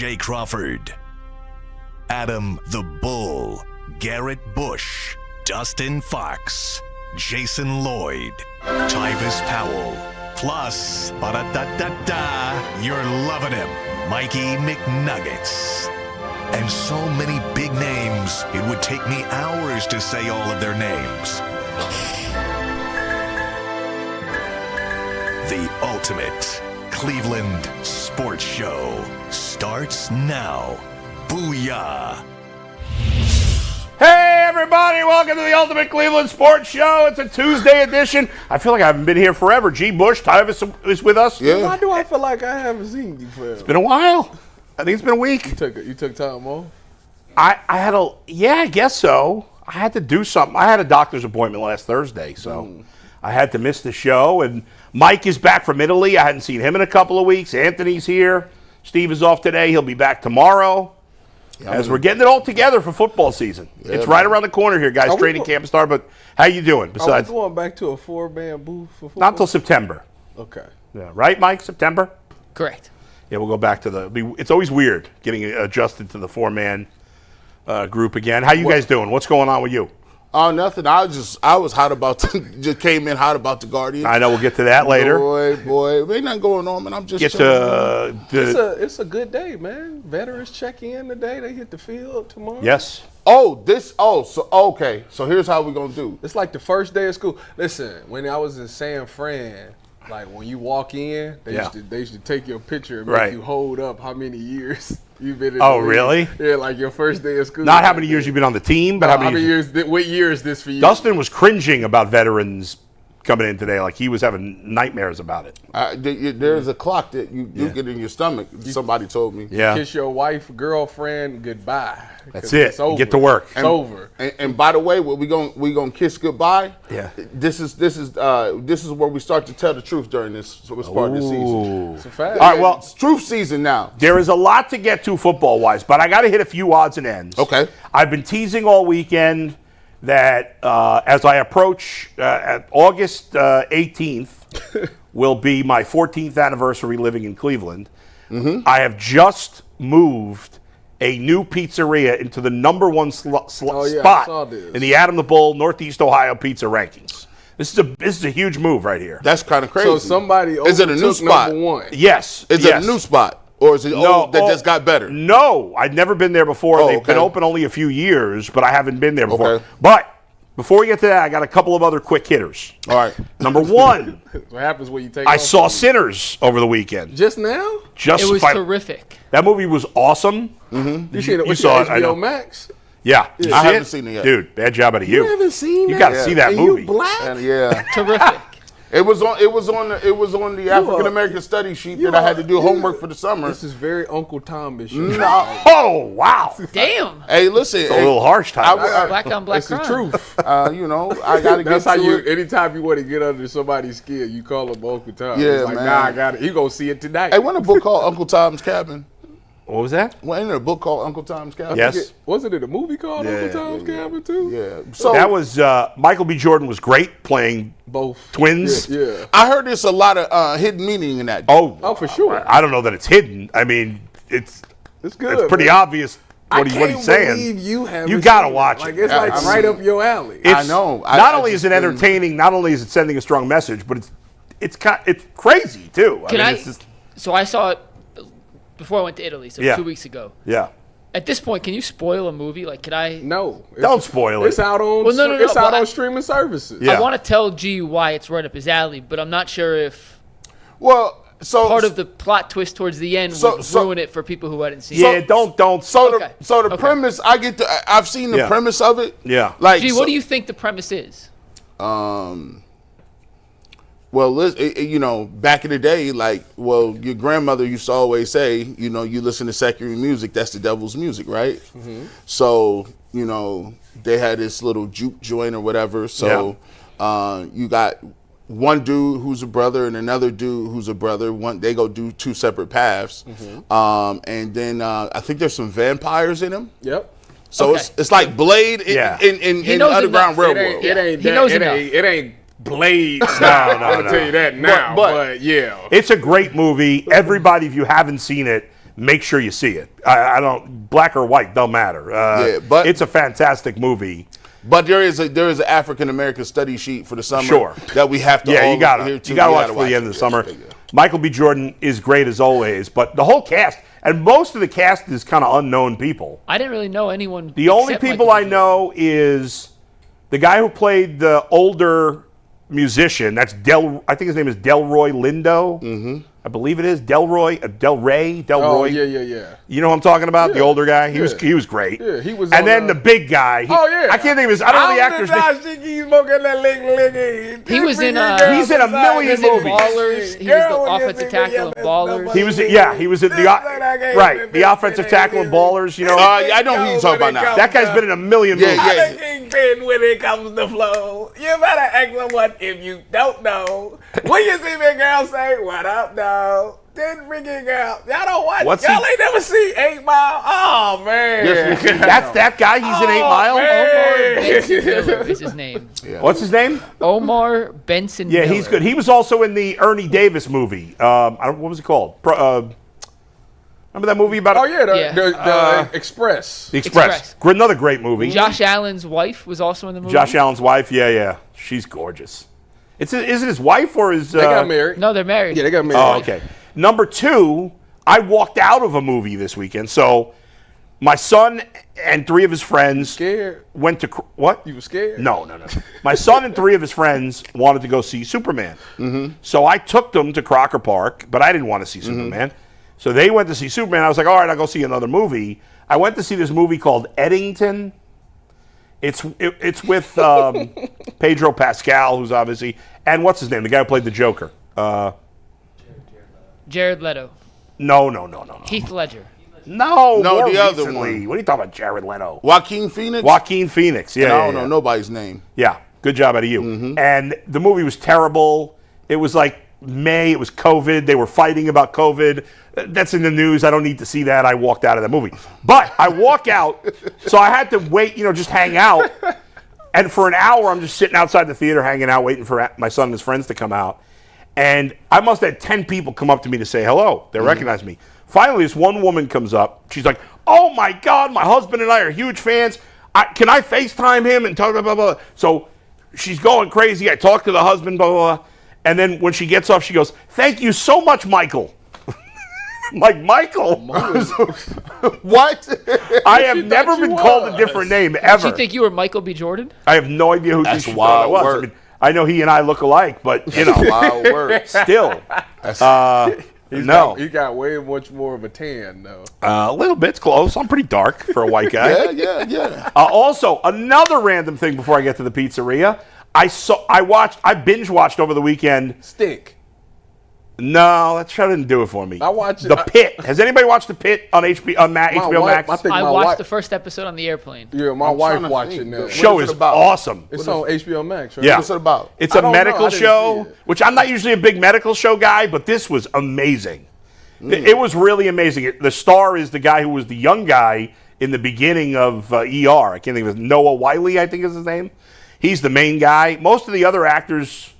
Jay Crawford, Adam the Bull, Garrett Bush, Dustin Fox, Jason Lloyd, Tyvis Powell, plus, ba-da-da-da-da, you're loving him, Mikey McNuggets. And so many big names, it would take me hours to say all of their names. The ultimate Cleveland sports show starts now. Booyah! Hey everybody, welcome to the Ultimate Cleveland Sports Show. It's a Tuesday edition. I feel like I haven't been here forever. G. Bush, Tyvis is with us. Yeah. Why do I feel like I haven't seen you forever? It's been a while. I think it's been a week. You took time off? I guess so. I had to do something. I had a doctor's appointment last Thursday, so I had to miss the show. And Mike is back from Italy. I hadn't seen him in a couple of weeks. Anthony's here. Steve is off today. He'll be back tomorrow. As we're getting it all together for football season. Yeah, it's right around the corner here, guys. Training camp start. But how you doing? Besides, are we going back to a 4-man booth for football? Not until September. Okay. Yeah, right, Mike? September? Correct. Yeah, we'll go back to it's always weird getting adjusted to the 4-man group again. How you guys doing? What's going on with you? Oh, nothing. I was hot about just came in hot about the Guardians. I know we'll get to that later. Boy, ain't nothing going on, man. I'm just it's a good day, man. Veterans check in today. They hit the field tomorrow. Yes. Okay. So here's how we're gonna do. It's like the first day of school. Listen, when I was in San Fran, like when you walk in, they used to take your picture and make you hold up how many years you've been in the league. Really? Yeah, like your first day of school. Not how many years you've been on the team, but how many years. What year is this for you? Dustin was cringing about veterans coming in today, like he was having nightmares about it. There's a clock that you get in your stomach. Somebody told me. Yeah. Kiss your wife, girlfriend goodbye. That's it. Get to work. It's over. And by the way, we gonna kiss goodbye. Yeah. This is where we start to tell the truth during this part of the season. It's a fact. All right. Well, it's truth season now. There is a lot to get to football wise, but I got to hit a few odds and ends. Okay. I've been teasing all weekend that as I approach August 18th will be my 14th anniversary living in Cleveland. Mm-hmm. I have just moved a new pizzeria into the number one spot in the Adam the Bull Northeast Ohio pizza rankings. This is a huge move right here. That's kind of crazy. So somebody is it a new spot? Number one. Yes. Is it a new spot? Or is it that just got better? No, I'd never been there before. They've been open only a few years, but I haven't been there before. Okay. But before we get to that, I got a couple of other quick hitters. All right. Number one. What happens when you take I saw Sinners over the weekend. Just now? It was terrific. That movie was awesome. Mm-hmm. You saw it, HBO Max? Yeah. I haven't seen it yet. Dude, bad job out of you. You haven't seen that? You got to see that movie. You black? Terrific. It was on the African American study sheet that I had to do homework for the summer. This is very Uncle Tom-ish. No. Oh, wow. Damn. Hey, listen. It's a little harsh, Tom. Black on black crime. It's the truth. I got to get That's how to it. Anytime you want to get under somebody's skin, you call him Uncle Tom. Yeah, it's like, man. I got it. You going to see it tonight. Hey, wasn't a book called Uncle Tom's Cabin? What was that? Wasn't there a book called Uncle Tom's Cabin? Yes. Wasn't it a movie called Uncle Tom's Cabin, too? Yeah. So that was Michael B. Jordan was great playing both twins. Yeah. I heard there's a lot of hidden meaning in that. Oh, for sure. I don't know that it's hidden. I mean, it's good. It's pretty obvious what he's saying. You got to watch it. It's like right up your alley. I know. Not only is it entertaining, not only is it sending a strong message, but it's crazy too. So I saw it before I went to Italy, so 2 weeks ago. Yeah. At this point, can you spoil a movie? Like, can I? No. Don't spoil it. It's out on. Well, no. It's out on streaming services. Yeah. I want to tell G why it's right up his alley, but I'm not sure if. Well, so part of the plot twist towards the end would ruin it for people who hadn't seen it. Yeah, don't. So the premise, I've seen the premise of it. Yeah. Like, G, what do you think the premise is? Well, back in the day, your grandmother used to always say, you listen to secular music, that's the devil's music, right? Mm-hmm. So, they had this little juke joint or whatever. So, you got one dude who's a brother and another dude who's a brother. They go do two separate paths. Mm-hmm. And then I think there's some vampires in them. Yep. So it's like Blade in Underground Railroad. It ain't Blade. No. I'm gonna tell you that now. But yeah, it's a great movie. Everybody, if you haven't seen it, make sure you see it. I don't, black or white, don't matter. but it's a fantastic movie. But there is an African American study sheet for the summer Sure. that we have to. Yeah, you got to watch for the end of the summer. Michael B. Jordan is great as always, but the whole cast and most of the cast is kind of unknown people. I didn't really know anyone. The only people I know is the guy who played the older musician. That's I think his name is Delroy Lindo. Mm-hmm. I believe it is Delroy. Oh, yeah. You know what I'm talking about? Yeah, the older guy. He yeah. was great. Yeah, he was. And then the big guy. I can't think of his. I don't know the actor's name. He was in. He's in a million movies. Ballers. He was the offensive tackle of Ballers. He was in the offensive tackle of Ballers. You know. I know who you're talking about now. That guy's been in a million movies. Yeah. Kingpin when it comes to flow. You better ask someone if you don't know. When you see me girl say, "What up, dog?" Then freaking girl. Y'all don't watch. Y'all ain't never see 8 Mile. Oh man. That's that guy. He's in 8 Mile. Omar Benson Miller is his name. Yeah. What's his name? Omar Benson Miller. Yeah, he's good. He was also in the Ernie Davis movie. What was it called? Remember that movie about? Oh yeah, the Express. The Express. Another great movie. Josh Allen's wife was also in the movie. Josh Allen's wife. Yeah. She's gorgeous. Is it his wife or is? They got married. No, they're married. Yeah, they got married. Oh, okay. Number 2, I walked out of a movie this weekend. So my son and 3 of his friends went to what? You were scared? No. My son and 3 of his friends wanted to go see Superman. Mm-hmm. So I took them to Crocker Park, but I didn't want to see Superman. So they went to see Superman. I was like, all right, I'll go see another movie. I went to see this movie called Eddington. It's with Pedro Pascal, who's obviously, and what's his name? The guy who played the Joker. Jared Leto. No. Heath Ledger. No, the other recently. one. What are you talking about, Jared Leto? Joaquin Phoenix. Yeah. I don't know nobody's name. Yeah, good job out of you. Mm-hmm. And the movie was terrible. It was like May. It was COVID. They were fighting about COVID. That's in the news. I don't need to see that. I walked out of that movie. But I walk out, so I had to wait, just hang out. And for an hour, I'm just sitting outside the theater hanging out, waiting for my son and his friends to come out. And I must have had 10 people come up to me to say hello. They recognize me. Finally, this one woman comes up. She's like, "Oh, my God, my husband and I are huge fans. Can I FaceTime him?" And blah, blah, blah. So she's going crazy. I talk to the husband, blah, blah, blah. And then when she gets off, she goes, "Thank you so much, Michael." I'm like, Michael? What? I have never been called a different name, ever. Did you think you were Michael B. Jordan? I have no idea who That's she wild thought I was. work. I mean, I know he and I look alike, but, Wild word. still. He got way much more of a tan, though. A little bit's close. I'm pretty dark for a white guy. Yeah. Also, another random thing before I get to the pizzeria. I binge watched over the weekend. Stink. No, that show didn't do it for me. I watched it. The Pit. Has anybody watched The Pit on HBO Max? I watched the first episode on the airplane. Yeah, my wife watching that. Show is awesome. It's on HBO Max, right? Yeah. What's it about? It's a medical show, see it. which I'm not usually a big medical show guy, but this was amazing. It was really amazing. The star is the guy who was the young guy in the beginning of ER. I can't think of his Noah Wiley, I think is his name. He's the main guy. Most of the other actors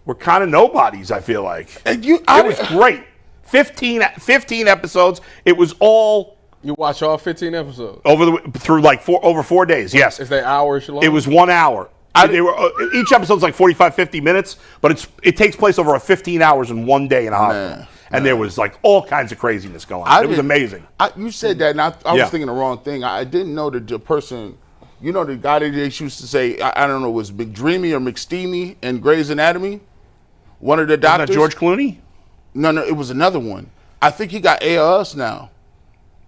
were kind of nobodies, I feel like. It was great. 15 episodes. It was all... You watch all 15 episodes? Through over 4 days, yes. Is they hours long? It was 1 hour. Each episode's like 45, 50 minutes, but it takes place over 15 hours in 1 day in a hospital. And there was like all kinds of craziness going on. It was amazing. You said that, and I was thinking the wrong thing. I didn't know that the person... the guy that they used to say, I don't know, was McDreamy or McSteamy in Grey's Anatomy? One of the doctors. Isn't that George Clooney? No, it was another one. I think he got ALS now.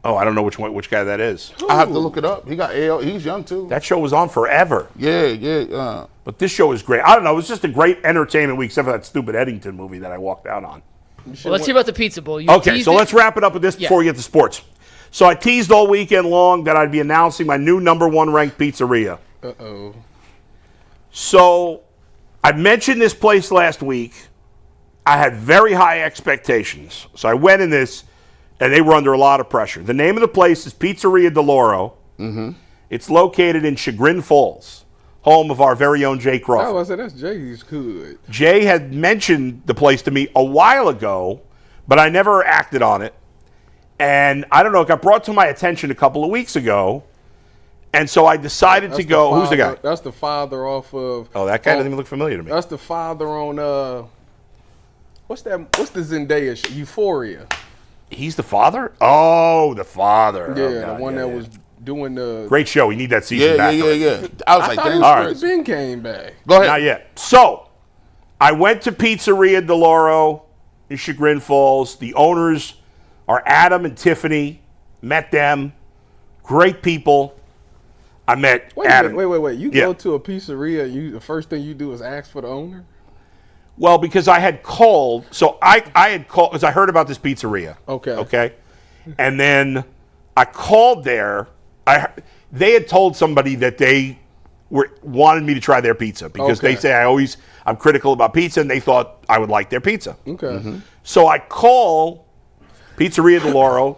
Oh, I don't know which guy that is. I have to look it up. He got ALS. He's young, too. That show was on forever. Yeah. But this show is great. I don't know. It was just a great entertainment week, except for that stupid Eddington movie that I walked out on. Well, let's hear about the Pizza Bowl. Okay, so let's wrap it up with this before we get to sports. So I teased all weekend long that I'd be announcing my new #1 ranked pizzeria. Uh-oh. So I mentioned this place last week. I had very high expectations. So I went in this, and they were under a lot of pressure. The name of the place is Pizzeria DeLoro. Mm-hmm. It's located in Chagrin Falls, home of our very own Jay Crawford. I said, that's Jay's good. Jay had mentioned the place to me a while ago, but I never acted on it. And I don't know, it got brought to my attention a couple of weeks ago. And so I decided to go. Who's the guy? That's the father off of. Oh, that guy doesn't even look familiar to me. That's the father on what's that? What's the Zendaya show? Euphoria. He's the father? Oh, the father. Yeah, oh, God, the one that was doing the. Great show. We need that season back. Yeah. I was like, damn. all right. Ben came back. Go ahead. Not yet. So, I went to Pizzeria DeLauro in Chagrin Falls. The owners are Adam and Tiffany. Met them. Great people. I met Adam. Wait. You go to a pizzeria, the first thing you do is ask for the owner? Well, because I had called. So I had called because I heard about this pizzeria. Okay. And then I called there. They had told somebody that they wanted me to try their pizza because they say I'm critical about pizza, and they thought I would like their pizza. Okay. Mm-hmm. So I call Pizzeria DeLauro,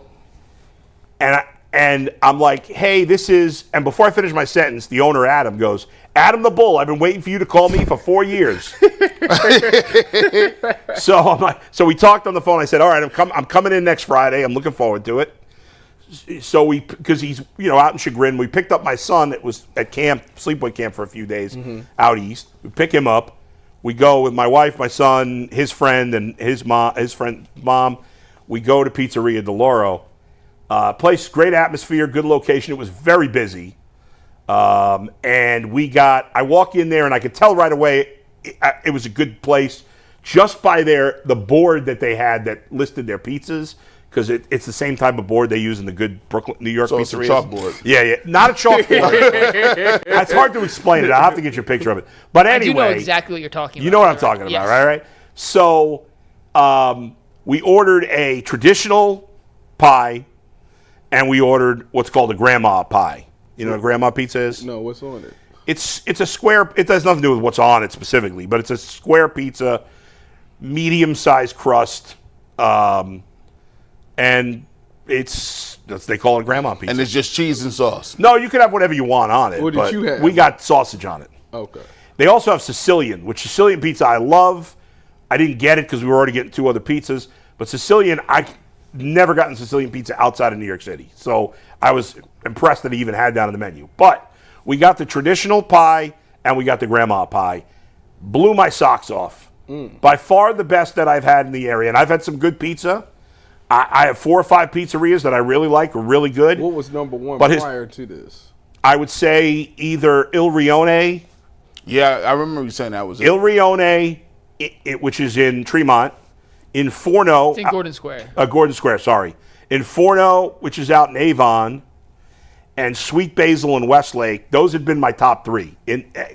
and I'm like, hey, this is, and before I finish my sentence, the owner, Adam, goes, Adam the Bull, I've been waiting for you to call me for 4 years. So I'm like, so we talked on the phone. I said, all right, I'm coming in next Friday. I'm looking forward to it. So because he's, out in Chagrin, we picked up my son that was at camp, sleepaway camp for a few days out east. We pick him up. We go with my wife, my son, his friend, and his friend's mom. We go to Pizzeria DeLauro. Place, great atmosphere, good location. It was very busy. And I walk in there and I could tell right away it was a good place just by the board that they had that listed their pizzas, because it's the same type of board they use in the good New York pizzerias. It's a chalkboard. Yeah, not a chalkboard. It's hard to explain it. I'll have to get you a picture of it. But anyway. I do know exactly what you're talking about. You know what I'm talking about, right? So we ordered a traditional pie, and we ordered what's called a grandma pie. You know what a grandma pizza is? No, what's on it? It's a square. It has nothing to do with what's on it specifically, but it's a square pizza, medium-sized crust, and they call it grandma pizza. And it's just cheese and sauce. No, you can have whatever you want on it. What did you have? We got sausage on it. Okay. They also have Sicilian, which Sicilian pizza I love. I didn't get it because we were already getting 2 other pizzas, but Sicilian, I never gotten Sicilian pizza outside of New York City. So I was impressed that he even had that on the menu. But we got the traditional pie and we got the grandma pie. Blew my socks off. By far the best that I've had in the area. And I've had some good pizza. I have 4 or 5 pizzerias that I really like, are really good. What was number one prior to this? I would say either Il Rione. Yeah, I remember you saying that was it. Il Rione, which is in Tremont. In Forno. It's in Gordon Square. Gordon Square, sorry. In Forno, which is out in Avon, and Sweet Basil in Westlake, those have been my top 3.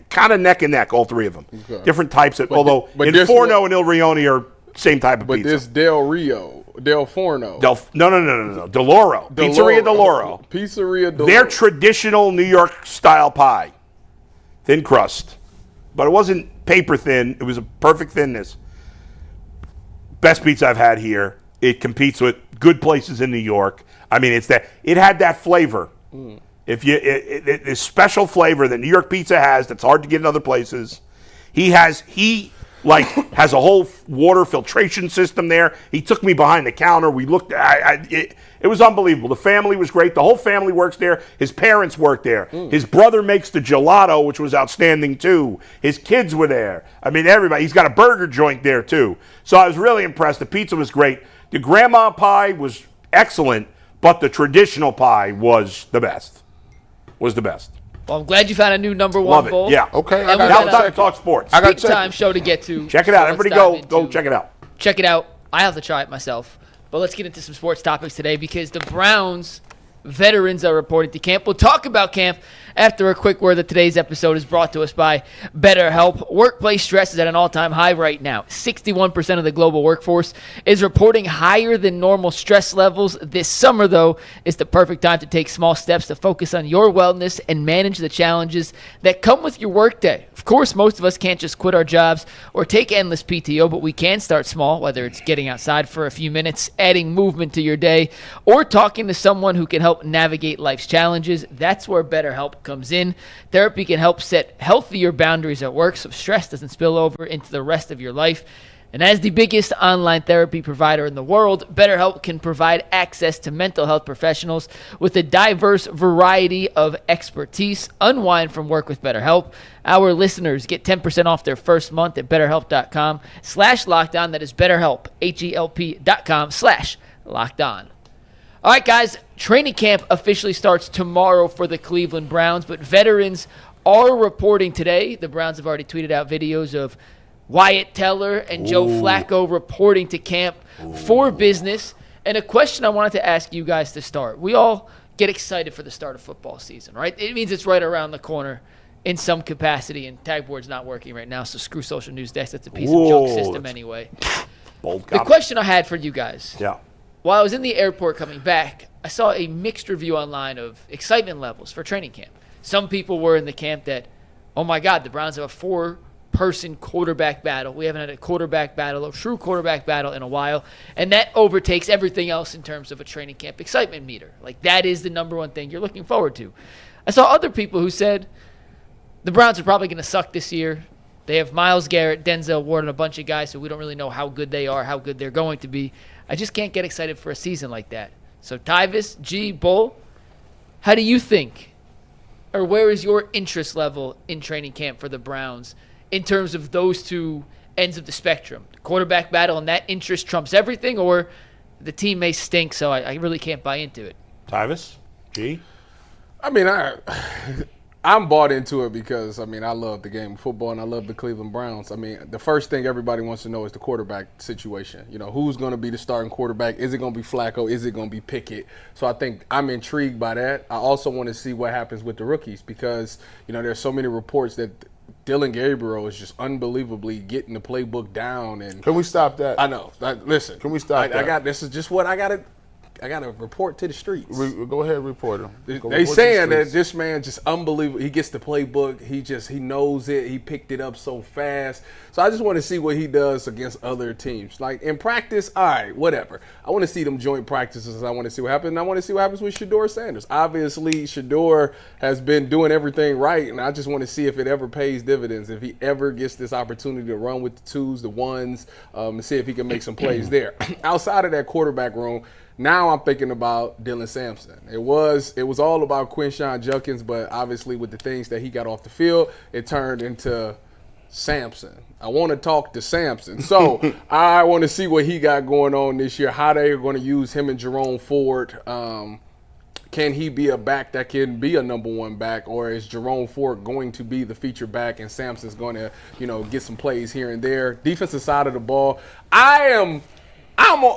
Kind of neck and neck, all 3 of them. Okay. Different types of, although in Forno and Il Rione are same type of pizza. But this Del Forno. No. DeLauro. Pizzeria DeLauro. Pizzeria DeLauro. Their traditional New York style pie. Thin crust. But it wasn't paper thin. It was a perfect thinness. Best pizza I've had here. It competes with good places in New York. I mean, it had that flavor. If this special flavor that New York pizza has that's hard to get in other places. He has a whole water filtration system there. He took me behind the counter. We looked. It was unbelievable. The family was great. The whole family works there. His parents work there. His brother makes the gelato, which was outstanding too. His kids were there. I mean, everybody. He's got a burger joint there too. So I was really impressed. The pizza was great. The grandma pie was excellent, but the traditional pie was the best. Well, I'm glad you found a new number one Love it. bowl. Yeah. Okay. And Now it's time to talk sports. big time show to get to. Check it out. So Everybody let's go dive check it out. Check it out. I have to try it myself. But let's get into some sports topics today because the Browns veterans are reporting to camp. We'll talk about camp after a quick word that today's episode is brought to us by BetterHelp. Workplace stress is at an all-time high right now. 61% of the global workforce is reporting higher than normal stress levels. This summer, though, is the perfect time to take small steps to focus on your wellness and manage the challenges that come with your workday. Of course, most of us can't just quit our jobs or take endless PTO, but we can start small, whether it's getting outside for a few minutes, adding movement to your day, or talking to someone who can help navigate life's challenges. That's where BetterHelp comes in. Therapy can help set healthier boundaries at work so stress doesn't spill over into the rest of your life. And as the biggest online therapy provider in the world, BetterHelp can provide access to mental health professionals with a diverse variety of expertise. Unwind from work with BetterHelp. Our listeners get 10% off their first month at BetterHelp.com/LockedOn. That is BetterHelp, HELP.com/LockedOn. All right, guys, training camp officially starts tomorrow for the Cleveland Browns, but veterans are reporting today. The Browns have already tweeted out videos of Wyatt Teller and Joe Flacco reporting to camp for business. And a question I wanted to ask you guys to start. We all get excited for the start of football season, right? It means it's right around the corner in some capacity, and Tag Board's not working right now, so screw Social News Desk. That's a piece of junk system anyway. The question I had for you guys. Yeah. While I was in the airport coming back, I saw a mixed review online of excitement levels for training camp. Some people were in the camp that, oh my God, the Browns have a 4-person quarterback battle. We haven't had a true quarterback battle in a while. And that overtakes everything else in terms of a training camp excitement meter. Like, that is the number one thing you're looking forward to. I saw other people who said the Browns are probably going to suck this year. They have Myles Garrett, Denzel Ward, and a bunch of guys, so we don't really know how good they are, how good they're going to be. I just can't get excited for a season like that. So, Tyvis, G, Bull, how do you think, or where is your interest level in training camp for the Browns in terms of those two ends of the spectrum? The quarterback battle and that interest trumps everything, or the team may stink, so I really can't buy into it? Tyvis? G? I mean, I'm bought into it because, I love the game of football and I love the Cleveland Browns. The first thing everybody wants to know is the quarterback situation. You know, who's going to be the starting quarterback? Is it going to be Flacco? Is it going to be Pickett? So I think I'm intrigued by that. I also want to see what happens with the rookies because, you know, there's so many reports that Dylan Gabriel is just unbelievably getting the playbook down. And Can we stop that? I know. Listen. Can we stop that? This is just what I got to report to the streets. Go ahead, report him. They saying that this man just unbelievable. He gets the playbook. He knows it. He picked it up so fast. So I just want to see what he does against other teams. Like in practice, all right, whatever. I want to see them joint practices. I want to see what happens. And I want to see what happens with Shedeur Sanders. Obviously, Shedeur has been doing everything right, and I just want to see if it ever pays dividends. If he ever gets this opportunity to run with the twos, the ones, and see if he can make some plays there. Outside of that quarterback room, now I'm thinking about Dylan Sampson. It was all about Quinshon Judkins, but obviously with the things that he got off the field, it turned into Sampson. I want to talk to Sampson. So I want to see what he got going on this year, how they are going to use him and Jerome Ford. Can he be a back that can be a number one back, or is Jerome Ford going to be the feature back and Sampson's going to, get some plays here and there? Defensive side of the ball,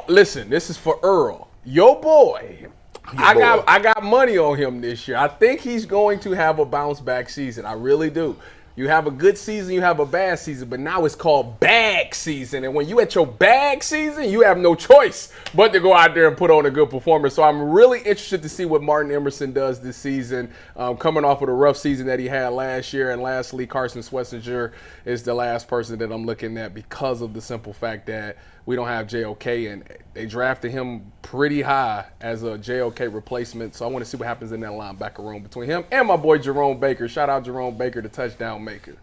listen, this is for Earl. Your boy, I got money on him this year. I think he's going to have a bounce back season. I really do. You have a good season, you have a bad season, but now it's called bag season. And when you at your bag season, you have no choice but to go out there and put on a good performance. So I'm really interested to see what Martin Emerson does this season, coming off of the rough season that he had last year. And lastly, Carson Schwarzenegger is the last person that I'm looking at because of the simple fact that we don't have JOK, and they drafted him pretty high as a JOK replacement. So I want to see what happens in that linebacker room between him and my boy Jerome Baker. Shout out Jerome Baker, the touchdown maker.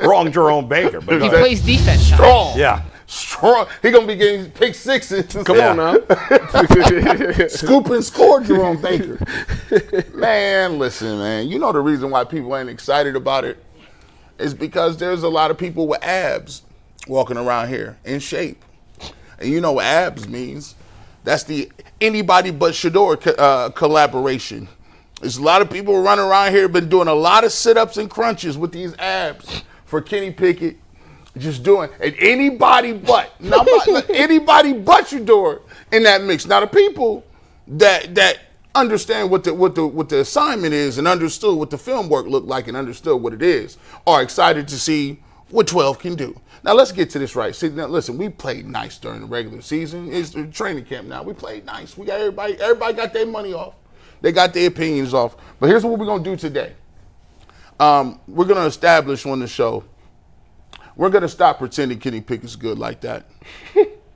Wrong Jerome Baker. But he plays defense. Strong. Yeah. Strong. He going to be getting pick sixes. Come on now. Scoop and score Jerome Baker. Man, listen, man. You know the reason why people ain't excited about it is because there's a lot of people with abs walking around here in shape. And you know what abs means. That's the anybody but Shedeur collaboration. There's a lot of people running around here been doing a lot of sit-ups and crunches with these abs for Kenny Pickett. Just doing and anybody but anybody but Shedeur in that mix. Now the people that understand what the assignment is and understood what the film work looked like and understood what it is are excited to see what 12 can do. Now let's get to this right. See, now listen, we played nice during the regular season. It's the training camp now. We played nice. We got everybody got their money off. They got their opinions off. But here's what we're gonna do today. We're gonna establish on the show. We're gonna stop pretending Kenny Pickett's good like that.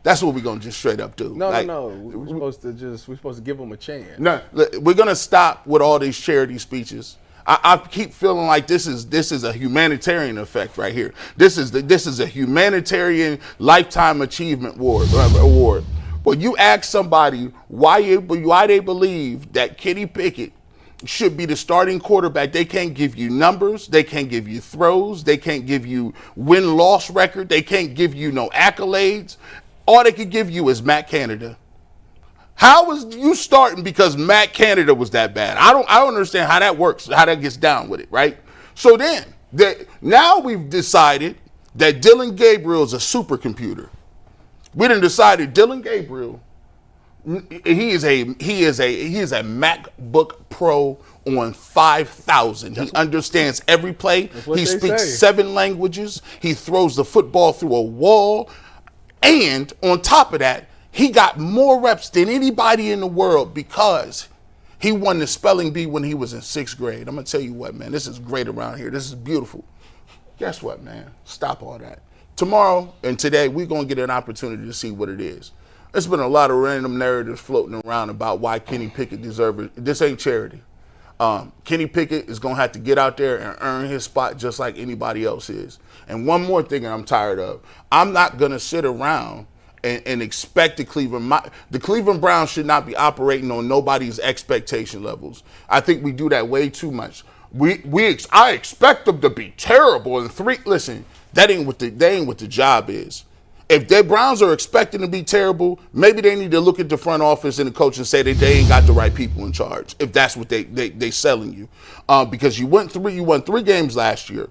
That's what we're gonna just straight up do. No. We're supposed to give him a chance. No, we're gonna stop with all these charity speeches. I keep feeling like this is a humanitarian effect right here. This is a humanitarian lifetime achievement award. But you ask somebody why they believe that Kenny Pickett should be the starting quarterback. They can't give you numbers. They can't give you throws. They can't give you win-loss record. They can't give you no accolades. All they could give you is Matt Canada. How was you starting because Matt Canada was that bad? I don't understand how that works, how that gets down with it, right? So then, now we've decided that Dylan Gabriel is a supercomputer. We done decided Dylan Gabriel, he is a MacBook Pro on 5,000. He understands every play. He speaks 7 languages. He throws the football through a wall. And on top of that, he got more reps than anybody in the world because he won the spelling bee when he was in 6th grade. I'm going to tell you what, man, this is great around here. This is beautiful. Guess what, man? Stop all that. Tomorrow and today, we're going to get an opportunity to see what it is. There's been a lot of random narratives floating around about why Kenny Pickett deserves it. This ain't charity. Kenny Pickett is going to have to get out there and earn his spot just like anybody else is. And one more thing that I'm tired of. I'm not going to sit around and expect the Cleveland Browns should not be operating on nobody's expectation levels. I think we do that way too much. I expect them to be terrible in 3. Listen, that ain't what the job is. If the Browns are expecting to be terrible, maybe they need to look at the front office and the coach and say that they ain't got the right people in charge. If that's what they selling you, because you won 3 games last year.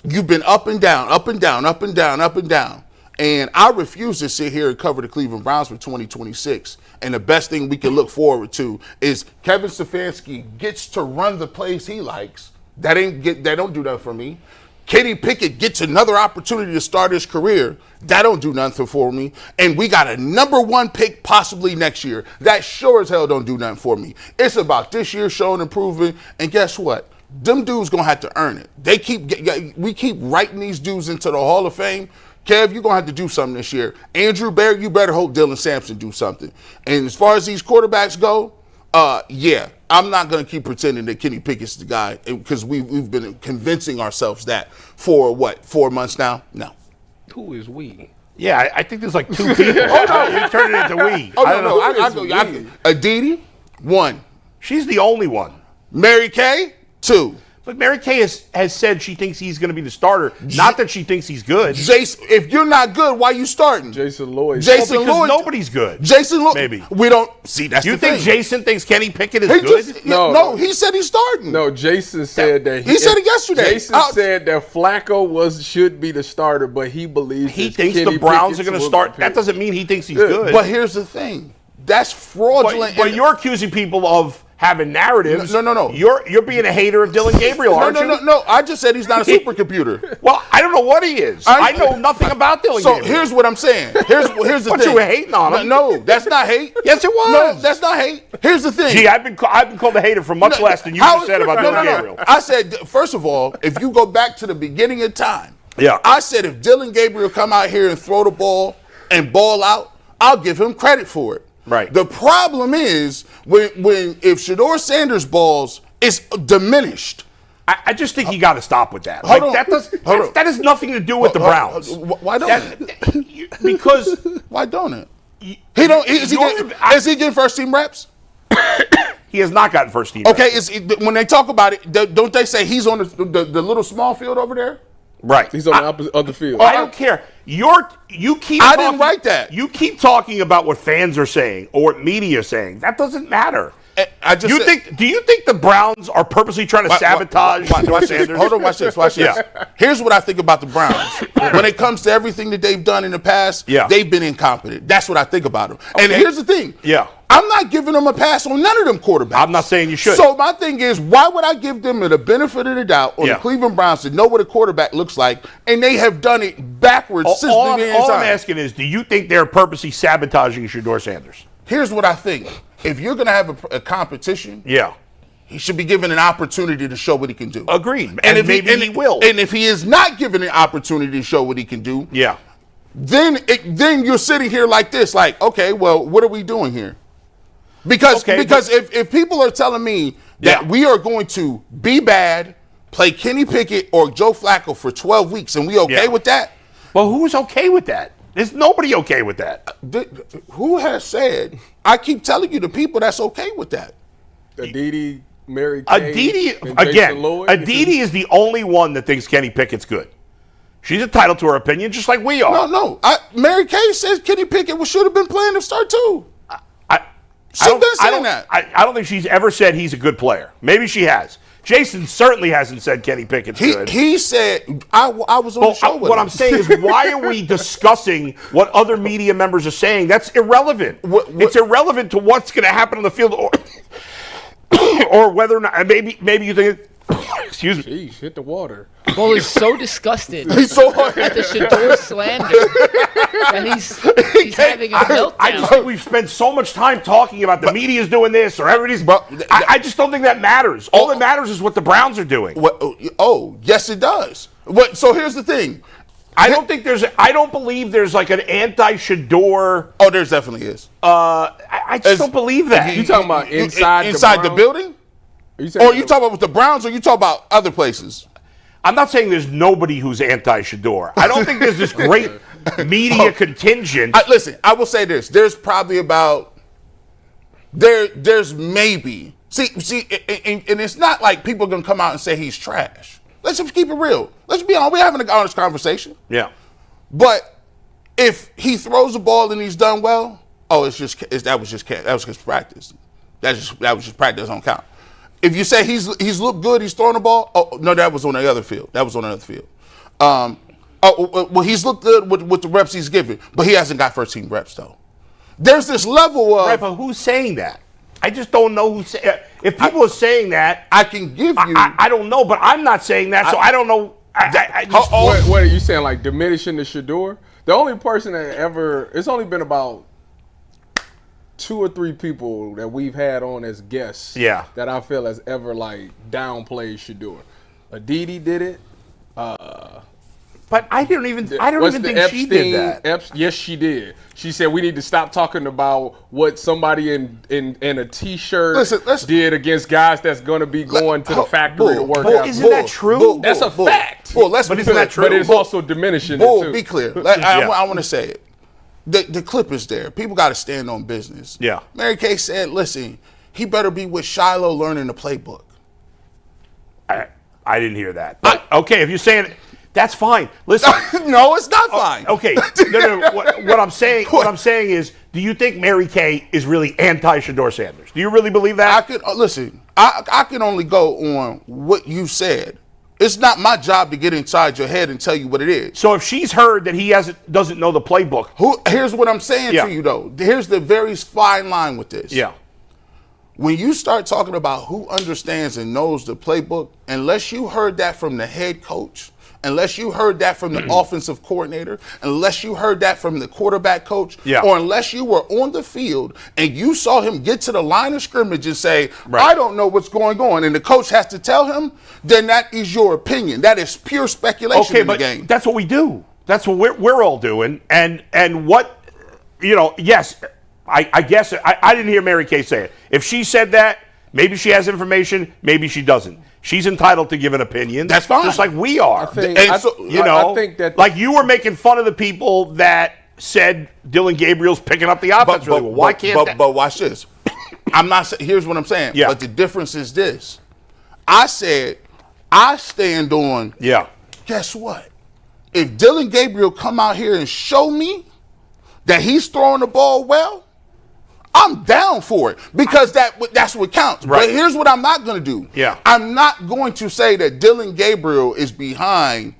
You've been up and down, up and down, up and down, up and down. And I refuse to sit here and cover the Cleveland Browns for 2026. And the best thing we can look forward to is Kevin Stefanski gets to run the plays he likes. That don't do that for me. Kenny Pickett gets another opportunity to start his career. That don't do nothing for me. And we got a number 1 pick possibly next year. That sure as hell don't do nothing for me. It's about this year showing improvement. And guess what? Them dudes gonna have to earn it. We keep writing these dudes into the Hall of Fame. Kev, you're going to have to do something this year. Andrew Barrett, you better hope Dylan Sampson do something. And as far as these quarterbacks go, yeah, I'm not going to keep pretending that Kenny Pickett's the guy because we've been convincing ourselves that for, 4 months now? No. Who is we? Yeah, I think there's like 2 people. Oh, no, you turned it into we. Oh, no. I go. Aditi, 1. She's the only one. Mary Kay, 2. But Mary Kay has said she thinks he's going to be the starter. Not that she thinks he's good. Jason, if you're not good, why are you starting? Jason Lloyd. Because nobody's good. Jason Lloyd. Maybe. We don't see that's you the thing. You think Jason thinks Kenny Pickett is good? No, he said he's starting. No, Jason said that. He said it yesterday. Jason said that Flacco should be the starter, but he believes he thinks the Browns are going to start. That doesn't mean he thinks he's good. But here's the thing. That's fraudulent. But you're accusing people of having narratives. No. You're being a hater of Dylan Gabriel, aren't you? No. I just said he's not a supercomputer. Well, I don't know what he is. I know nothing about Dylan Gabriel. So here's what I'm saying. Here's the thing. But you were hating on him. No, that's not hate. Yes, it was. No, that's not hate. Here's the thing. Gee, I've been called a hater for much less than you just said about Dylan Gabriel. I said, first of all, if you go back to the beginning of time, yeah, I said if Dylan Gabriel come out here and throw the ball and ball out, I'll give him credit for it. Right. The problem is if Shedeur Sanders balls, it's diminished. I just think you got to stop with that. That has nothing to do with the Browns. Why don't it? Because why don't it? Is he getting first team reps? He has not gotten first team. Okay, when they talk about it, don't they say he's on the little small field over there? Right. He's on the opposite of the field. I don't care. You keep. I didn't write that. You keep talking about what fans are saying or what media are saying. That doesn't matter. Do you think the Browns are purposely trying to sabotage Sanders? Hold on, watch this. Yeah. Here's what I think about the Browns. When it comes to everything that they've done in the past, they've been incompetent. That's what I think about them. Okay. And here's the thing. Yeah. I'm not giving them a pass on none of them quarterbacks. I'm not saying you should. So my thing is, why would I give them the benefit of the doubt on the Cleveland Browns to know what a quarterback looks like, and they have done it backwards since the beginning of time? All I'm asking is, do you think they're purposely sabotaging Shedeur Sanders? Here's what I think. If you're going to have a competition, he should be given an opportunity to show what he can do. Agreed. And maybe he will. And if he is not given an opportunity to show what he can do, then you're sitting here like this, like, okay, well, what are we doing here? Because if people are telling me that we are going to be bad, play Kenny Pickett or Joe Flacco for 12 weeks, and we okay with that? Well, who's okay with that? There's nobody okay with that. Who has said? I keep telling you the people that's okay with that. Aditi, Mary Kay, Aditi, and again, Jason Lloyd. Aditi is the only one that thinks Kenny Pickett's good. She's entitled to her opinion, just like we are. No. Mary Kay says Kenny Pickett should have been playing to start too. I don't think she's ever said he's a good player. Maybe she has. Jason certainly hasn't said Kenny Pickett's good. He said, I was on the show with what him. I'm saying is, why are we discussing what other media members are saying? That's irrelevant. It's irrelevant to what's going to happen on the field, or whether or not, maybe you think, excuse me. Jeez, hit the water. Bull is so disgusted He's so at the Shedeur slander that he's having a meltdown. I just think we've spent so much time talking about the media's doing this or everybody's. I just don't think that matters. All that matters is what the Browns are doing. Yes, it does. So here's the thing. I don't believe there's like an anti-Shedeur. Oh, there definitely is. I just don't believe that. You talking about inside the building? Or you talking about with the Browns, or you talking about other places? I'm not saying there's nobody who's anti-Shedeur. I don't think there's this great media contingent. Listen, I will say this. There's probably about there's maybe see, and it's not like people are gonna come out and say he's trash. Let's just keep it real. Let's be honest. We're having an honest conversation. Yeah. But if he throws the ball and he's done well, that was just practice. That was just practice. Don't count. If you say he's looked good, he's throwing the ball. Oh no, that was on the other field. Well, he's looked good with the reps he's given, but he hasn't got first team reps though. There's this level of right, but who's saying that? I just don't know who's saying. If people are saying that, I can give you. I don't know, but I'm not saying that, so I don't know. What are you saying? Like diminishing the Shedeur? The only person that it's only been about 2 or 3 people that we've had on as guests. Yeah. That I feel has ever like downplayed Shedeur. Aditi did it. But I don't even think she did that. Yes, she did. She said we need to stop talking about what somebody in a T-shirt did against guys that's going to be going to the factory to work out. Isn't that true? That's a fact. But isn't that true? But it's also diminishing it too. Be clear. I want to say it. The clip is there. People got to stand on business. Yeah. Mary Kay said, listen, he better be with Shiloh learning the playbook. I didn't hear that. But, okay, if you're saying it, that's fine. Listen. No, it's not fine. Okay. No. What I'm saying is, do you think Mary Kay is really anti-Shedeur Sanders? Do you really believe that? I can only go on what you said. It's not my job to get inside your head and tell you what it is. So if she's heard that he doesn't know the playbook. Here's what I'm saying to you, though. Here's the very fine line with this. Yeah. When you start talking about who understands and knows the playbook, unless you heard that from the head coach, unless you heard that from the offensive coordinator, unless you heard that from the quarterback coach, or unless you were on the field and you saw him get to the line of scrimmage and say, I don't know what's going on, and the coach has to tell him, then that is your opinion. That is pure speculation in the game. That's what we do. That's what we're all doing. And what, yes, I guess I didn't hear Mary Kay say it. If she said that, maybe she has information, maybe she doesn't. She's entitled to give an opinion. That's fine. Just like we are. I think that like you were making fun of the people that said Dylan Gabriel's picking up the offense really well. Why can't that? But watch this. I'm not saying, here's what I'm saying. Yeah. But the difference is this. I said, I stand on, guess what? If Dylan Gabriel come out here and show me that he's throwing the ball well, I'm down for it because that's what counts. Right. But here's what I'm not going to do. Yeah. I'm not going to say that Dylan Gabriel is behind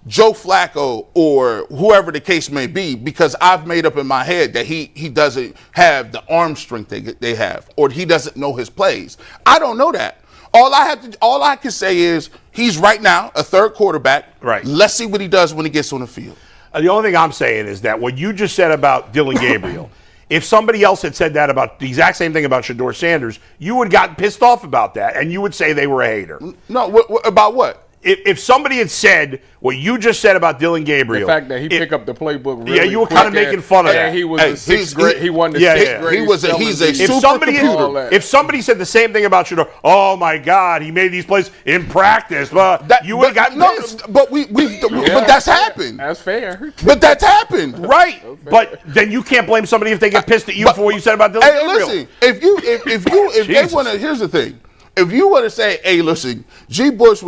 Joe Flacco or whoever the case may be because I've made up in my head that he doesn't have the arm strength they have or he doesn't know his plays. I don't know that. All I can say is he's right now a third quarterback. Right. Let's see what he does when he gets on the field. The only thing I'm saying is that what you just said about Dylan Gabriel, if somebody else had said that about the exact same thing about Shedeur Sanders, you would have gotten pissed off about that, and you would say they were a hater. No, about what? if somebody had said what you just said about Dylan Gabriel, the fact that he picked up the playbook really yeah, you were kind of making fun of that. He was the sixth grade. He won the sixth grade. He's a if supercomputer. If somebody said the same thing about Shedeur, oh my God, he made these plays in practice, you would have gotten pissed. But but that's happened. That's fair. But that's happened, right? But then you can't blame somebody if they get pissed at you for what you said about Dylan Gabriel. Listen, if they want to, here's the thing. If you want to say, hey, listen, G. Bush said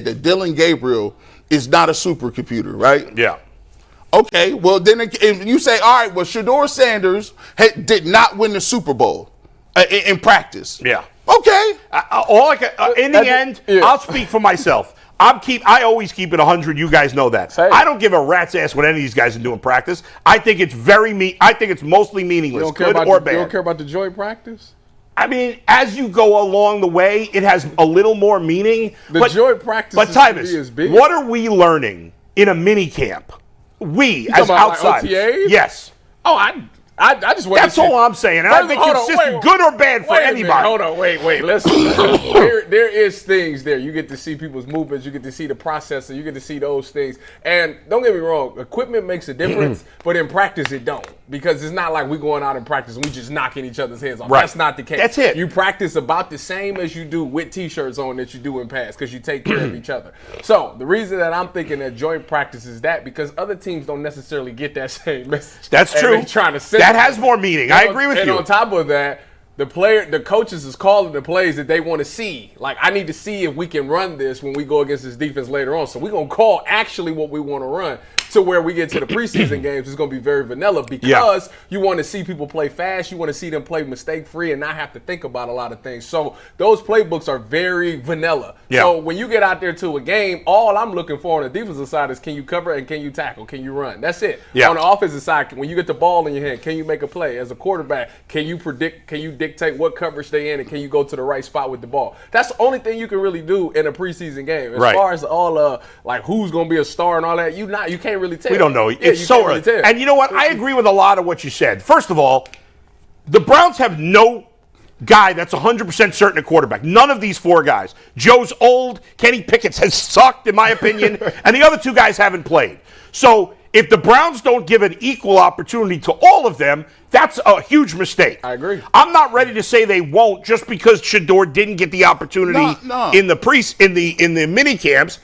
that Dylan Gabriel is not a supercomputer, right? Yeah. Okay, well then if you say, all right, well Shedeur Sanders did not win the Super Bowl in practice. Yeah. Okay. In the end, I'll speak for myself. I always keep it 100. You guys know that. Same. I don't give a rat's ass what any of these guys are doing in practice. I think it's I think it's mostly meaningless, good or bad. You don't care about the joint practice? I mean, as you go along the way, it has a little more meaning. The joint practice is big. What are we learning in a mini camp? We, as outsiders. Like OTAs? Yes. Oh, I just want That's all I'm saying. And I think it's good or bad for anybody. Hold on, wait. Listen. there is things there. You get to see people's movements. You get to see the process, and you get to see those things. And don't get me wrong, equipment makes a difference, but in practice it don't. Because it's not like we going out in practice and we just knocking each other's heads off. Right. That's not the case. That's it. You practice about the same as you do with T-shirts on that you do in pass because you take care of each other. So the reason that I'm thinking that joint practice is that because other teams don't necessarily get that same message. That's true. Trying to send that has more meaning. I agree with you. And on top of that, the coaches is calling the plays that they want to see. Like, I need to see if we can run this when we go against this defense later on. So we're going to call actually what we want to run to where we get to the preseason games. It's going to be very vanilla because you want to see people play fast. You want to see them play mistake-free and not have to think about a lot of things. So those playbooks are very vanilla. Yeah. So when you get out there to a game, all I'm looking for on the defensive side is can you cover and can you tackle? Can you run? That's it. Yeah. On the offensive side, when you get the ball in your hand, can you make a play? As a quarterback, can you dictate what coverage they in and can you go to the right spot with the ball? That's the only thing you can really do in a preseason game. As far as all like who's going to be a star and all that, you can't really tell. We don't know. It's so early. Really, and you know what? I agree with a lot of what you said. First of all, the Browns have no guy that's 100% certain at quarterback. None of these four guys. Joe's old. Kenny Pickett's has sucked, in my opinion. And the other two guys haven't played. So if the Browns don't give an equal opportunity to all of them, that's a huge mistake. I agree. I'm not ready to say they won't just because Shedeur didn't get the opportunity in the mini camps.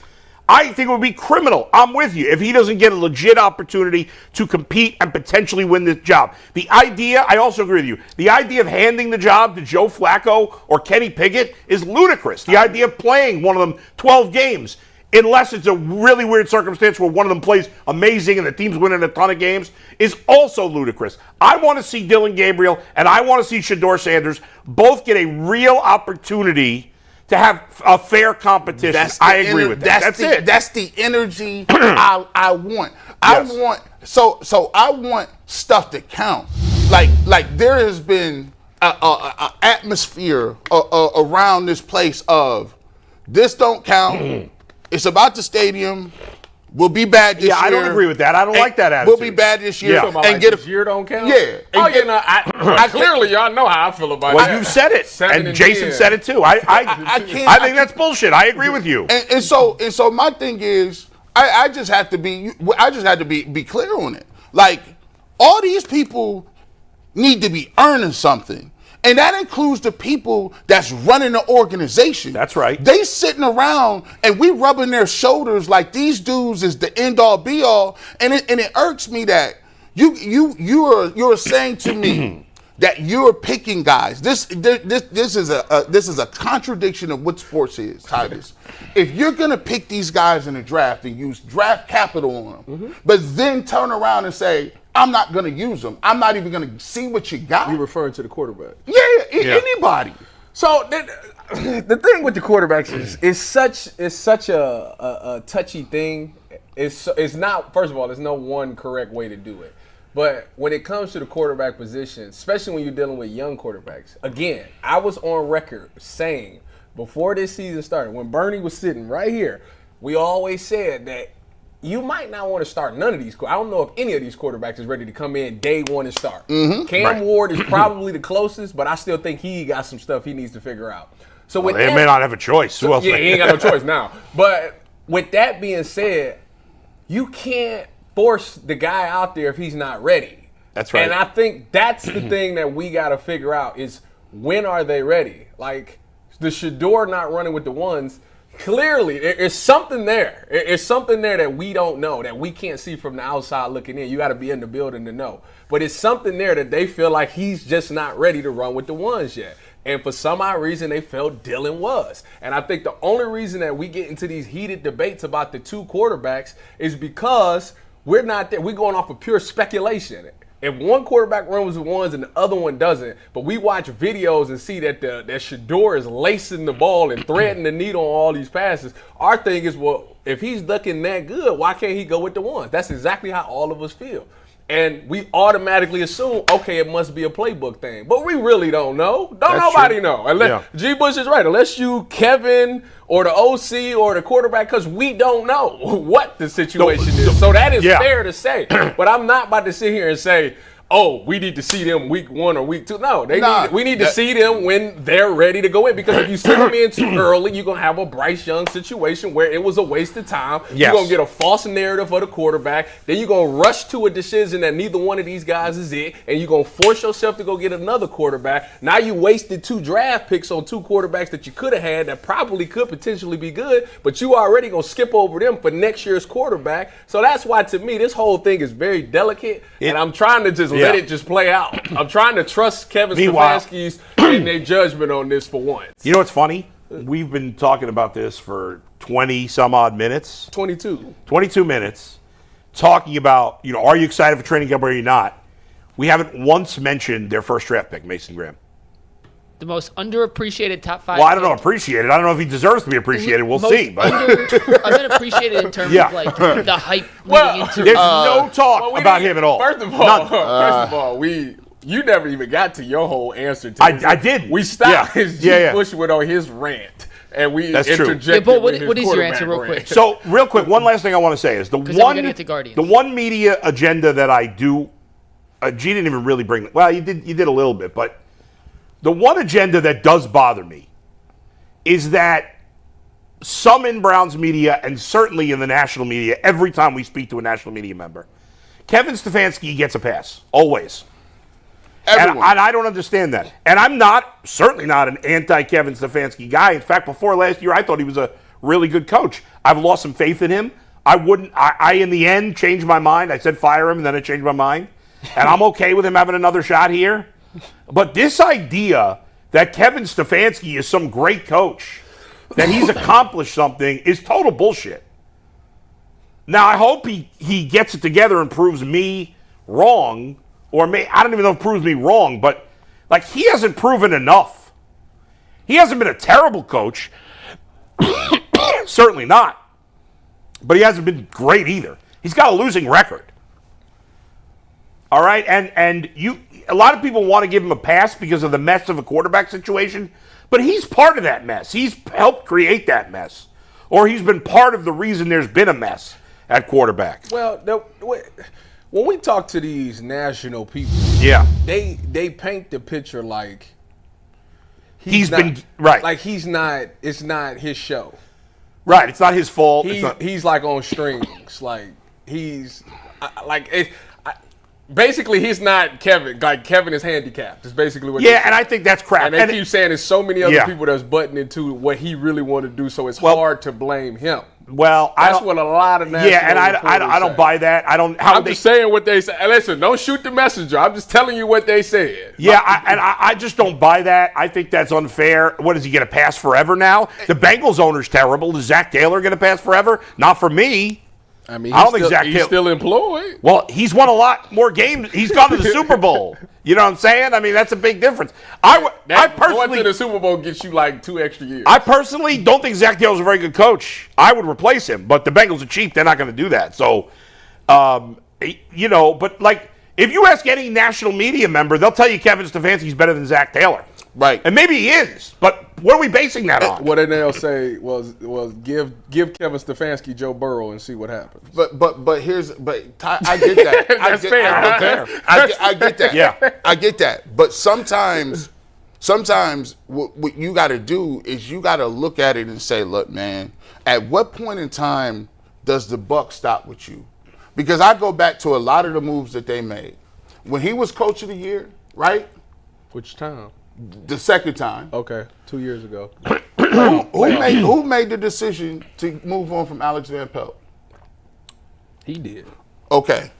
I think it would be criminal. I'm with you. If he doesn't get a legit opportunity to compete and potentially win this job. The idea, I also agree with you, the idea of handing the job to Joe Flacco or Kenny Pickett is ludicrous. The idea of playing one of them 12 games, unless it's a really weird circumstance where one of them plays amazing and the team's winning a ton of games, is also ludicrous. I want to see Dylan Gabriel and I want to see Shedeur Sanders both get a real opportunity to have a fair competition. I agree with that. That's it. That's the energy I want. Yes. I want stuff to count. Like there has been a atmosphere around this place of this don't count. It's about the stadium. We'll be bad this year. Yeah, I don't agree with that. I don't like that attitude. We'll be bad this year. Yeah. And get this year don't count? Yeah. I clearly y'all know how I feel about that. Well, you've said it. And Jason 10. Said it too. I think that's bullshit. I agree with you. And so my thing is I just have to be clear on it. Like all these people need to be earning something. And that includes the people that's running the organization. That's right. They sitting around and we rubbing their shoulders like these dudes is the end all be all. And it irks me that you're saying to me that you're picking guys. This is a contradiction of what sports is, Tyvis. If you're gonna pick these guys in the draft and use draft capital on them, but then turn around and say, I'm not going to use them. I'm not even going to see what you got. You're referring to the quarterback. Yeah, anybody. So the thing with the quarterbacks is it's such a touchy thing. It's not, first of all, there's no one correct way to do it. But when it comes to the quarterback position, especially when you're dealing with young quarterbacks, again, I was on record saying before this season started, when Bernie was sitting right here, we always said that you might not want to start none of these. I don't know if any of these quarterbacks is ready to come in day one and start. Cam Ward is probably the closest, but I still think he got some stuff he needs to figure out. So with They may not have a choice. Who else? he ain't got no choice now. But with that being said, you can't force the guy out there if he's not ready. That's right. And I think that's the thing that we got to figure out is when are they ready? Like the Shedeur not running with the ones. Clearly, there's something there. There's something there that we don't know, that we can't see from the outside looking in. You got to be in the building to know. But it's something there that they feel like he's just not ready to run with the ones yet. And for some odd reason, they felt Dylan was. And I think the only reason that we get into these heated debates about the two quarterbacks is because we're not there. We're going off of pure speculation. If one quarterback runs with ones and the other one doesn't, but we watch videos and see that that Shedeur is lacing the ball and threading the needle on all these passes, our thing is, well, if he's looking that good, why can't he go with the ones? That's exactly how all of us feel. And we automatically assume, okay, it must be a playbook thing. But we really don't know. Nobody know. Unless G. Bush is right. Unless you, Kevin, or the OC, or the quarterback, because we don't know what the situation is. So that is fair to say. But I'm not about to sit here and say, oh, we need to see them week 1 or week 2. No, we need to see them when they're ready to go in. Because if you send them in too early, you're going to have a Bryce Young situation where it was a waste of time. Yes. You're going to get a false narrative for the quarterback. Then you're going to rush to a decision that neither one of these guys is it. And you're going to force yourself to go get another quarterback. Now you wasted 2 draft picks on 2 quarterbacks that you could have had that probably could potentially be good. But you already going to skip over them for next year's quarterback. So that's why, to me, this whole thing is very delicate. And I'm trying to just let it just play out. I'm trying to trust Kevin Stefanski's and their judgment on this for once. You know what's funny? We've been talking about this for 20 some odd minutes. 22 minutes. Talking about, are you excited for training camp or are you not? We haven't once mentioned their first draft pick, Mason Graham. The most underappreciated top 5. Well, I don't know appreciated. I don't know if he deserves to be appreciated. We'll see. But unappreciated in terms of like the hype leading into. There's no talk about him at all. First of all, you never even got to your whole answer to this. I did. We stopped his Bush went on his rant. And we interjected. But what is your answer, real quick? So, real quick, one last thing I want to say is the one media agenda that I do. G didn't even really bring. Well, you did a little bit, but the one agenda that does bother me is that some in Browns media and certainly in the national media, every time we speak to a national media member, Kevin Stefanski gets a pass always. And I don't understand that. And I'm certainly not an anti-Kevin Stefanski guy. In fact, before last year, I thought he was a really good coach. I've lost some faith in him. I in the end, changed my mind. I said fire him, and then I changed my mind. And I'm okay with him having another shot here. But this idea that Kevin Stefanski is some great coach, that he's accomplished something, is total bullshit. Now, I hope he gets it together and proves me wrong. Or I don't even know if it proves me wrong, but like he hasn't proven enough. He hasn't been a terrible coach. Certainly not. But he hasn't been great either. He's got a losing record. All right? And a lot of people want to give him a pass because of the mess of a quarterback situation, but he's part of that mess. He's helped create that mess. Or he's been part of the reason there's been a mess at quarterback. Well, when we talk to these national people, they paint the picture like it's not his show. Right, it's not his fault. He's like on strings. Like basically he's not Kevin. Like Kevin is handicapped. That's basically what. Yeah, and I think that's crap. And they keep saying there's so many other people that's butting into what he really want to do, so it's hard to blame him. Well, that's what a lot of national I don't buy that. I'm just saying what they say. Listen, don't shoot the messenger. I'm just telling you what they said. Yeah, I just don't buy that. I think that's unfair. What, is he going to pass forever now? The Bengals owner's terrible. Is Zach Taylor going to pass forever? Not for me. I mean, he's still employed. Well, he's won a lot more games. He's gone to the Super Bowl. You know what I'm saying? I mean, that's a big difference. I personally, going to the Super Bowl gets you like 2 extra years. I personally don't think Zach Taylor's a very good coach. I would replace him, but the Bengals are cheap. They're not going to do that. So, but like, if you ask any national media member, they'll tell you Kevin Stefanski's better than Zach Taylor. Right. And maybe he is, but what are we basing that on? What they'll say was give Kevin Stefanski Joe Burrow and see what happens. But I get that. That's fair. I get that. Yeah. I get that. But sometimes sometimes what you got to do is you got to look at it and say, look, man, at what point in time does the buck stop with you? Because I go back to a lot of the moves that they made. When he was coach of the year, right? Which time? The second time. Okay, 2 years ago. Who made the decision to move on from Alex Van Pelt? He did. Okay.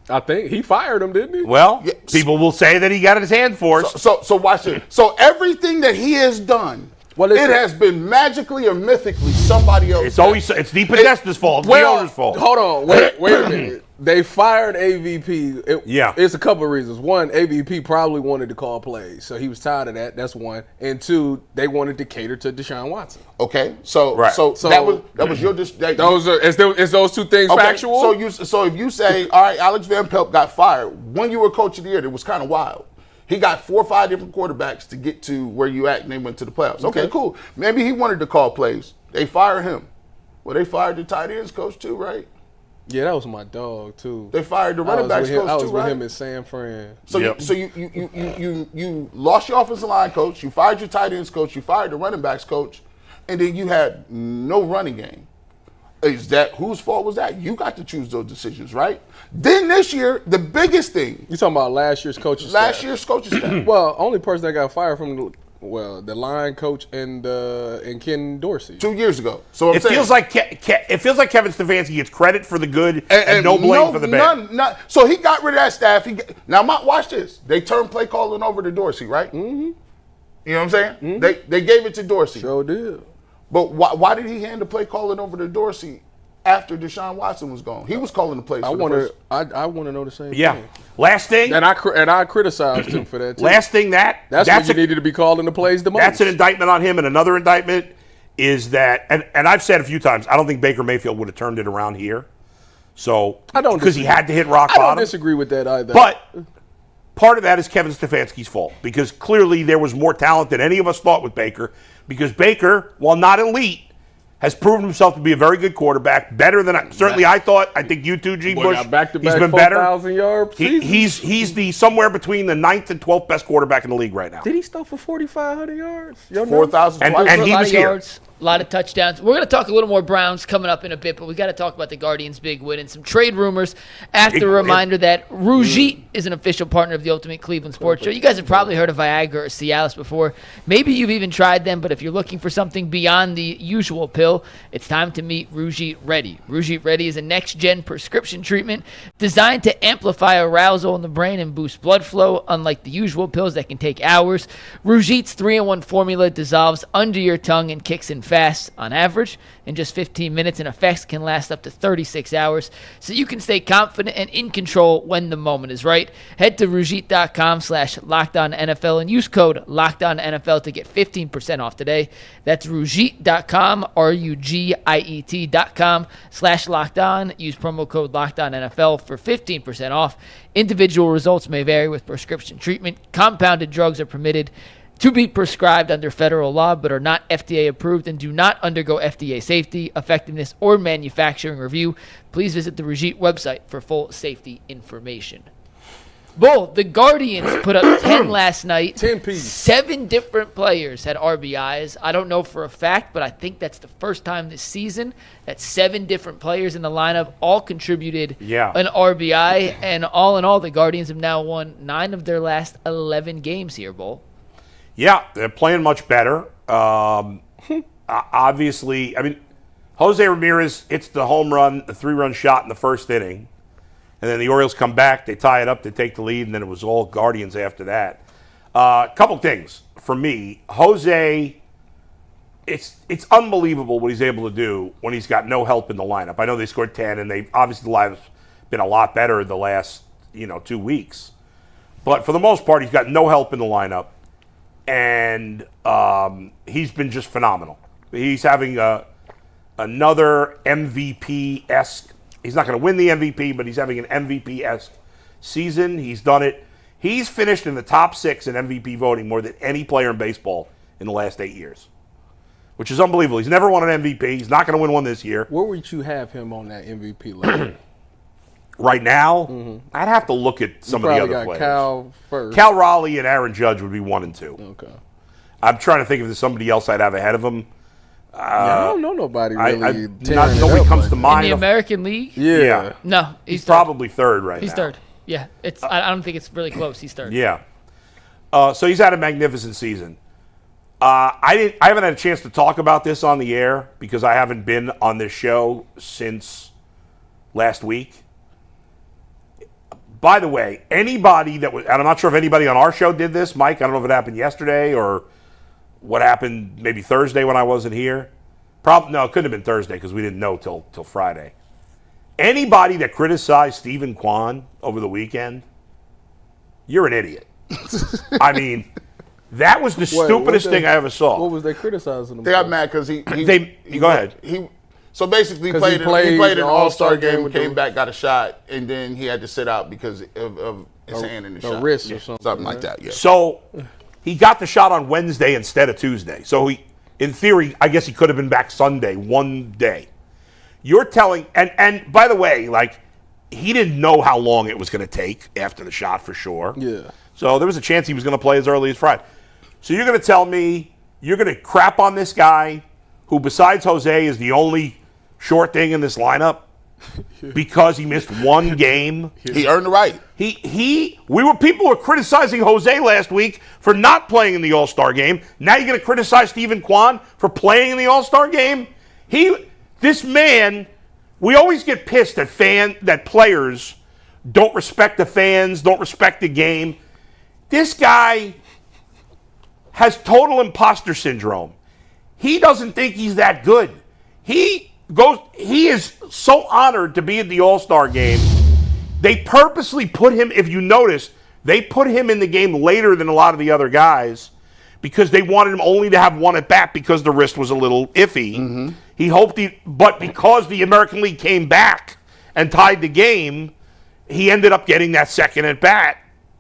I think he fired him, didn't he? Well, Yes. people will say that he got his hand forced. So watch it. So everything that he has done, Well, it has been magically or mythically somebody else. It's always the Podesta's fault. It's the owner's fault. Hold on, wait a minute. They fired AVP. It's a couple of reasons. One, AVP probably wanted to call plays, so he was tired of that. That's one. And two, they wanted to cater to Deshaun Watson. Okay, so Right. so that was your Is those two things factual? So if you say, all right, Alex Van Pelt got fired when you were coach of the year, it was kind of wild. He got 4 or 5 different quarterbacks to get to where you at, and they went to the playoffs. Okay, cool. Maybe he wanted to call plays. They fired him. Well, they fired the tight ends coach too, right? Yeah, that was my dog too. They fired the running backs coach too, right? I was with him in San Fran. So you lost your offensive line coach, you fired your tight ends coach, you fired the running backs coach, and then you had no running game. Is that whose fault was that? You got to choose those decisions, right? Then this year, the biggest thing. You talking about last year's coaching staff? Last year's coaching staff. Well, only person that got fired from the line coach and Ken Dorsey 2 years ago. So It feels like Kevin Stefanski gets credit for the good and no blame for the bad. None. So he got rid of that staff. Watch this. They turned play calling over to Dorsey, right? Mm-hmm. You know what I'm saying? Mm-hmm. They gave it to Dorsey. Sure did. But why did he hand the play calling over to Dorsey after Deshaun Watson was gone? He was calling the plays. I want to know the same thing. Last thing. And I criticized him for that too. Last thing that's when you needed to be calling the plays the most. That's an indictment on him, and another indictment is that, and I've said a few times, I don't think Baker Mayfield would have turned it around here. So I don't because he had to hit rock I bottom. don't disagree with that either. But part of that is Kevin Stefanski's fault because clearly there was more talent than any of us thought with Baker. Because Baker, while not elite, has proven himself to be a very good quarterback, better than I thought. I think you too, G. Bush. He's been better. 4,000-yard He's the somewhere between the 9th and 12th best quarterback in the league right now. Did he throw for 4,500 yards? 4,000 and he was here. A lot of touchdowns. We're going to talk a little more Browns coming up in a bit, but we got to talk about the Guardians' big win and some trade rumors after a reminder that Rougit is an official partner of the Ultimate Cleveland Sports Show. You guys have probably heard of Viagra or Cialis before. Maybe you've even tried them, but if you're looking for something beyond the usual pill, it's time to meet Rougit Ready. Rougit Ready is a next-gen prescription treatment designed to amplify arousal in the brain and boost blood flow, unlike the usual pills that can take hours. Rougit's 3-in-1 formula dissolves under your tongue and kicks in fast on average in just 15 minutes, and effects can last up to 36 hours, so you can stay confident and in control when the moment is right. Head to Rougit.com/LockedOnNFL and use code LockedOnNFL to get 15% off today. That's Rougit.com, RUGIET.com/LockedOn. Use promo code LockedOnNFL for 15% off. Individual results may vary with prescription treatment. Compounded drugs are permitted to be prescribed under federal law but are not FDA approved and do not undergo FDA safety, effectiveness, or manufacturing review. Please visit the Rougit website for full safety information. Bull, the Guardians put up 10 last night. 10 piece. 7 different players had RBIs. I don't know for a fact, but I think that's the first time this season that 7 different players in the lineup all contributed an RBI. And all in all, the Guardians have now won 9 of their last 11 games here, Bull. Yeah, they're playing much better. Obviously, I mean, Jose Ramirez hits the home run, the 3-run shot in the first inning. And then the Orioles come back, they tie it up, they take the lead, and then it was all Guardians after that. Couple things for me. Jose, it's unbelievable what he's able to do when he's got no help in the lineup. I know they scored 10, and they obviously the lineup's been a lot better the last 2 weeks. But for the most part, he's got no help in the lineup. And he's been just phenomenal. He's having another MVP-esque. He's not going to win the MVP, but he's having an MVP-esque season. He's done it. He's finished in the top 6 in MVP voting more than any player in baseball in the last 8 years, which is unbelievable. He's never won an MVP. He's not going to win one this year. Where would you have him on that MVP list? Right now, I'd have to look at some of the other players. Cal first. Cal Raleigh and Aaron Judge would be 1 and 2. Okay. I'm trying to think if there's somebody else I'd have ahead of him. I don't know nobody really. Nobody comes to mind. In the American League? Yeah. No, he's probably third right now. He's third. Yeah, I don't think it's really close. He's third. Yeah. So he's had a magnificent season. I haven't had a chance to talk about this on the air because I haven't been on this show since last week. By the way, anybody that was, and I'm not sure if anybody on our show did this, Mike, I don't know if it happened yesterday or what happened maybe Thursday when I wasn't here. No, it couldn't have been Thursday because we didn't know till Friday. Anybody that criticized Steven Kwan over the weekend, you're an idiot. I mean, that was the stupidest thing I ever saw. What was they criticizing him? They got mad because he go ahead. So basically, he played an All-Star game, came back, got a shot, and then he had to sit out because of his hand in the shot. Wrist or something like that, yeah. So he got the shot on Wednesday instead of Tuesday. So in theory, I guess he could have been back Sunday, one day. You're telling, and by the way, like, he didn't know how long it was going to take after the shot for sure. Yeah. So there was a chance he was going to play as early as Friday. So you're going to tell me you're going to crap on this guy who, besides Jose, is the only short thing in this lineup because he missed one game? He earned the right. People were criticizing Jose last week for not playing in the All-Star game. Now you're going to criticize Steven Kwan for playing in the All-Star game? This man, we always get pissed that players don't respect the fans, don't respect the game. This guy has total imposter syndrome. He doesn't think he's that good. He is so honored to be at the All-Star game. They purposely put him, if you noticed, they put him in the game later than a lot of the other guys because they wanted him only to have one at bat because the wrist was a little iffy. Mm-hmm. But because the American League came back and tied the game, he ended up getting that second at bat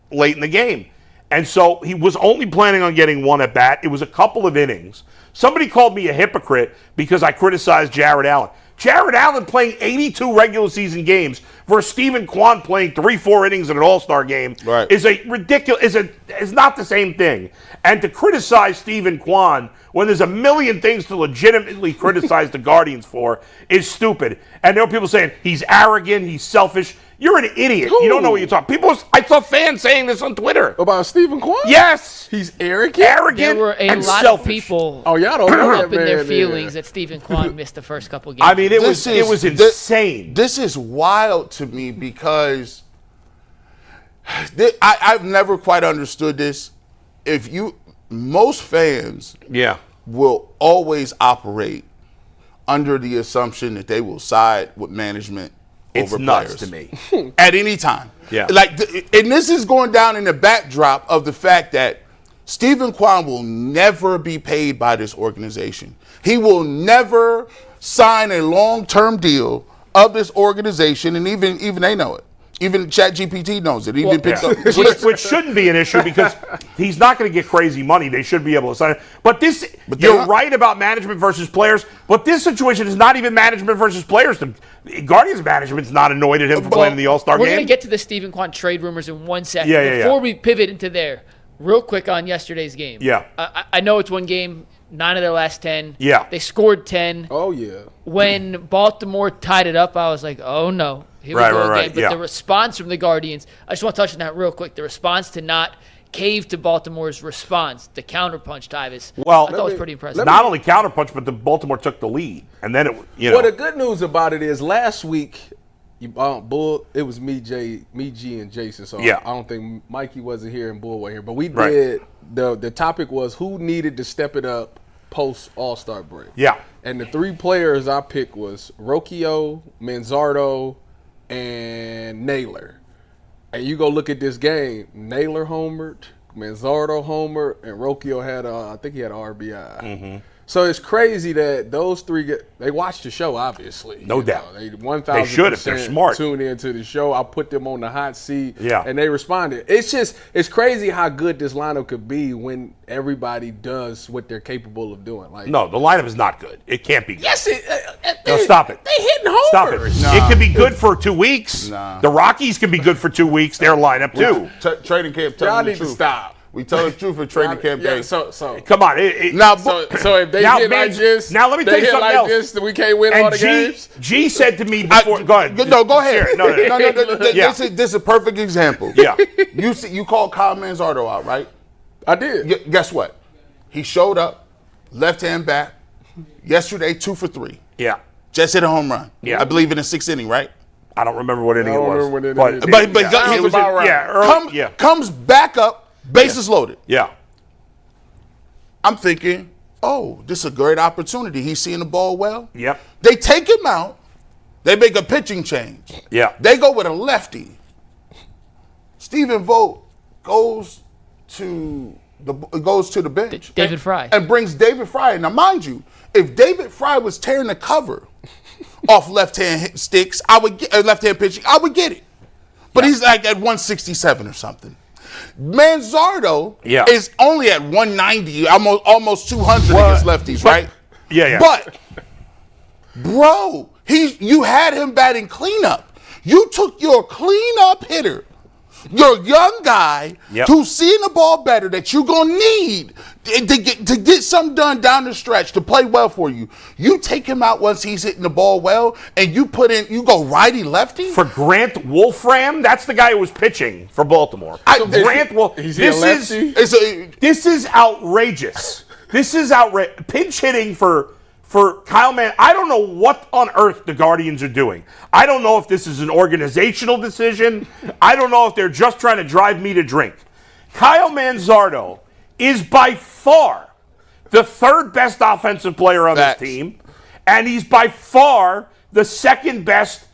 late in the game. And so he was only planning on getting one at bat. It was a couple of innings. Somebody called me a hypocrite because I criticized Jared Allen. Jared Allen playing 82 regular season games versus Steven Kwan playing 3-4 innings in an All-Star game is a ridiculous. Is not the same thing. And to criticize Steven Kwan when there's a million things to legitimately criticize the Guardians for is stupid. And there are people saying he's arrogant, he's selfish. You're an idiot. You don't know what you're talking. I saw fans saying this on Twitter about Steven Kwan. Yes, he's arrogant. There were a lot selfish. of people. Oh, y'all don't know up in their feelings that Steven Kwan missed the first couple games. I mean, it was insane. This is wild to me because I've never quite understood this. Most fans, will always operate under the assumption that they will side with management. It's over nuts players. to me. At any time. Yeah. And this is going down in the backdrop of the fact that Steven Kwan will never be paid by this organization. He will never sign a long-term deal of this organization, and even they know it. Even ChatGPT knows it. Which shouldn't be an issue because he's not going to get crazy money. They should be able to sign it. But you're right about management versus players, but this situation is not even management versus players. The Guardians management's not annoyed at him for playing in the All-Star game. We're going to get to the Steven Kwan trade rumors in 1 second. Before we pivot into there, real quick on yesterday's game. Yeah. I know it's one game, 9 of their last 10. Yeah. They scored 10. Oh, yeah. When Baltimore tied it up, I was like, oh, no. Here we go again. But the response from the Guardians, I just want to touch on that real quick. The response to not cave to Baltimore's response, the counterpunch, Tyvis. Well, I thought was pretty impressive. Not only counterpunch, but the Baltimore took the lead. And then Well, the good news about it is last week, Bull, it was me, G, and Jason. So I don't think Mikey wasn't here and Bull wasn't here. But we did, the topic was who needed to step it up post All-Star break. Yeah. And the 3 players I picked was Rocchio, Manzardo, and Naylor. And you go look at this game, Naylor homered, Manzardo homered, and Rocchio had I think he had an RBI. Mm-hmm. So it's crazy that those 3 they watched the show, obviously. No doubt. They 1,000% they should if they're smart. Tune into the show. I put them on the hot seat, and they responded. It's crazy how good this lineup could be when everybody does what they're capable of doing. No, the lineup is not good. It can't be good. Yes, no, stop it. They hitting homers. Stop it. Nah. It can be good for 2 weeks. Nah. The Rockies can be good for 2 weeks. Their lineup too. Trading camp. Y'all need to stop. We tell the truth for training camp day. So Come on. Now, so if they Now, hit man, like this, now let me tell you something else. Then we can't win and all the games. G said to me before. Go ahead. No, go ahead. No. Yeah. This is a perfect example. Yeah. You called Kyle Manzardo out, right? I did. Guess what? He showed up, left-hand back. Yesterday, 2 for 3. Yeah. Just hit a home run. Yeah. I believe in the 6th inning, right? I don't remember what inning it was. remember what inning it was. But yeah, he was about right. Yeah. Early, comes back up, bases loaded. Yeah. I'm thinking, oh, this is a great opportunity. He's seeing the ball well. Yep. They take him out. They make a pitching change. Yeah. They go with a lefty. Stephen Vogt goes to the bench. David Fry. And brings David Fry. Now, mind you, if David Fry was tearing the cover off left-hand sticks, I would get left-hand pitching. I would get it. But he's like at 167 or something. Manzardo is only at 190, almost 200 against lefties, right? Yeah. But, bro, you had him batting cleanup. You took your cleanup hitter, your young guy, who's seeing the ball better, that you're going to need to get something done down the stretch to play well for you. You take him out once he's hitting the ball well, and you go righty-lefty? For Grant Wolfram, that's the guy who was pitching for Baltimore. Grant Wolf. This is outrageous. This is outrageous. Pinch hitting for Kyle Mann. I don't know what on earth the Guardians are doing. I don't know if this is an organizational decision. I don't know if they're just trying to drive me to drink. Kyle Manzardo is by far the third best offensive player on this team, and he's by far the second best,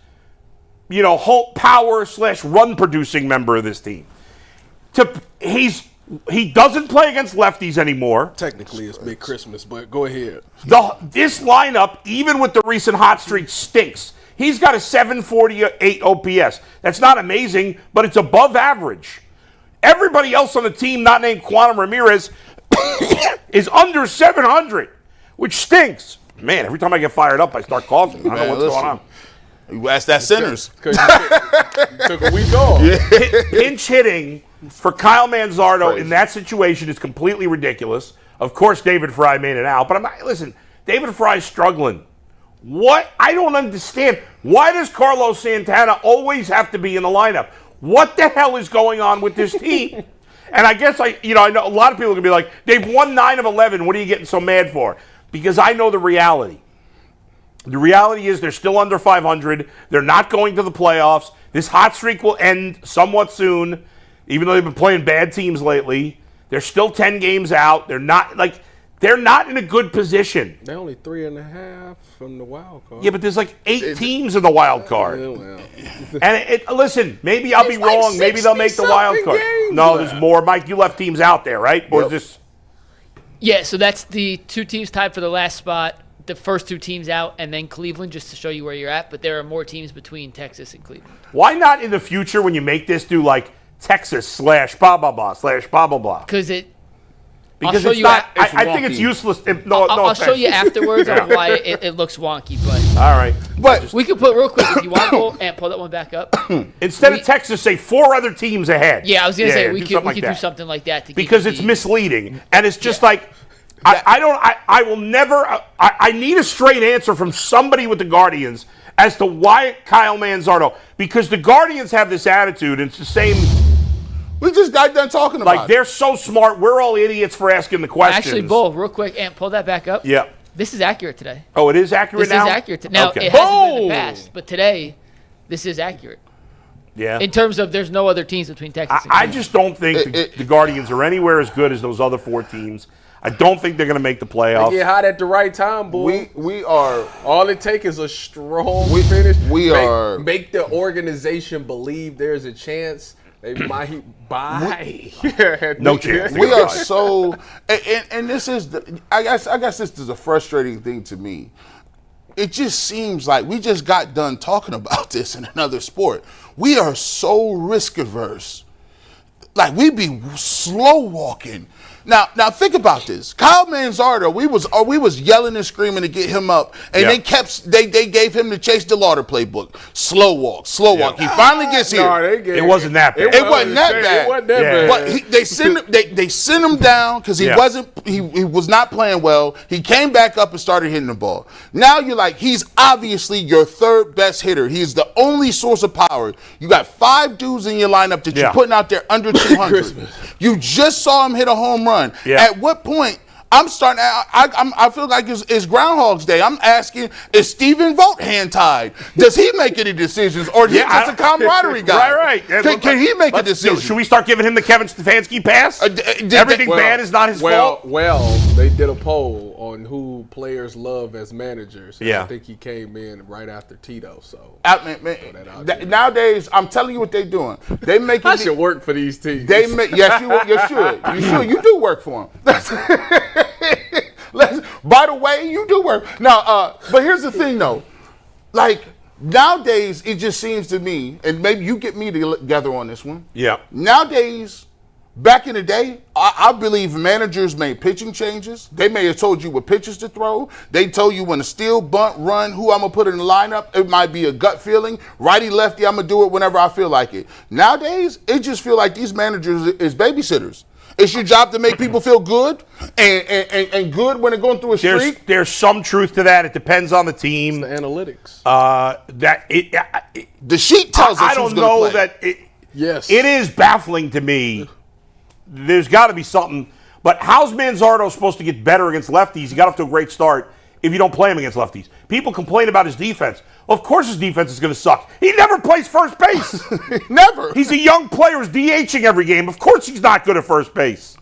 power / run producing member of this team. He doesn't play against lefties anymore. Technically, it's Big Christmas, but go ahead. This lineup, even with the recent hot streak, stinks. He's got a 748 OPS. That's not amazing, but it's above average. Everybody else on the team, not named Quantum Ramirez, is under 700, which stinks. Man, every time I get fired up, I start coughing. I don't know what's going on. You asked that Sinners. You took a week off. Pinch hitting for Kyle Manzardo in that situation is completely ridiculous. Of course, David Fry made it out, but listen, David Fry's struggling. What? I don't understand. Why does Carlos Santana always have to be in the lineup? What the hell is going on with this team? And I guess I know a lot of people are going to be like, they've won 9 of 11. What are you getting so mad for? Because I know the reality. The reality is they're still under 500. They're not going to the playoffs. This hot streak will end somewhat soon, even though they've been playing bad teams lately. They're still 10 games out. They're not in a good position. They're only 3.5 from the wild card. Yeah, but there's 8 teams in the wild card. And listen, maybe I'll be wrong. Maybe they'll make the wild card. No, there's more. Mike, you left teams out there, right? Or is this? Yeah, so that's the 2 teams tied for the last spot. The first 2 teams out, and then Cleveland, just to show you where you're at. But there are more teams between Texas and Cleveland. Why not in the future when you make this do Texas / blah blah blah / blah blah blah? Because it's not. I think it's useless. I'll show you afterwards on why it looks wonky. But all right, but we could put real quick if you want to pull that one back up. Instead of Texas, say 4 other teams ahead. Yeah, I was gonna say we could do something like that because it's misleading, and it's just I will never. I need a straight answer from somebody with the Guardians as to why Kyle Manzardo. Because the Guardians have this attitude, and it's the same. We just got done talking about they're so smart. We're all idiots for asking the questions. Actually, Bull, real quick, and pull that back up. Yeah. This is accurate today. Oh, it is accurate now? This is accurate. Now, it hasn't been in the past, but today, this is accurate. Yeah. In terms of there's no other teams between Texas and I Cleveland. just don't think the Guardians are anywhere as good as those other 4 teams. I don't think they're going to make the playoffs. They get hot at the right time, boy. We are. All it takes is a strong finish. Make the organization believe there's a chance. They might buy. No chance. We are so, and this is I guess this is a frustrating thing to me. It just seems like we just got done talking about this in another sport. We are so risk averse. We be slow walking. Now think about this. Kyle Manzardo, we was yelling and screaming to get him up, and they gave him the Chase DeLauder playbook. Slow walk. He finally gets here. It wasn't that bad. It wasn't that bad. It wasn't that bad. But they sent him down because he was not playing well. He came back up and started hitting the ball. Now you're like, he's obviously your third best hitter. He's the only source of power. You got 5 dudes in your lineup that you're putting out there under 200. You just saw him hit a home run. Yeah. At what point? I feel like it's Groundhog's Day. I'm asking, is Steven Vogt hand-tied? Does he make any decisions, or is he just a camaraderie guy? Right. Can he make a decision? Should we start giving him the Kevin Stefanski pass? Everything bad is not his fault? Well, they did a poll on who players love as managers. And I think he came in right after Tito. So nowadays, I'm telling you what they're doing. They make I should work for these teams. Yes, you should. You should. You do work for them. By the way, you do work. Now, but here's the thing, though. Like, nowadays, it just seems to me, and maybe you get me together on this one. Yeah. Nowadays, back in the day, I believe managers made pitching changes. They may have told you what pitches to throw. They told you when to steal, bunt, run, who I'm going to put in the lineup. It might be a gut feeling. Righty, lefty, I'm going to do it whenever I feel like it. Nowadays, it just feel like these managers is babysitters. It's your job to make people feel good and good when they're going through a streak. There's some truth to that. It depends on the team. It's the analytics. The sheet tells us I don't know that. Yes. It is baffling to me. There's got to be something. But how's Manzardo supposed to get better against lefties? He got off to a great start if you don't play him against lefties. People complain about his defense. Well, of course his defense is going to suck. He never plays first base. Never. He's a young player who's DHing every game. Of course he's not good at first base.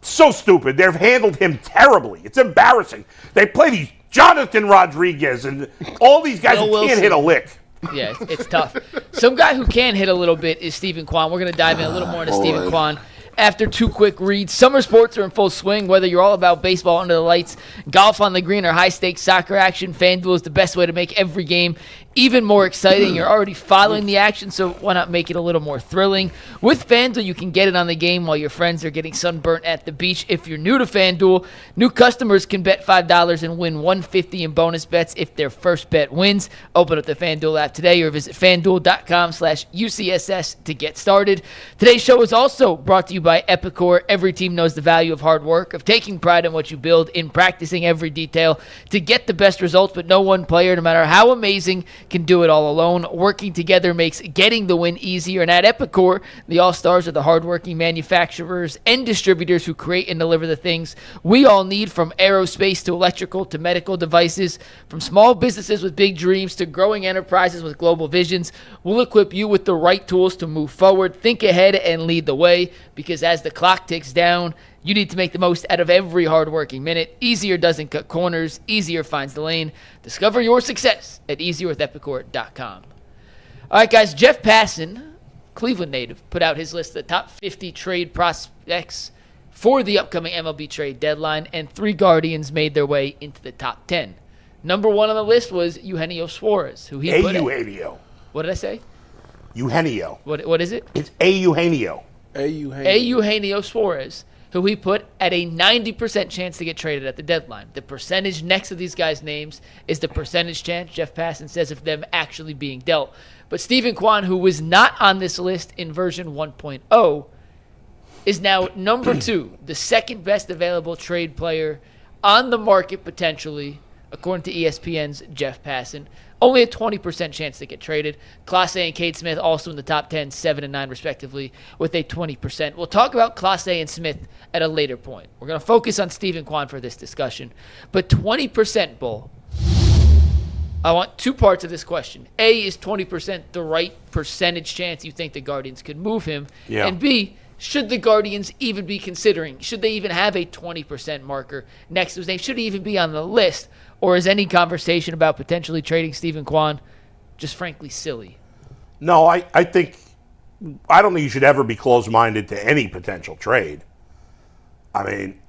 So stupid. They've handled him terribly. It's embarrassing. They play these Jonathan Rodriguez and all these guys who can't hit a lick. Yeah, it's tough. Some guy who can hit a little bit is Steven Kwan. We're going to dive in a little more into Steven Kwan after 2 quick reads. Summer sports are in full swing, whether you're all about baseball under the lights, golf on the green, or high-stakes soccer action. FanDuel is the best way to make every game even more exciting. You're already following the action, so why not make it a little more thrilling? With FanDuel, you can get it on the game while your friends are getting sunburnt at the beach. If you're new to FanDuel, new customers can bet $5 and win $150 in bonus bets if their first bet wins. Open up the FanDuel app today or visit FanDuel.com/UCSS to get started. Today's show is also brought to you by Epicor. Every team knows the value of hard work, of taking pride in what you build, in practicing every detail to get the best results, but no one player, no matter how amazing, can do it all alone. Working together makes getting the win easier, and at Epicor, the all-stars are the hardworking manufacturers and distributors who create and deliver the things we all need, from aerospace to electrical to medical devices, from small businesses with big dreams to growing enterprises with global visions. We'll equip you with the right tools to move forward, think ahead, and lead the way, because as the clock ticks down, you need to make the most out of every hardworking minute. Easier doesn't cut corners. Easier finds the lane. Discover your success at easierwithepicor.com. All right, guys. Jeff Passan, Cleveland native, put out his list of the top 50 trade prospects for the upcoming MLB trade deadline, and 3 Guardians made their way into the top 10. Number 1 on the list was Eugenio Suarez, who he put Eugenio. What did I say? Eugenio. What is it? It's Eugenio. Eugenio Suarez, who he put at a 90% chance to get traded at the deadline. The percentage next to these guys' names is the percentage chance, Jeff Passan says, of them actually being dealt. But Steven Kwan, who was not on this list in version 1.0, is now number 2, the second best available trade player on the market potentially, according to ESPN's Jeff Passan. Only a 20% chance to get traded. Clase and Cade Smith also in the top 10, 7 and 9 respectively, with a 20%. We'll talk about Clase and Smith at a later point. We're going to focus on Steven Kwan for this discussion. But 20%, Bull, I want 2 parts of this question. A, is 20% the right percentage chance you think the Guardians could move him? Yeah. And B, should the Guardians even be considering, should they even have a 20% marker next to his name? Should he even be on the list? Or is any conversation about potentially trading Steven Kwan just frankly silly? No, I don't think you should ever be closed-minded to any potential trade. I mean,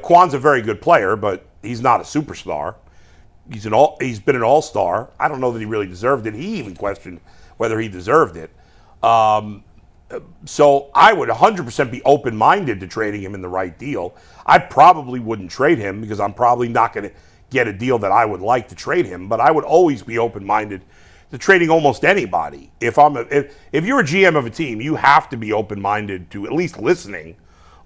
Kwan's a very good player, but he's not a superstar. He's been an all-star. I don't know that he really deserved it. He even questioned whether he deserved it. So I would 100% be open-minded to trading him in the right deal. I probably wouldn't trade him because I'm probably not going to get a deal that I would like to trade him. But I would always be open-minded to trading almost anybody. If you're a GM of a team, you have to be open-minded to at least listening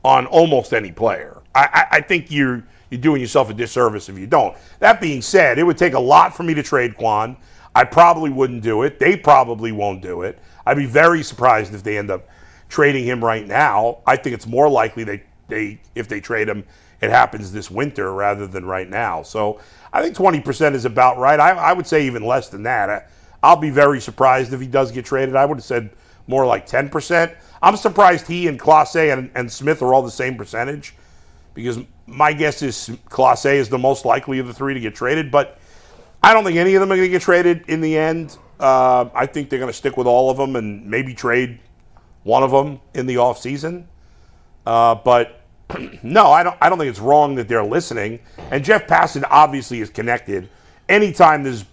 on almost any player. I think you're doing yourself a disservice if you don't. That being said, it would take a lot for me to trade Kwan. I probably wouldn't do it. They probably won't do it. I'd be very surprised if they end up trading him right now. I think it's more likely if they trade him, it happens this winter rather than right now. So I think 20% is about right. I would say even less than that. I'll be very surprised if he does get traded. I would have said more like 10%. I'm surprised he and Clase and Smith are all the same percentage because my guess is Clase is the most likely of the three to get traded, but I don't think any of them are going to get traded in the end. I think they're going to stick with all of them and maybe trade one of them in the offseason. But no, I don't think it's wrong that they're listening. And Jeff Passan obviously is connected. Anytime there's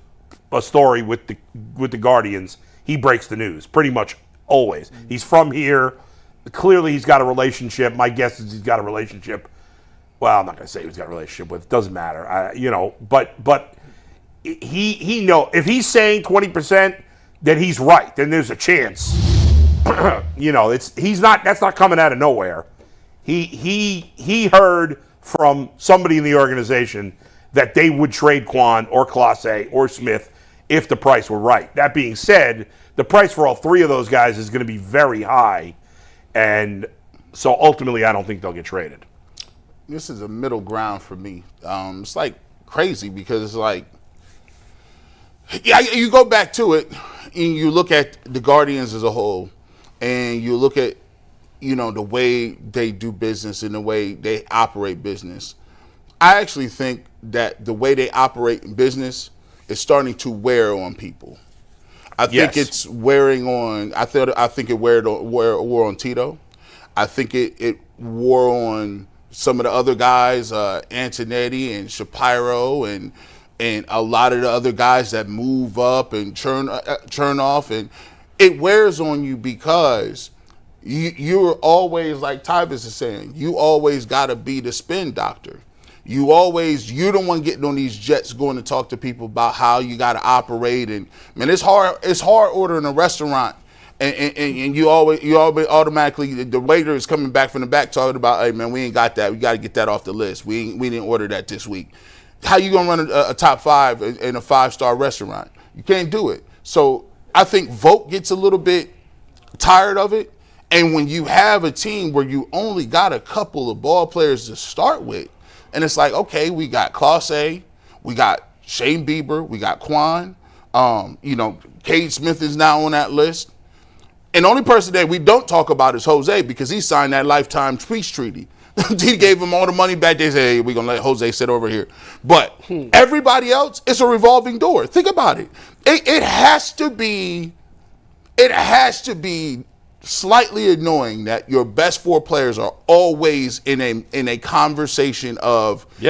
a story with the Guardians, he breaks the news pretty much always. He's from here. Clearly, he's got a relationship. My guess is he's got a relationship. Well, I'm not going to say he's got a relationship with. It doesn't matter. But he know if he's saying 20%, then he's right. Then there's a chance. That's not coming out of nowhere. He heard from somebody in the organization that they would trade Kwan or Clase or Smith if the price were right. That being said, the price for all three of those guys is going to be very high, and so ultimately I don't think they'll get traded. This is a middle ground for me. It's like crazy because it's like, you go back to it and you look at the Guardians as a whole and you look at, the way they do business and the way they operate business. I actually think that the way they operate in business is starting to wear on people. I think it's wearing on. I think it wore on Tito. I think it wore on some of the other guys, Antonetti and Shapiro, and a lot of the other guys that move up and churn off, and it wears on you because you're always, like Tyvis is saying, you always got to be the spin doctor. You're the one getting on these jets going to talk to people about how you got to operate. And man, it's hard ordering a restaurant and you always automatically, the waiter is coming back from the back talking about, hey man, we ain't got that. We got to get that off the list. We didn't order that this week. How you going to run a top five in a 5-star restaurant? You can't do it. So I think Vogt gets a little bit tired of it. And when you have a team where you only got a couple of ball players to start with, and it's like, okay, we got Clase, we got Shane Bieber, we got Kwan, Cade Smith is now on that list. And the only person that we don't talk about is Jose because he signed that lifetime peace treaty. He gave him all the money back. They say, hey, we're going to let Jose sit over here. But everybody else, it's a revolving door. Think about it. It has to be slightly annoying that your best four players are always in a conversation of we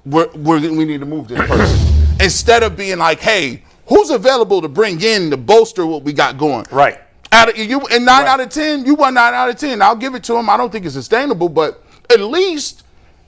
need to move this person instead of being like, hey, who's available to bring in to bolster what we got going? Right. Out of 10, you won 9 out of 10. I'll give it to him. I don't think it's sustainable, but at least,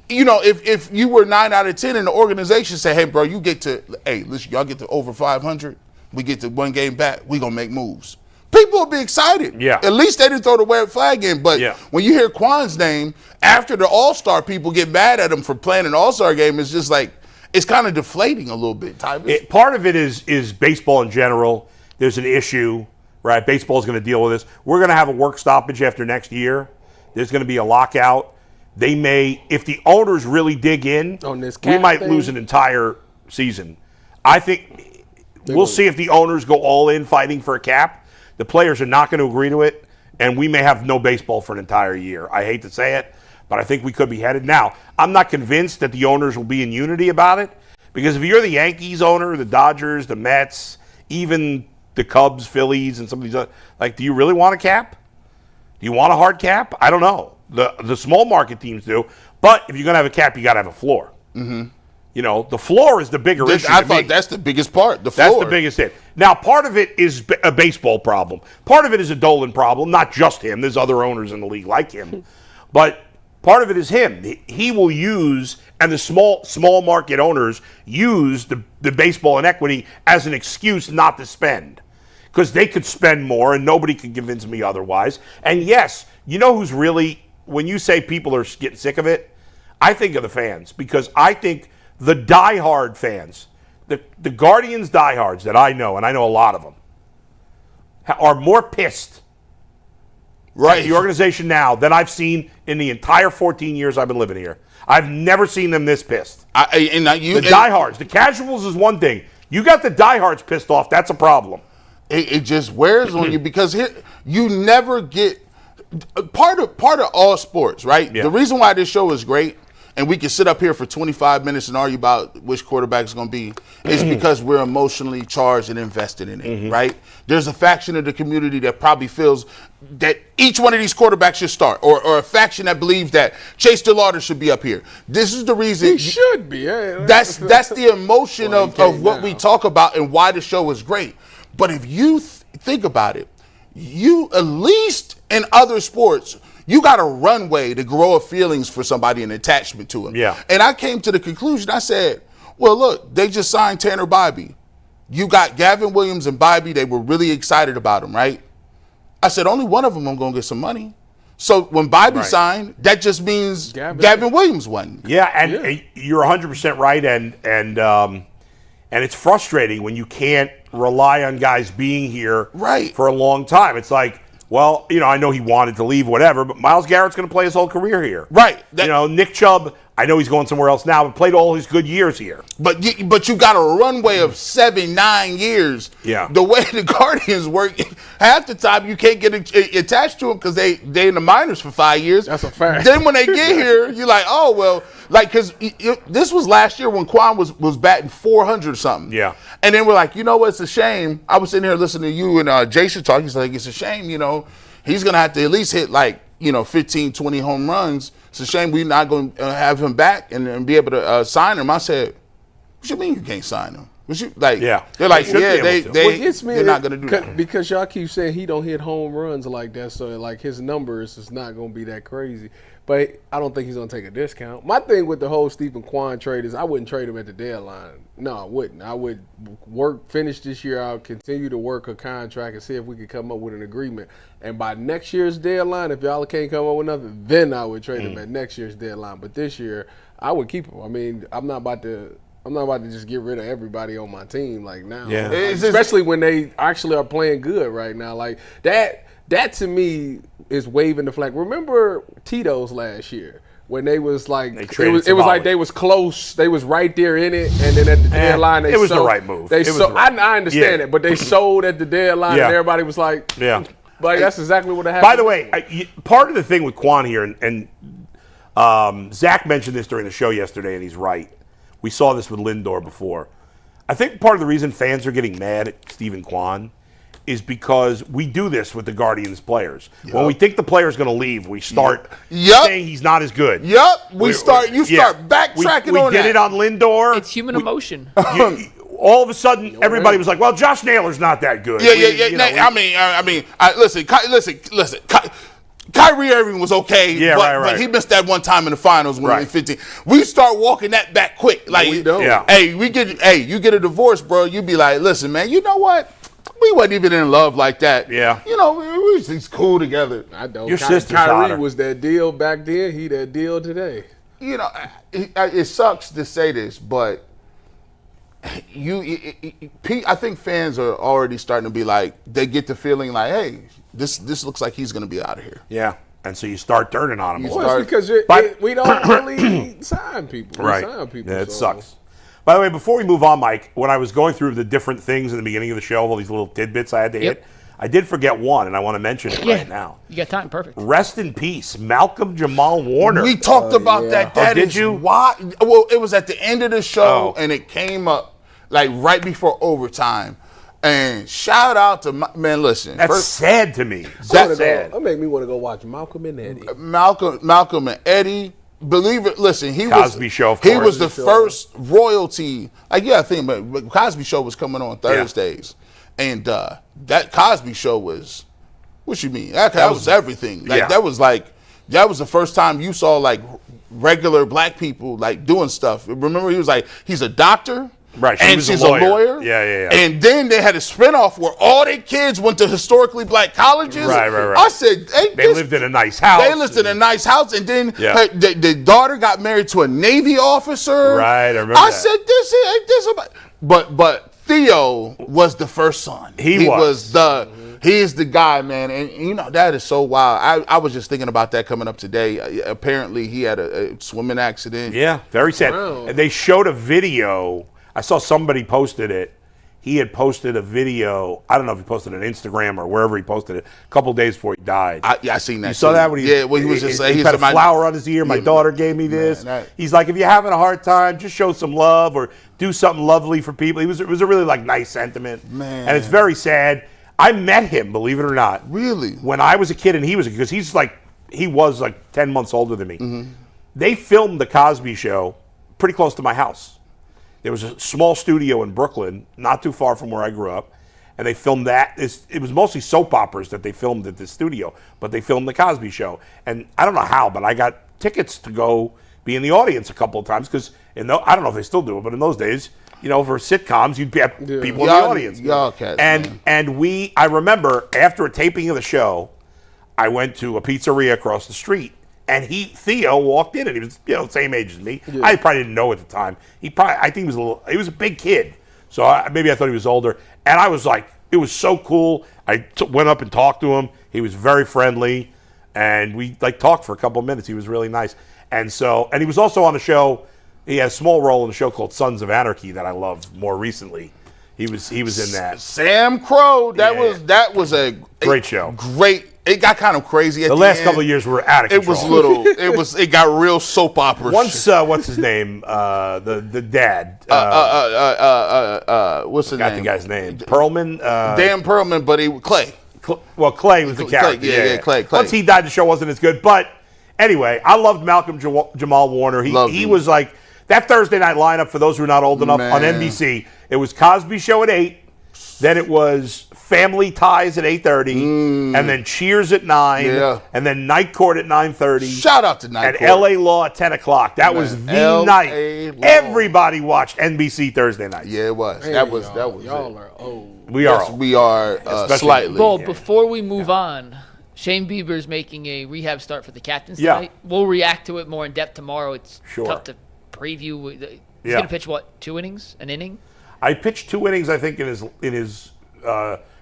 if you were 9 out of 10 and the organization said, hey, bro, listen, y'all get to over 500. We get to one game back. We gonna make moves. People will be excited. Yeah. At least they didn't throw the red flag in. But when you hear Kwan's name, after the All-Star people get mad at him for playing an All-Star game, it's just like, it's kind of deflating a little bit, Tyvis. Part of it is baseball in general. There's an issue, right? Baseball's going to deal with this. We're going to have a work stoppage after next year. There's going to be a lockout. They may, if the owners really dig in, on this we might lose an entire season. I think we'll see if the owners go all in fighting for a cap. The players are not going to agree to it, and we may have no baseball for an entire year. I hate to say it, but I think we could be headed. Now, I'm not convinced that the owners will be in unity about it, because if you're the Yankees owner, the Dodgers, the Mets, even the Cubs, Phillies, and some of these other, do you really want a cap? Do you want a hard cap? I don't know. The small market teams do, but if you're going to have a cap, you got to have a floor. Mm-hmm. You know, the floor is the bigger issue. I thought that's the biggest part. The floor. That's the biggest hit. Now, part of it is a baseball problem. Part of it is a Dolan problem. Not just him. There's other owners in the league like him. But part of it is him. He will use, and the small market owners use the baseball inequity as an excuse not to spend. Because they could spend more, and nobody can convince me otherwise. And yes, you know who's really, when you say people are getting sick of it, I think of the fans. Because I think the diehard fans, the Guardians diehards that I know, and I know a lot of them, are more pissed at the organization now than I've seen in the entire 14 years I've been living here. I've never seen them this pissed. The diehards. The casuals is one thing. You got the diehards pissed off, that's a problem. It just wears on you because you never get part of all sports, right? Yeah. The reason why this show is great, and we can sit up here for 25 minutes and argue about which quarterback is going to be, is because we're emotionally charged and invested in it, right? There's a faction of the community that probably feels that each one of these quarterbacks should start, or a faction that believes that Chase DeLauder should be up here. This is the reason. He should be. That's the emotion of what we talk about and why the show is great. But if you think about it, you at least in other sports, you got a runway to grow a feelings for somebody and attachment to him. Yeah. And I came to the conclusion, I said, well, look, they just signed Tanner Bybee. You got Gavin Williams and Bybee. They were really excited about him, right? I said, only one of them I'm going to get some money. So when Bybee signed, that just means Gavin Williams won. Yeah, and you're 100% right, and it's frustrating when you can't rely on guys being here for a long time. It's like, well, you know, I know he wanted to leave, whatever, but Myles Garrett's going to play his whole career here. Right. Nick Chubb, I know he's going somewhere else now, but played all his good years here. But you got a runway of 7-9 years. Yeah. The way the Guardians work, half the time you can't get attached to them because they in the minors for 5 years. That's a fact. Then when they get here, you're like, oh, well, like, because this was last year when Kwan was batting 400 or something. Yeah. And then we're like, you know what, it's a shame. I was sitting here listening to you and Jason talk. He's like, it's a shame, you know, he's going to have to at least hit like, 15, 20 home runs. It's a shame we're not going to have him back and be able to sign him. I said, what you mean you can't sign him? They're like, they're not going to do that. Because y'all keep saying he don't hit home runs like that, so like his numbers is not going to be that crazy. But I don't think he's going to take a discount. My thing with the whole Steven Kwan trade is I wouldn't trade him at the deadline. No, I wouldn't. I would finish this year out, continue to work a contract and see if we could come up with an agreement. And by next year's deadline, if y'all can't come up with nothing, then I would trade him at next year's deadline. But this year, I would keep him. I mean, I'm not about to just get rid of everybody on my team like now. Yeah. Like, especially when they actually are playing good right now. Like that to me is waving the flag. Remember Tito's last year when they was like it was like they was close. They was right there in it, and then at the deadline they it was sold. the right move. I understand it, but they sold at the deadline, and everybody was like, like that's exactly what happened. By the way, part of the thing with Kwan here, and Zach mentioned this during the show yesterday, and he's right. We saw this with Lindor before. I think part of the reason fans are getting mad at Steven Kwan is because we do this with the Guardians players. Yep. When we think the player's going to leave, we start saying he's not as good. Yep. You start backtracking on that. We did it on Lindor. It's human emotion. All of a sudden, everybody was like, well, Josh Naylor's not that good. Listen. Kyrie Irving was okay, but he missed that one time in the finals when he was 15. We start walking that back quick. Like, you get a divorce, bro. You be like, listen, man, you know what? We wasn't even in love like that. Yeah. We was just cool together. I don't. Your sister's Kyrie hotter. was that deal back then. He that deal today. It sucks to say this, but I think fans are already starting to be like, they get the feeling like, hey, this looks like he's going to be out of here. Yeah. And so you start turning on him. Well, because we don't really sign people. Right. We sign people. Yeah, it sucks. By the way, before we move on, Mike, when I was going through the different things in the beginning of the show, all these little tidbits I had to hit, I did forget one, and I want to mention it right now. You got time. Perfect. Rest in peace, Malcolm Jamal Warner. We talked about that. Did you? Why? Well, it was at the end of the show, and it came up like right before overtime. And shout out to man. Listen, that's sad to me. That's sad. That made me want to go watch Malcolm and Eddie. Malcolm and Eddie. believe it. Listen, Cosby Show, of He course. was the first royalty. Like, yeah, I think, but Cosby Show was coming on Thursdays, and that Cosby Show was. What you mean? That was everything. Like that was the first time you saw like regular black people like doing stuff. Remember, he was like, he's a doctor. Right, and she's a lawyer. Yeah. And then they had a spinoff where all their kids went to historically black colleges. Right. I said, hey, They lived in a nice house. They lived in a nice house, and then the daughter got married to a Navy officer. Right, I remember I that. said, but Theo was the first son. He was the guy, man, and you know that is so wild. I was just thinking about that coming up today. Apparently, he had a swimming accident. Yeah, very sad. Wow. And they showed a video. I saw somebody posted it. He had posted a video. I don't know if he posted it on Instagram or wherever he posted it. A couple days before he died. I seen that. You saw that when he was just he had a flower on his ear. My daughter gave me this. Man, He's like, if you're having a hard time, just show some love or do something lovely for people. It was a really like nice sentiment. Man. And it's very sad. I met him, believe it or not. Really? When I was a kid and he was a kid, because he was like 10 months older than me. Mm-hmm. They filmed the Cosby Show pretty close to my house. There was a small studio in Brooklyn, not too far from where I grew up, and they filmed that. It was mostly soap operas that they filmed at this studio, but they filmed the Cosby Show. And I don't know how, but I got tickets to go be in the audience a couple of times because I don't know if they still do it, but in those days, you know, for sitcoms, you'd have people in the audience. Y'all cats, and I remember after a taping of the show, I went to a pizzeria across the street. And Theo walked in, and he was, the same age as me. Yeah. I probably didn't know at the time. I think he was a big kid. So maybe I thought he was older. And I was like, it was so cool. I went up and talked to him. He was very friendly. And we talked for a couple of minutes. He was really nice. And he was also on a show. He had a small role in a show called Sons of Anarchy that I loved more recently. He was in that. Sam Crow. That was a great show. It got kind of crazy at the last end. couple of years were out of control. It got real soap opera. Once, what's his name? The dad. What's his name? Got the guy's name. Perlman. Dan Perlman, but Clay. Clay was the character. Yeah, Clay. Once he died, the show wasn't as good. But anyway, I loved Malcolm Jamal Warner. He was like that Thursday night lineup. For those who are not old enough, on NBC, it was Cosby Show at 8. Then it was Family Ties at 8:30, and then Cheers at 9, and then Night Court at 9:30. Shout out to Night Court. And LA Law at 10 o'clock. That was the night. Everybody watched NBC Thursday nights. Yeah, it was. Hey, that was y'all it. are old. We are. Yes, we are slightly. Well, before we move on, Shane Bieber's making a rehab start for the Captains tonight. We'll react to it more in depth tomorrow. It's tough to preview. He's going to pitch, 2 innings? An inning? I pitched 2 innings, I think, in his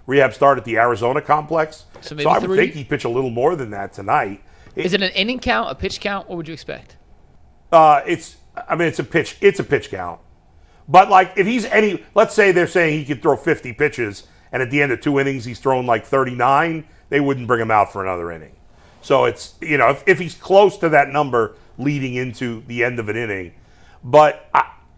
rehab start at the Arizona complex. So maybe I 3? would think he'd pitch a little more than that tonight. Is it an inning count, a pitch count? What would you expect? It's a pitch. It's a pitch count. But if he's let's say they're saying he could throw 50 pitches, and at the end of 2 innings he's thrown 39, they wouldn't bring him out for another inning. So it's if he's close to that number leading into the end of an inning, but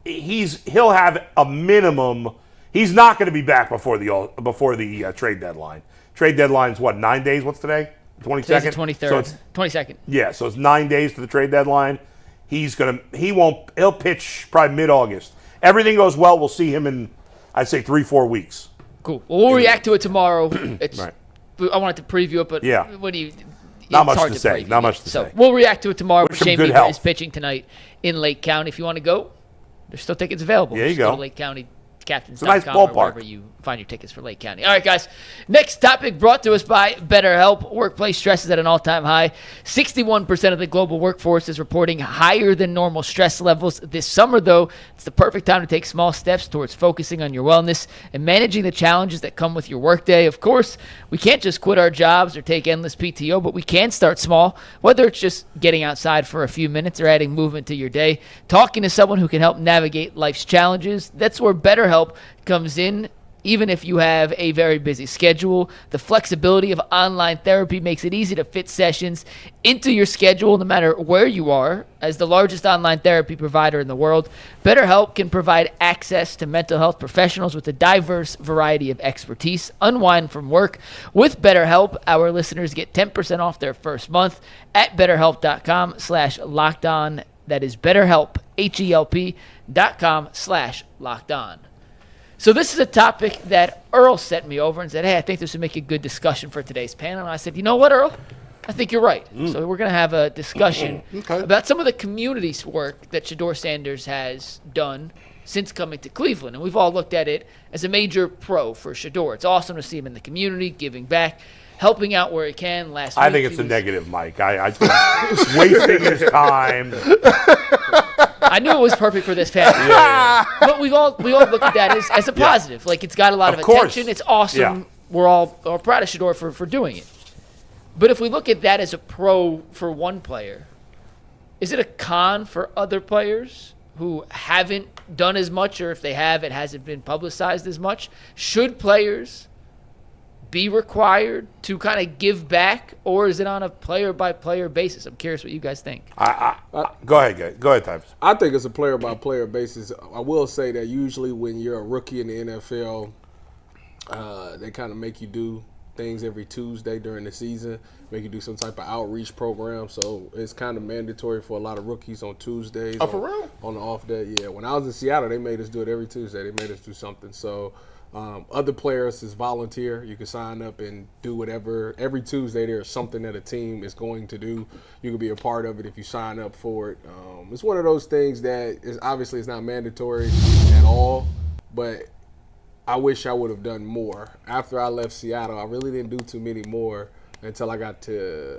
he'll have a minimum. He's not going to be back before the trade deadline. Trade deadline's 9 days? What's today? 22nd? Today's the 23rd. So it's 22nd. Yeah, so it's 9 days to the trade deadline. He'll pitch probably mid-August. Everything goes well, we'll see him in, I'd say, 3-4 weeks. Cool. Well, we'll react to it tomorrow. Right. I wanted to preview it, but what do you? Not much to say. Not much to say. So we'll react to it tomorrow. Wish him Shane good Bieber health. is pitching tonight in Lake County. If you want to go, there's still tickets available. There you Just go go. to Lake County Captains.com nice or ballpark. wherever you find your tickets for Lake County. All right, guys. Next topic brought to us by BetterHelp. Workplace stress is at an all-time high. 61% of the global workforce is reporting higher than normal stress levels this summer, though. It's the perfect time to take small steps towards focusing on your wellness and managing the challenges that come with your workday. Of course, we can't just quit our jobs or take endless PTO, but we can start small, whether it's just getting outside for a few minutes or adding movement to your day. Talking to someone who can help navigate life's challenges. That's where BetterHelp comes in. Even if you have a very busy schedule, the flexibility of online therapy makes it easy to fit sessions into your schedule no matter where you are. As the largest online therapy provider in the world, BetterHelp can provide access to mental health professionals with a diverse variety of expertise. Unwind from work with BetterHelp. Our listeners get 10% off their first month at BetterHelp.com/LockedOn. That is BetterHelp, HELP.com/LockedOn. So this is a topic that Earl sent me over and said, hey, I think this would make a good discussion for today's panel. And I said, you know what, Earl? I think you're right. So we're going to have a discussion about some of the community work that Shedeur Sanders has done since coming to Cleveland. And we've all looked at it as a major pro for Shedeur. It's awesome to see him in the community, giving back, helping out where he can. I think it's a negative, Mike. I think wasting his time. I knew it was perfect for this family. Yeah. But we all look at that as a positive. Like, it's got a lot of attention. It's awesome. Yeah. We're all proud of Shedeur for doing it. But if we look at that as a pro for one player, is it a con for other players who haven't done as much, or if they have, it hasn't been publicized as much? Should players be required to kind of give back, or is it on a player-by-player basis? I'm curious what you guys think. Go ahead, Tyvis. I think it's a player-by-player basis. I will say that usually when you're a rookie in the NFL, they kind of make you do things every Tuesday during the season, make you do some type of outreach program. So it's kind of mandatory for a lot of rookies on Tuesdays. Oh, for real? On the off day, yeah. When I was in Seattle, they made us do it every Tuesday. They made us do something. So other players is volunteer. You can sign up and do whatever. Every Tuesday there's something that a team is going to do. You can be a part of it if you sign up for it. It's one of those things that is obviously it's not mandatory at all, but I wish I would have done more. After I left Seattle, I really didn't do too many more until I got to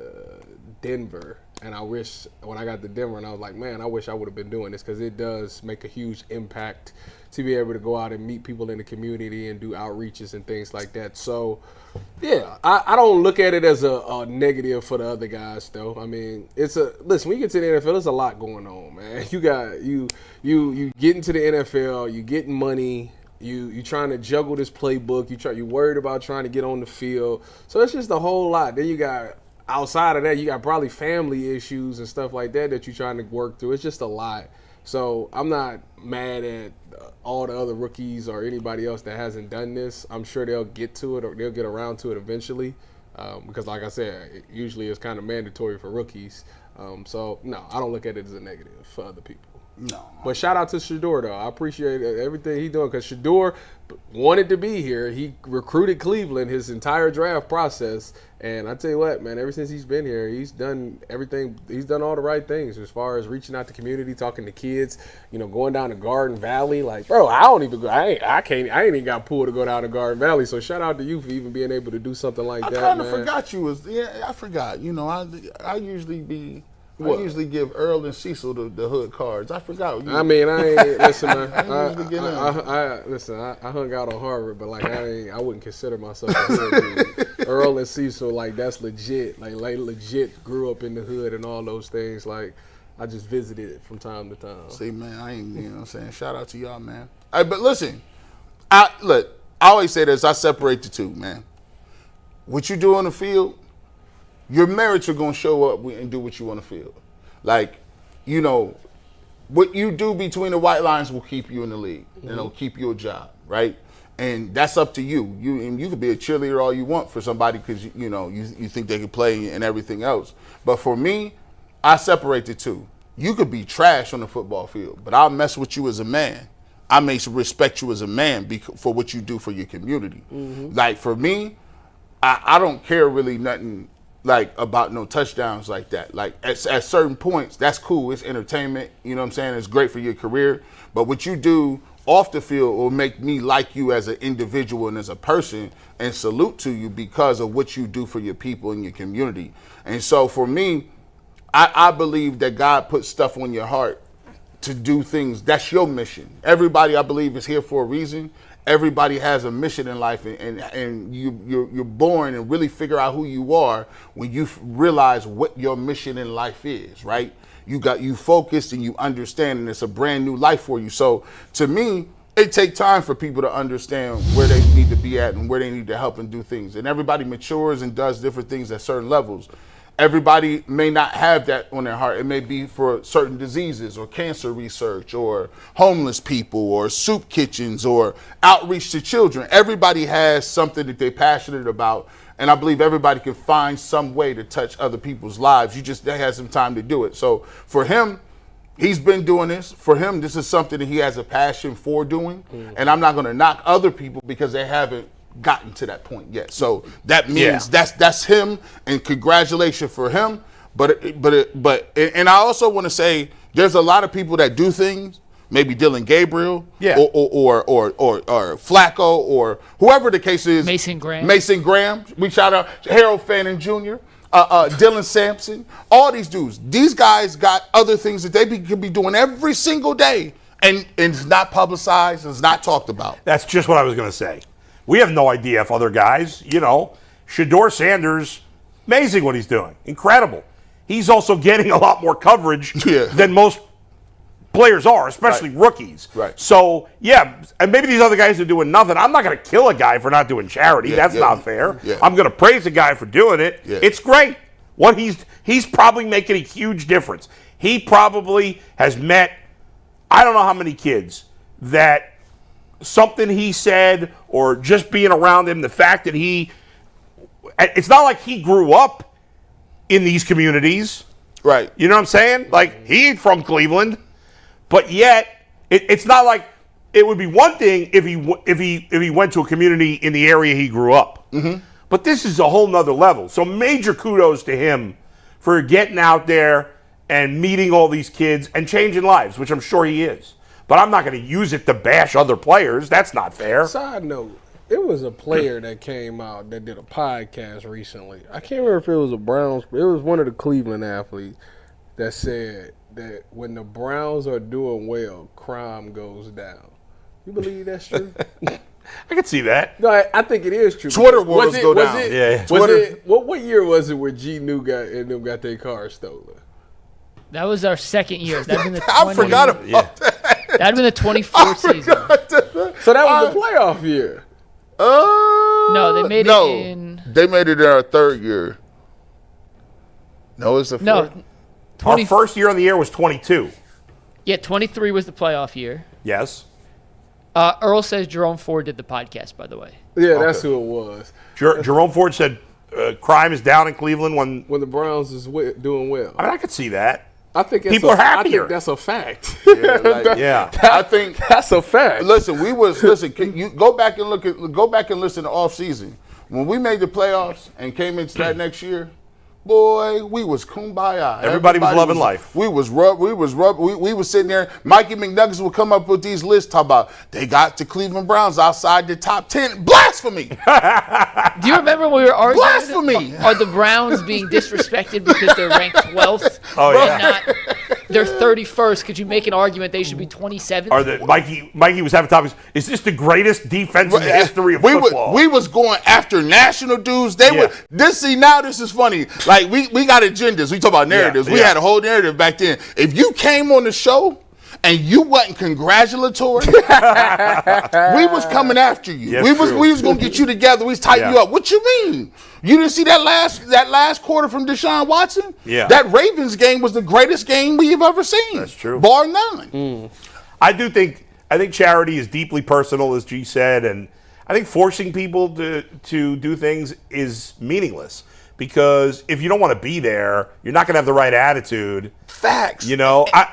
Denver. And I wish when I got to Denver, and I was like, man, I wish I would have been doing this, because it does make a huge impact to be able to go out and meet people in the community and do outreaches and things like that. So, yeah, I don't look at it as a negative for the other guys, though. I mean, listen, when you get to the NFL, there's a lot going on, man. You get into the NFL, you getting money. You trying to juggle this playbook. You worried about trying to get on the field. So it's just a whole lot. Then you got, outside of that, you got probably family issues and stuff like that you're trying to work through. It's just a lot. So I'm not mad at all the other rookies or anybody else that hasn't done this. I'm sure they'll get to it, or they'll get around to it eventually. Because like I said, usually it's kind of mandatory for rookies. So no, I don't look at it as a negative for other people. No. But shout out to Shedeur, though. I appreciate everything he's doing, because Shedeur wanted to be here. He recruited Cleveland his entire draft process. And I tell you what, man, ever since he's been here, he's done everything. He's done all the right things as far as reaching out to community, talking to kids, going down to Garden Valley. Like, bro, I don't even go. I ain't even got pulled to go down to Garden Valley. So shout out to you for even being able to do something like that, man. I kind of forgot you was. Yeah, I forgot. I usually be. What? I usually give Earl and Cecil the hood cards. I forgot. I mean, I ain't listen, man. I hung out on Harvard, but like I wouldn't consider myself a hood dude. Earl and Cecil, like that's legit. Like legit grew up in the hood and all those things. Like I just visited it from time to time. See, man, I ain't. You know what I'm saying? Shout out to y'all, man. But listen, I always say this. I separate the two, man. What you do on the field, your merits are going to show up and do what you want to feel. Like, what you do between the white lines will keep you in the league. Mm-hmm. And it'll keep you a job, right? And that's up to you. You could be a cheerleader all you want for somebody because, you think they can play and everything else. But for me, I separate the two. You could be trash on the football field, but I'll mess with you as a man. I may respect you as a man for what you do for your community. Mm-hmm. Like, for me, I don't care really nothing like about no touchdowns like that. Like at certain points, that's cool. It's entertainment. You know what I'm saying? It's great for your career. But what you do off the field will make me like you as an individual and as a person and salute to you because of what you do for your people and your community. And so for me, I believe that God put stuff on your heart to do things. That's your mission. Everybody, I believe, is here for a reason. Everybody has a mission in life, and you're born and really figure out who you are when you realize what your mission in life is, right? You focused and you understand, and it's a brand new life for you. So to me, it takes time for people to understand where they need to be at and where they need to help and do things. And everybody matures and does different things at certain levels. Everybody may not have that on their heart. It may be for certain diseases or cancer research or homeless people or soup kitchens or outreach to children. Everybody has something that they're passionate about. And I believe everybody can find some way to touch other people's lives. They have some time to do it. So for him, he's been doing this. For him, this is something that he has a passion for doing. And I'm not going to knock other people because they haven't gotten to that point yet. So that means that's him, and congratulations for him. But I also want to say there's a lot of people that do things, maybe Dylan Gabriel or Flacco or whoever the case is. Mason Graham. We shout out Harold Fannin Jr., Dylan Sampson, all these dudes. These guys got other things that they could be doing every single day, and it's not publicized, it's not talked about. That's just what I was going to say. We have no idea if other guys, Shedeur Sanders, amazing what he's doing. Incredible. He's also getting a lot more coverage than most players are, especially rookies. Right. So, and maybe these other guys are doing nothing. I'm not going to kill a guy for not doing charity. That's not fair. Yeah. I'm going to praise a guy for doing it. Yeah. It's great. What he's probably making a huge difference. He probably has met, I don't know how many kids that something he said or just being around him, the fact that it's not like he grew up in these communities. Right. You know what I'm saying? Like, he ain't from Cleveland, but yet it's not like it would be one thing if he went to a community in the area he grew up. Mm-hmm. But this is a whole nother level. So major kudos to him for getting out there and meeting all these kids and changing lives, which I'm sure he is. But I'm not going to use it to bash other players. That's not fair. Side note, it was a player that came out that did a podcast recently. I can't remember if it was a Browns. It was one of the Cleveland athletes that said that when the Browns are doing well, crime goes down. You believe that's true? I can see that. No, I think it is true. Twitter wars go down. What year was it where G. New got their car stolen? That was our second year. That'd been the I forgot about that. That'd been the 24th season. So that was the playoff year. No, they made it in. They made it in our third year. No, it's the fourth. Our first year of the year was 22. Yeah, 23 was the playoff year. Yes. Earl says Jerome Ford did the podcast, by the way. Yeah, that's who it was. Jerome Ford said crime is down in Cleveland when the Browns is doing well. I mean, I could see that. I think people are happier. I think that's a fact. I think that's a fact. Listen, you go back and listen to off season. When we made the playoffs and came into that next year, boy, we was kumbaya. Everybody was loving life. We was sitting there. Mikey McNuggets would come up with these lists talking about they got the Cleveland Browns outside the top 10. Blasphemy. Do you remember when we were arguing? Blasphemy. Are the Browns being disrespected because they're ranked 12th? Oh, yeah. They're 31st. Could you make an argument they should be 27th? Or that Mikey was having topics. Is this the greatest defense in the history of football? We was going after national dudes. This is funny. Like, we got agendas. We talk about narratives. We had a whole narrative back then. If you came on the show and you wasn't congratulatory, we was coming after you. Yes, we was gonna get you together. We was tighten you up. What you mean? You didn't see that last quarter from Deshaun Watson? Yeah. That Ravens game was the greatest game we've ever seen. That's true. Bar none. I think charity is deeply personal, as G said, and I think forcing people to do things is meaningless. Because if you don't want to be there, you're not going to have the right attitude. Facts.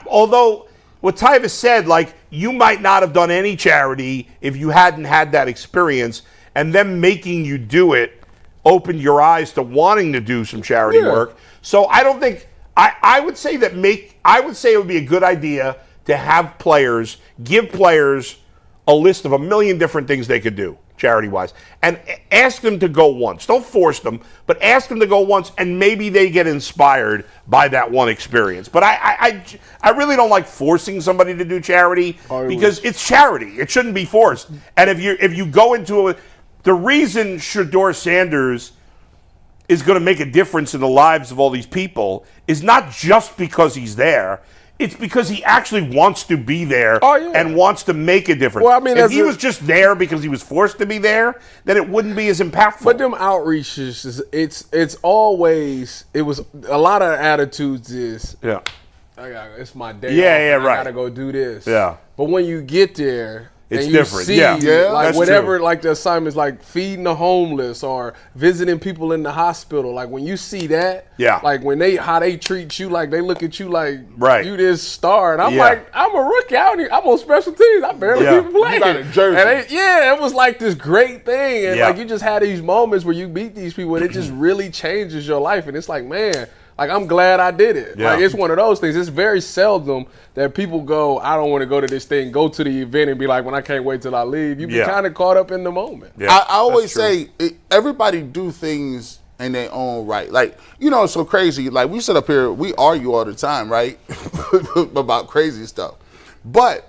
Although what Tyvis said, like, you might not have done any charity if you hadn't had that experience, and them making you do it opened your eyes to wanting to do some charity work. So I don't think I would say it would be a good idea to have give players a list of 1 million different things they could do charity-wise, and ask them to go once. Don't force them, but ask them to go once, and maybe they get inspired by that one experience. But I really don't like forcing somebody to do charity because it's charity. It shouldn't be forced. And if you go into the reason Shedeur Sanders is going to make a difference in the lives of all these people is not just because he's there. It's because he actually wants to be there and wants to make a difference. Well, I mean, if he was just there because he was forced to be there, then it wouldn't be as impactful. But them outreaches, it's always, it was a lot of attitudes is, it's my day. Yeah, off, right. I gotta go do this. Yeah. But when you get there, it's and you different. See, like that's whatever, true. like the assignments, like feeding the homeless or visiting people in the hospital. Like when you see that, like when how they treat you, like they look at you like you this star, and I'm like, I'm a rookie out here. I'm on special teams. I barely even play. You got a jersey. And it was like this great thing, and like you just had these moments where you beat these people, and it just really changes your life. And it's like, man. Like, I'm glad I did it. Like, it's one of those things. It's very seldom that people go, I don't want to go to this thing, go to the event and be like, when I can't wait till I leave. You be kind of caught up in the moment. I always say, everybody do things in their own right. Like, you know, it's so crazy. Like, we sit up here, we argue all the time, right? About crazy stuff. But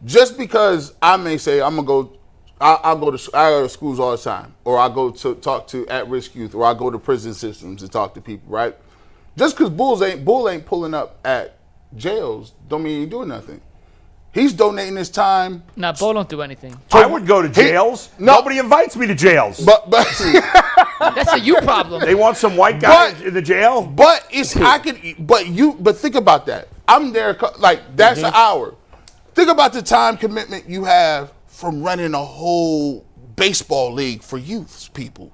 just because I may say, I'm going to go, I go to schools all the time, or I go to talk to at-risk youth, or I go to prison systems to talk to people, right? Just because Bull ain't pulling up at jails, don't mean he doing nothing. He's donating his time. Nah, Bull don't do anything. I would go to jails. Nobody invites me to jails. But that's a you problem. They want some white guy in the jail. But but think about that. I'm there like that's an hour. Think about the time commitment you have from running a whole baseball league for youth people.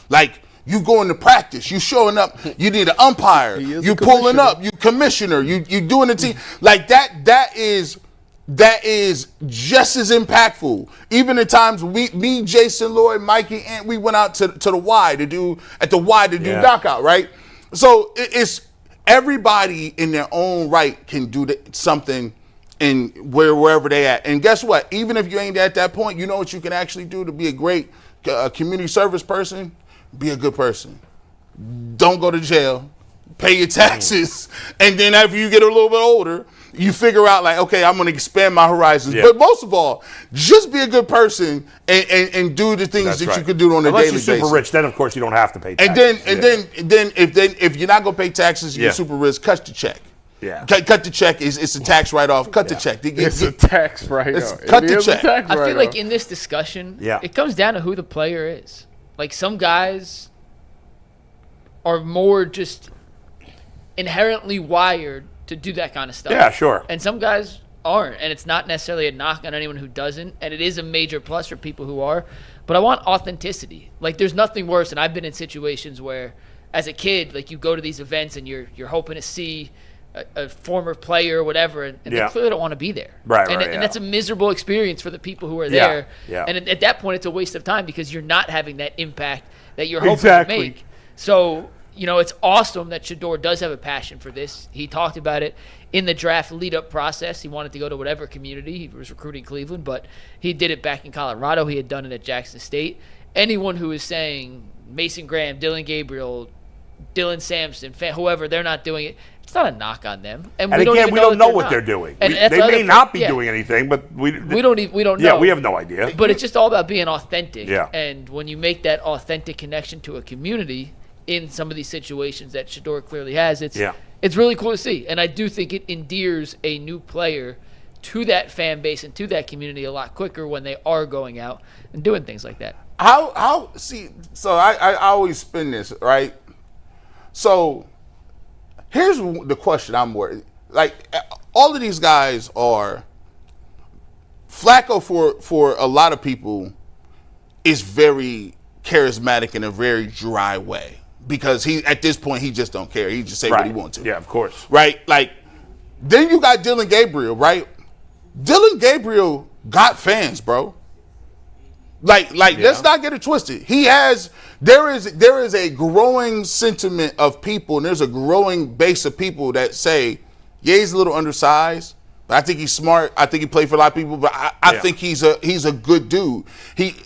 Like, you going to practice, you showing up, you need an umpire, you pulling up, you commissioner, you doing the team. Like that is just as impactful. Even the times me, Jason, Lloyd, Mikey, and we went out to the Y to do knockout, right? So it's everybody in their own right can do something in wherever they at. And guess what? Even if you ain't at that point, you know what you can actually do to be a great community service person? Be a good person. Don't go to jail. Pay your taxes. And then after you get a little bit older, you figure out like, okay, I'm going to expand my horizons. But most of all, just be a good person and do the things that you could do on a daily basis. Unless you're super rich, then of course you don't have to pay taxes. And then if you're not going to pay taxes, you're super rich, cut the check. Yeah. Cut the check. It's a tax write-off. Cut the check. It's a tax write-off. Cut the check. I feel like in this discussion, it comes down to who the player is. Like, some guys are more just inherently wired to do that kind of stuff. Yeah, sure. And some guys aren't. And it's not necessarily a knock on anyone who doesn't. And it is a major plus for people who are. But I want authenticity. Like, there's nothing worse. And I've been in situations where, as a kid, like, you go to these events and you're hoping to see a former player or whatever, and they clearly don't want to be there. And that's a miserable experience for the people who are there. And at that point, it's a waste of time because you're not having that impact that you're hoping to make. So, you know, it's awesome that Shedeur does have a passion for this. He talked about it in the draft lead-up process. He wanted to go to whatever community. He was recruiting Cleveland, but he did it back in Colorado. He had done it at Jackson State. Anyone who is saying Mason Graham, Dylan Gabriel, Dylan Sampson, whoever, they're not doing it, it's not a knock on them. And we don't know what they're doing. And they may not be doing anything, but we don't know. Yeah, we have no idea. But it's just all about being authentic. Yeah. And when you make that authentic connection to a community in some of these situations that Shedeur clearly has, it's really cool to see. And I do think it endears a new player to that fan base and to that community a lot quicker when they are going out and doing things like that. So I always spin this, right? So here's the question I'm worried. Like, all of these guys are Flacco for a lot of people is very charismatic in a very dry way because he at this point he just don't care. He just say what he wants to. Yeah, of course. Right? Like, then you got Dylan Gabriel, right? Dylan Gabriel got fans, bro. Like, let's not get it twisted. There is a growing sentiment of people, and there's a growing base of people that say, yeah, he's a little undersized, but I think he's smart. I think he played for a lot of people, but I think he's a good dude. He's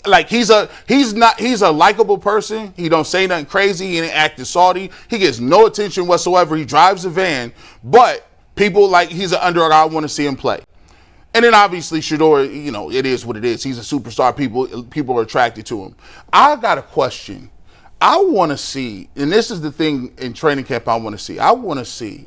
a likable person. He don't say nothing crazy. He ain't acting salty. He gets no attention whatsoever. He drives a van, but people like he's an underdog. I want to see him play. And then obviously Shedeur, you know, it is what it is. He's a superstar. People are attracted to him. I got a question. I want to see, and this is the thing in training camp I want to see. I want to see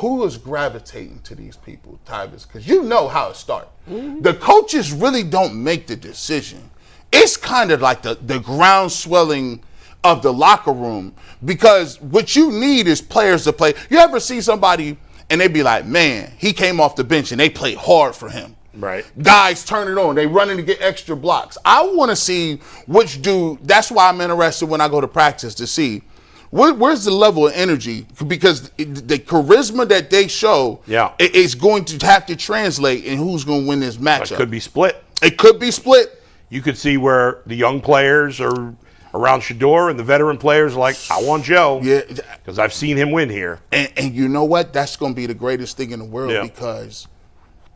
who is gravitating to these people, Tyvis? Because you know how it starts. The coaches really don't make the decision. It's kind of like the ground swelling of the locker room, because what you need is players to play. You ever see somebody and they be like, man, he came off the bench and they played hard for him. Right. Guys Turn it on. They running to get extra blocks. I want to see which dude. That's why I'm interested when I go to practice to see where's the level of energy, because the charisma that they show is going to have to translate in who's going to win this matchup. It could be split. It could be split. You could see where the young players are around Shedeur and the veteran players are like, I want Joe. Yeah. Because I've seen him win here. And you know what? That's going to be the greatest thing in the world, because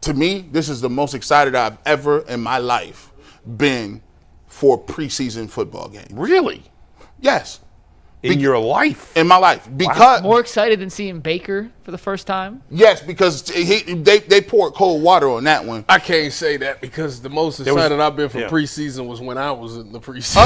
to me, this is the most excited I've ever in my life been for a preseason football game. Really? Yes. In your life? In my life. Because more excited than seeing Baker for the first time? Yes, because they poured cold water on that one. I can't say that, because the most excited I've been for preseason was when I was in the preseason.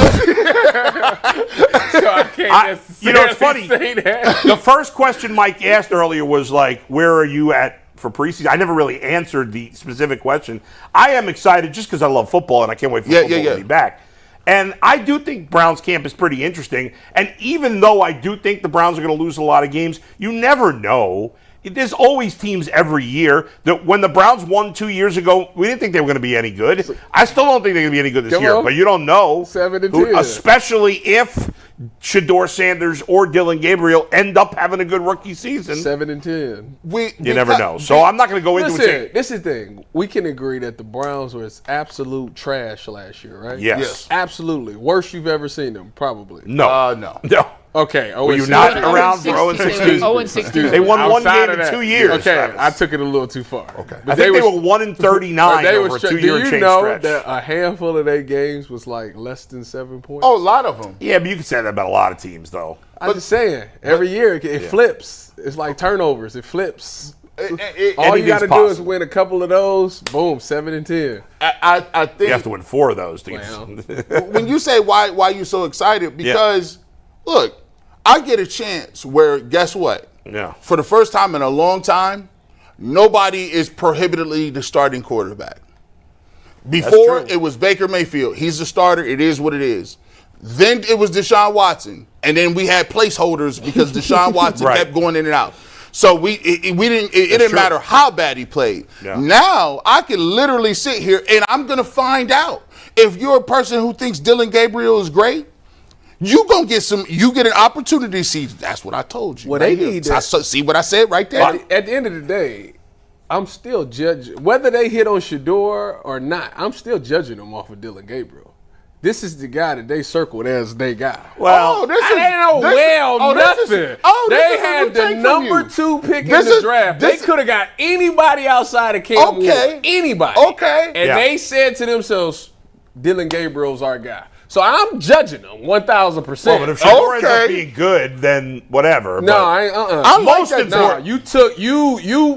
So I can't necessarily it's funny. say that. The first question Mike asked earlier was like, where are you at for preseason? I never really answered the specific question. I am excited just because I love football and I can't wait for football to be back. And I do think Browns camp is pretty interesting. And even though I do think the Browns are going to lose a lot of games, you never know. There's always teams every year that when the Browns won 2 years ago, we didn't think they were going to be any good. I still don't think they're going to be any good this year, but you don't know. 7-10. Especially if Shedeur Sanders or Dylan Gabriel end up having a good rookie season. 7-10. You never know. So I'm not going to go into it. This is the thing. We can agree that the Browns were absolute trash last year, right? Yes. Absolutely. Worst you've ever seen them, probably. No. No. Okay. Were you not around for 0-16? 0-16. They won one game in 2 years. Okay, Travis. I took it a little too far. Okay. I think they were 1-39 over a 2-year change stretch. Do you know that a handful of their games was like less than 7 points? Oh, a lot of them. Yeah, but you can say that about a lot of teams, though. I'm just saying, every year it flips. It's like turnovers. It flips. All you got to do is win a couple of those. Boom, 7-10. I think you have to win 4 of those. When you say why you so excited, because look, I get a chance where, guess what? Yeah. For the first time in a long time, nobody is prohibitively the starting quarterback. Before, it was Baker Mayfield. He's the starter. It is what it is. Then it was Deshaun Watson. And then we had placeholders because Deshaun Watson kept going in and out. So it didn't matter how bad he played. Yeah. Now I can literally sit here and I'm going to find out if you're a person who thinks Dylan Gabriel is great. You get an opportunity to see. That's what I told you. Well, they need that. See what I said right there. At the end of the day, I'm still judging whether they hit on Shedeur or not. I'm still judging them off of Dylan Gabriel. This is the guy that they circled as they got. Well, they had the number 2 pick in the draft. They could have got anybody outside of Cam Ward. Anybody. Okay. And they said to themselves, Dylan Gabriel's our guy. So I'm judging them 1,000%. Well, but if Shedeur ends up being good, then whatever. No, I'm most important. You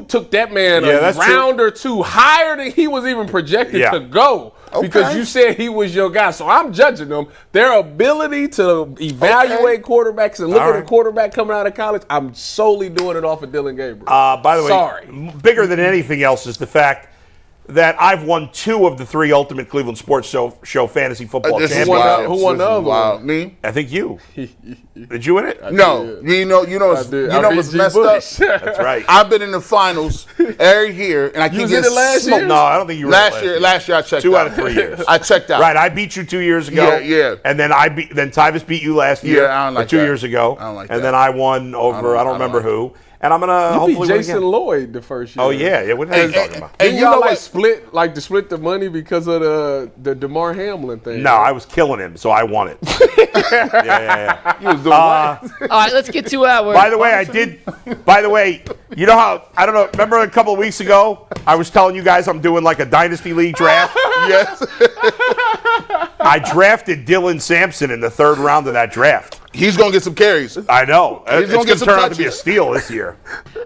took that man a round or 2 higher than he was even projected to go because you said he was your guy. So I'm judging them. Their ability to evaluate quarterbacks and look at a quarterback coming out of college, I'm solely doing it off of Dylan Gabriel. By the way, bigger than anything else is the fact that I've won 2 of the 3 Ultimate Cleveland Sports Show Fantasy Football Championships. Who won the other one? Me? I think you. Did you win it? No. You know what's messed up? That's right. I've been in the finals every year, and I keep getting smoked. No, I don't think you were last year. Last year I checked 2 out. out of 3 years. I checked out. Right, I beat you 2 years ago. Yeah. And then then Tyvis beat you last year. Yeah, I don't like 2 that. years ago. I don't like and that. then I won over I don't remember who. And I'm gonna hopefully beat win Jason again. Lloyd the first year. Oh yeah. What are you talking about? And y'all to split the money because of the DeMar Hamlin thing. No, I was killing him, so I won it. Yeah. You was doing what? All right, let's get to our. By the way, you know how I don't know. Remember a couple of weeks ago, I was telling you guys I'm doing like a dynasty league draft. Yes. I drafted Dylan Sampson in the 3rd round of that draft. he's going to get some carries. I know. It's gonna going get to some turn out to be a touches. steal this year.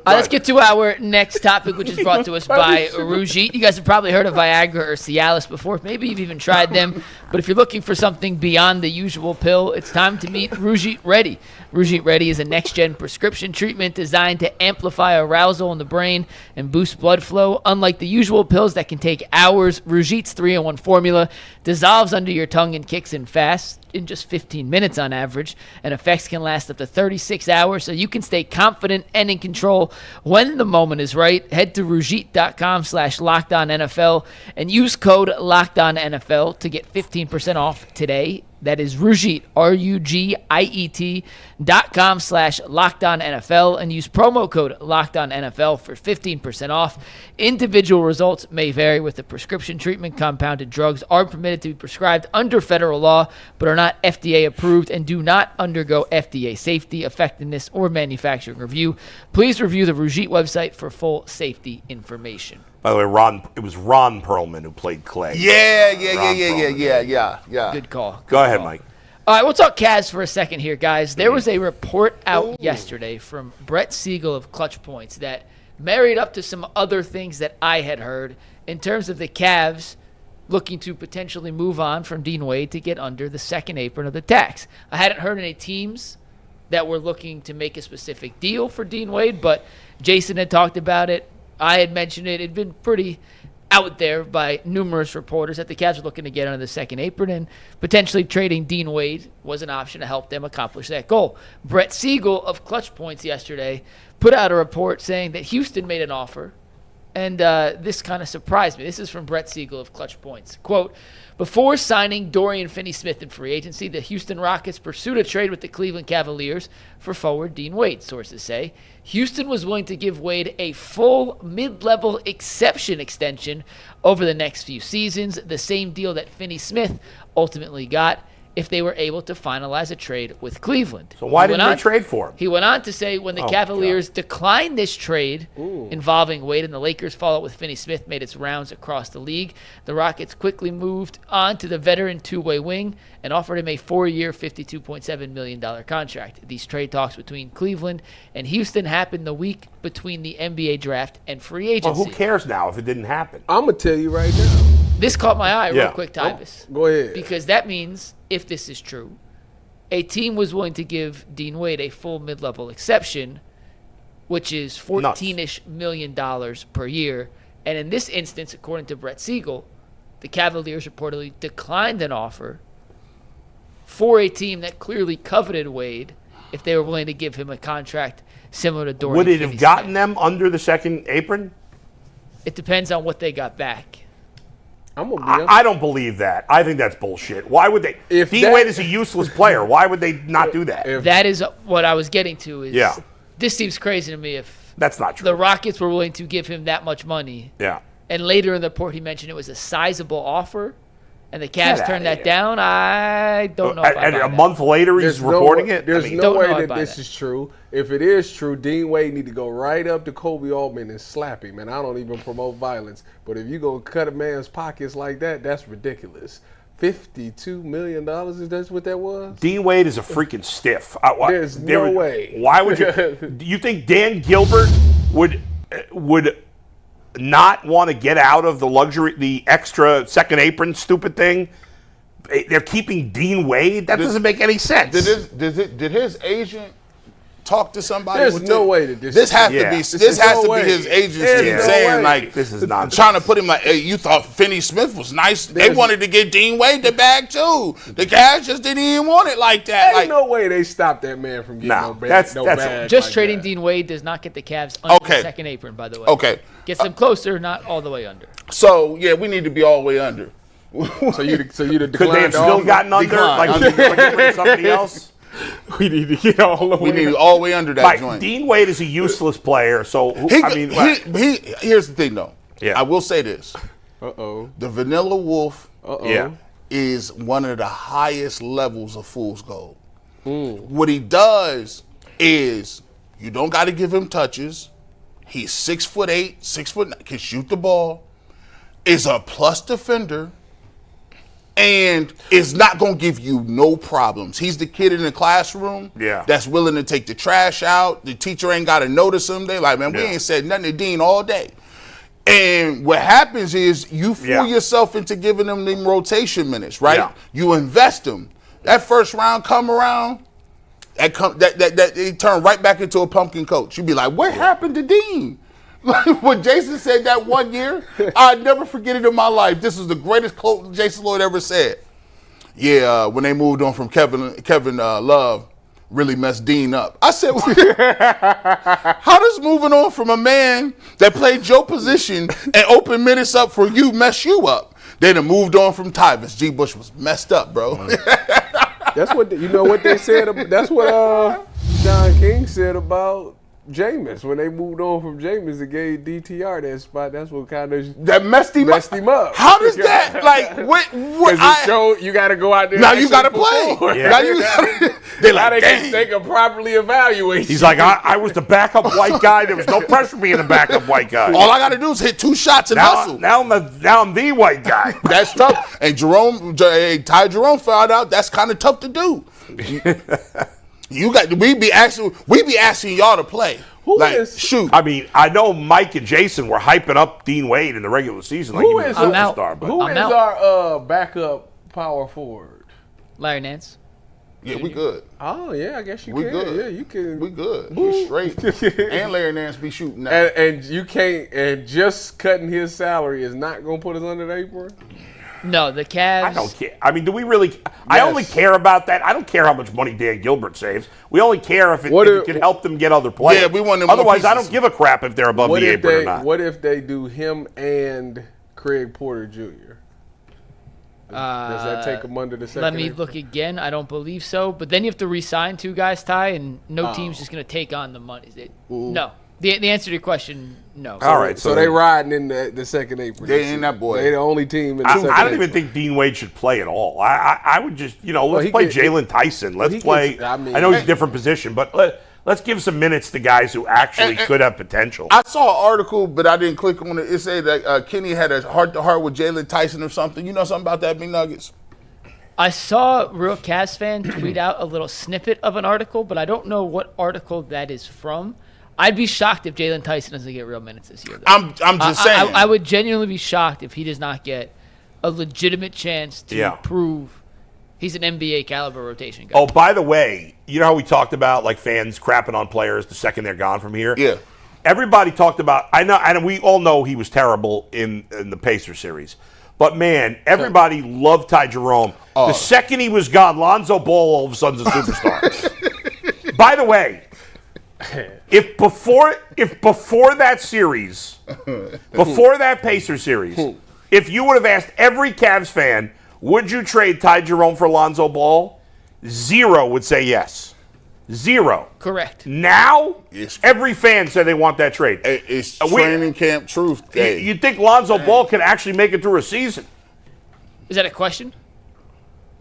Let's get to our next topic, which is brought to us by Rougit. You guys have probably heard of Viagra or Cialis before. Maybe you've even tried them. But if you're looking for something beyond the usual pill, it's time to meet Rougit Ready. Rougit Ready is a next-gen prescription treatment designed to amplify arousal in the brain and boost blood flow. Unlike the usual pills that can take hours, Rougit's 3-in-1 formula dissolves under your tongue and kicks in fast, in just 15 minutes on average, and effects can last up to 36 hours, so you can stay confident and in control when the moment is right. Head to Rougit.com/LockedOnNFL and use code LockedOnNFL to get 15% off today. That is Rougit, RUGIET.com/LockedOnNFL, and use promo code LockedOnNFL for 15% off. Individual results may vary with the prescription treatment. Compounded drugs are permitted to be prescribed under federal law, but are not FDA approved and do not undergo FDA safety, effectiveness, or manufacturing review. Please review the Rougit website for full safety information. By the way, it was Ron Perlman who played Clay. Yeah. Good call. Go ahead, Mike. All right, we'll talk Cavs for a second here, guys. There was a report out yesterday from Brett Siegel of Clutch Points that married up to some other things that I had heard in terms of the Cavs looking to potentially move on from Dean Wade to get under the second apron of the tax. I hadn't heard any teams that were looking to make a specific deal for Dean Wade, but Jason had talked about it. I had mentioned it. It had been pretty out there by numerous reporters that the Cavs were looking to get under the second apron, and potentially trading Dean Wade was an option to help them accomplish that goal. Brett Siegel of Clutch Points yesterday put out a report saying that Houston made an offer, and this kind of surprised me. This is from Brett Siegel of Clutch Points. Quote, before signing Dorian Finney-Smith in free agency, the Houston Rockets pursued a trade with the Cleveland Cavaliers for forward Dean Wade, sources say. Houston was willing to give Wade a full mid-level exception extension over the next few seasons, the same deal that Finney-Smith ultimately got, if they were able to finalize a trade with Cleveland. So why didn't they trade for him? He went on to say when the Cavaliers declined this trade involving Wade and the Lakers' fallout with Finney-Smith made its rounds across the league, the Rockets quickly moved on to the veteran two-way wing and offered him a 4-year, $52.7 million contract. These trade talks between Cleveland and Houston happened the week between the NBA draft and free agency. Well, who cares now if it didn't happen? I'm going to tell you right now. This caught my eye real quick, Tyvis. Go ahead. Because that means, if this is true, a team was willing to give Dean Wade a full mid-level exception, which is $14-ish million per year. And in this instance, according to Brett Siegel, the Cavaliers reportedly declined an offer for a team that clearly coveted Wade if they were willing to give him a contract similar to Dorian Would it have Finney-Smith. gotten them under the second apron? It depends on what they got back. I don't believe that. I think that's bullshit. Why would they? Dean Wade is a useless player. Why would they not do that? That is what I was getting to. This seems crazy to me if that's not true. The Rockets were willing to give him that much money. Yeah. And later in the report, he mentioned it was a sizable offer, and the Cavs turned that down. I don't know. And a month later, he's reporting it. There's no way that this is true. If it is true, Dean Wade need to go right up to Kobe Altman and slap him. And I don't even promote violence, but if you go cut a man's pockets like that, that's ridiculous. $52 million, is that what that was? Dean Wade is a freaking stiff. There's no way. Why would you? Do you think Dan Gilbert would not want to get out of the extra second apron stupid thing? They're keeping Dean Wade. That doesn't make any sense. Did his agent talk to somebody? There's no way that this has to be his agency saying like this is not trying to put him like, hey, you thought Finney-Smith was nice. They wanted to get Dean Wade the bag too. The Cavs just didn't even want it like that. Ain't no way they stopped that man from getting no bag. Just trading Dean Wade does not get the Cavs under the second apron, by the way. Okay. Gets them closer, not all the way under. So yeah, we need to be all the way under. so you declined. Could they have still gotten under? Like somebody else? We need to get all the way. We need all the way under that joint. Dean Wade is a useless player, so here's the thing, though. Yeah. I will say this. The Vanilla Wolf is one of the highest levels of fool's gold. What he does is you don't got to give him touches. He's 6'8", 6'9", can shoot the ball. Is a plus defender. And it's not going to give you no problems. He's the kid in the classroom that's willing to take the trash out. The teacher ain't got to notice him. They like, man, we ain't said nothing to Dean all day. And what happens is you fool yourself into giving them rotation minutes, right? Yeah. You invest them. That first round come around, that it turned right back into a pumpkin coach. You'd be like, what happened to Dean? Like what Jason said that one year, I'd never forget it in my life. This is the greatest quote Jason Lloyd ever said. Yeah, when they moved on from Kevin Love, really messed Dean up. I said, how does moving on from a man that played your position and opened minutes up for you mess you up? Then it moved on from Tyvis. G. Bush was messed up, bro. That's what you know what they said. That's what John King said about Jameis. When they moved on from Jameis and gave DTR that spot, that's what kind of that messed him up. How does that what it showed you got to go out there. Now you got to play. Yeah. Now you gotta, they can properly evaluate. He's like, I was the backup white guy. There was no pressure being the backup white guy. All I got to do is hit 2 shots and hustle. Now I'm the white guy. That's tough. And Ty Jerome found out that's kind of tough to do. We be asking y'all to play. Shoot. I mean, I know Mike and Jason were hyping up Dean Wade in the regular season like he was a superstar. Who is our backup power forward? Larry Nance. Yeah, we good. Oh yeah, I guess we can. Good. Yeah, you can. We good. We straight. And Larry Nance be shooting now. And you can't. And just cutting his salary is not going to put us under the apron. No, the Cavs. I don't care. I mean, do we really? Yes. I only care about that. I don't care how much money Dan Gilbert saves. We only care if it can help them get other players. Yeah, we want them. Otherwise, I don't give a crap if they're above the apron or not. What if they do him and Craig Porter Jr.? Does that take them under the second? Let me look again. I don't believe so. But then you have to re-sign 2 guys, Ty, and no team's just going to take on the money. No. The answer to your question, no. All right. So they riding in the second apron. They ain't that boy. They the only team in the second I don't even think Dean Wade should play at all. I would just, let's play Jalen Tyson. Let's play. I know he's a different position, but let's give some minutes to guys who actually could have potential. I saw an article, but I didn't click on it. It said that Kenny had a heart-to-heart with Jalen Tyson or something. You know something about that, Big Nuggets? I saw Real Cavs fan tweet out a little snippet of an article, but I don't know what article that is from. I'd be shocked if Jalen Tyson doesn't get real minutes this year, though. I'm just saying. I would genuinely be shocked if he does not get a legitimate chance to prove he's an NBA caliber rotation guy. Oh, by the way, you know how we talked about like fans crapping on players the second they're gone from here? Yeah. Everybody talked about. I know, and we all know he was terrible in the Pacers series. But man, everybody loved Ty Jerome. The second he was gone, Lonzo Ball all of a sudden's a superstar. By the way. If before that series, before that Pacers series, if you would have asked every Cavs fan, would you trade Ty Jerome for Lonzo Ball? 0 would say yes. 0. Correct. Now, every fan said they want that trade. It's training camp truth. You'd think Lonzo Ball can actually make it through a season. Is that a question?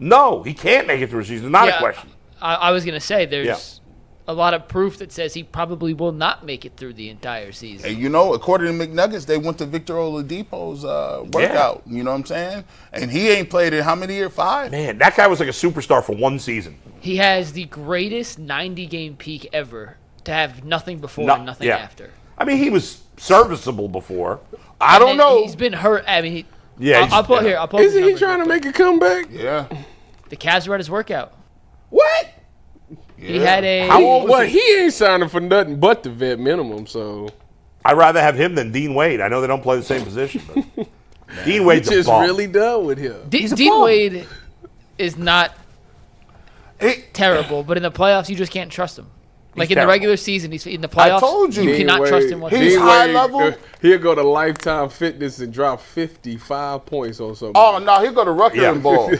No, he can't make it through a season. Not a question. I was going to say there's a lot of proof that says he probably will not make it through the entire season. And according to McNuggets, they went to Victor Oladipo's workout. You know what I'm saying? And he ain't played in how many years? 5? Man, that guy was like a superstar for 1 season. He has the greatest 90-game peak ever to have nothing before and nothing after. I mean, he was serviceable before. I don't know. He's been hurt. I mean, I'll put here. Isn't he trying to make a comeback? Yeah. The Cavs were at his workout. What? Yeah. He had a. How old was he? He ain't signing for nothing but the vet minimum. So I'd rather have him than Dean Wade. I know they don't play the same position, but Dean Wade's just a bum. really done with him. Dean Wade is not terrible, but in the playoffs, you just can't trust him. Like in the regular season, he's in the playoffs. I told you, cannot trust him whatsoever. He's high level. He'll go to Lifetime Fitness and drop 55 points on something. Oh no, he'll go to Rucker and ball.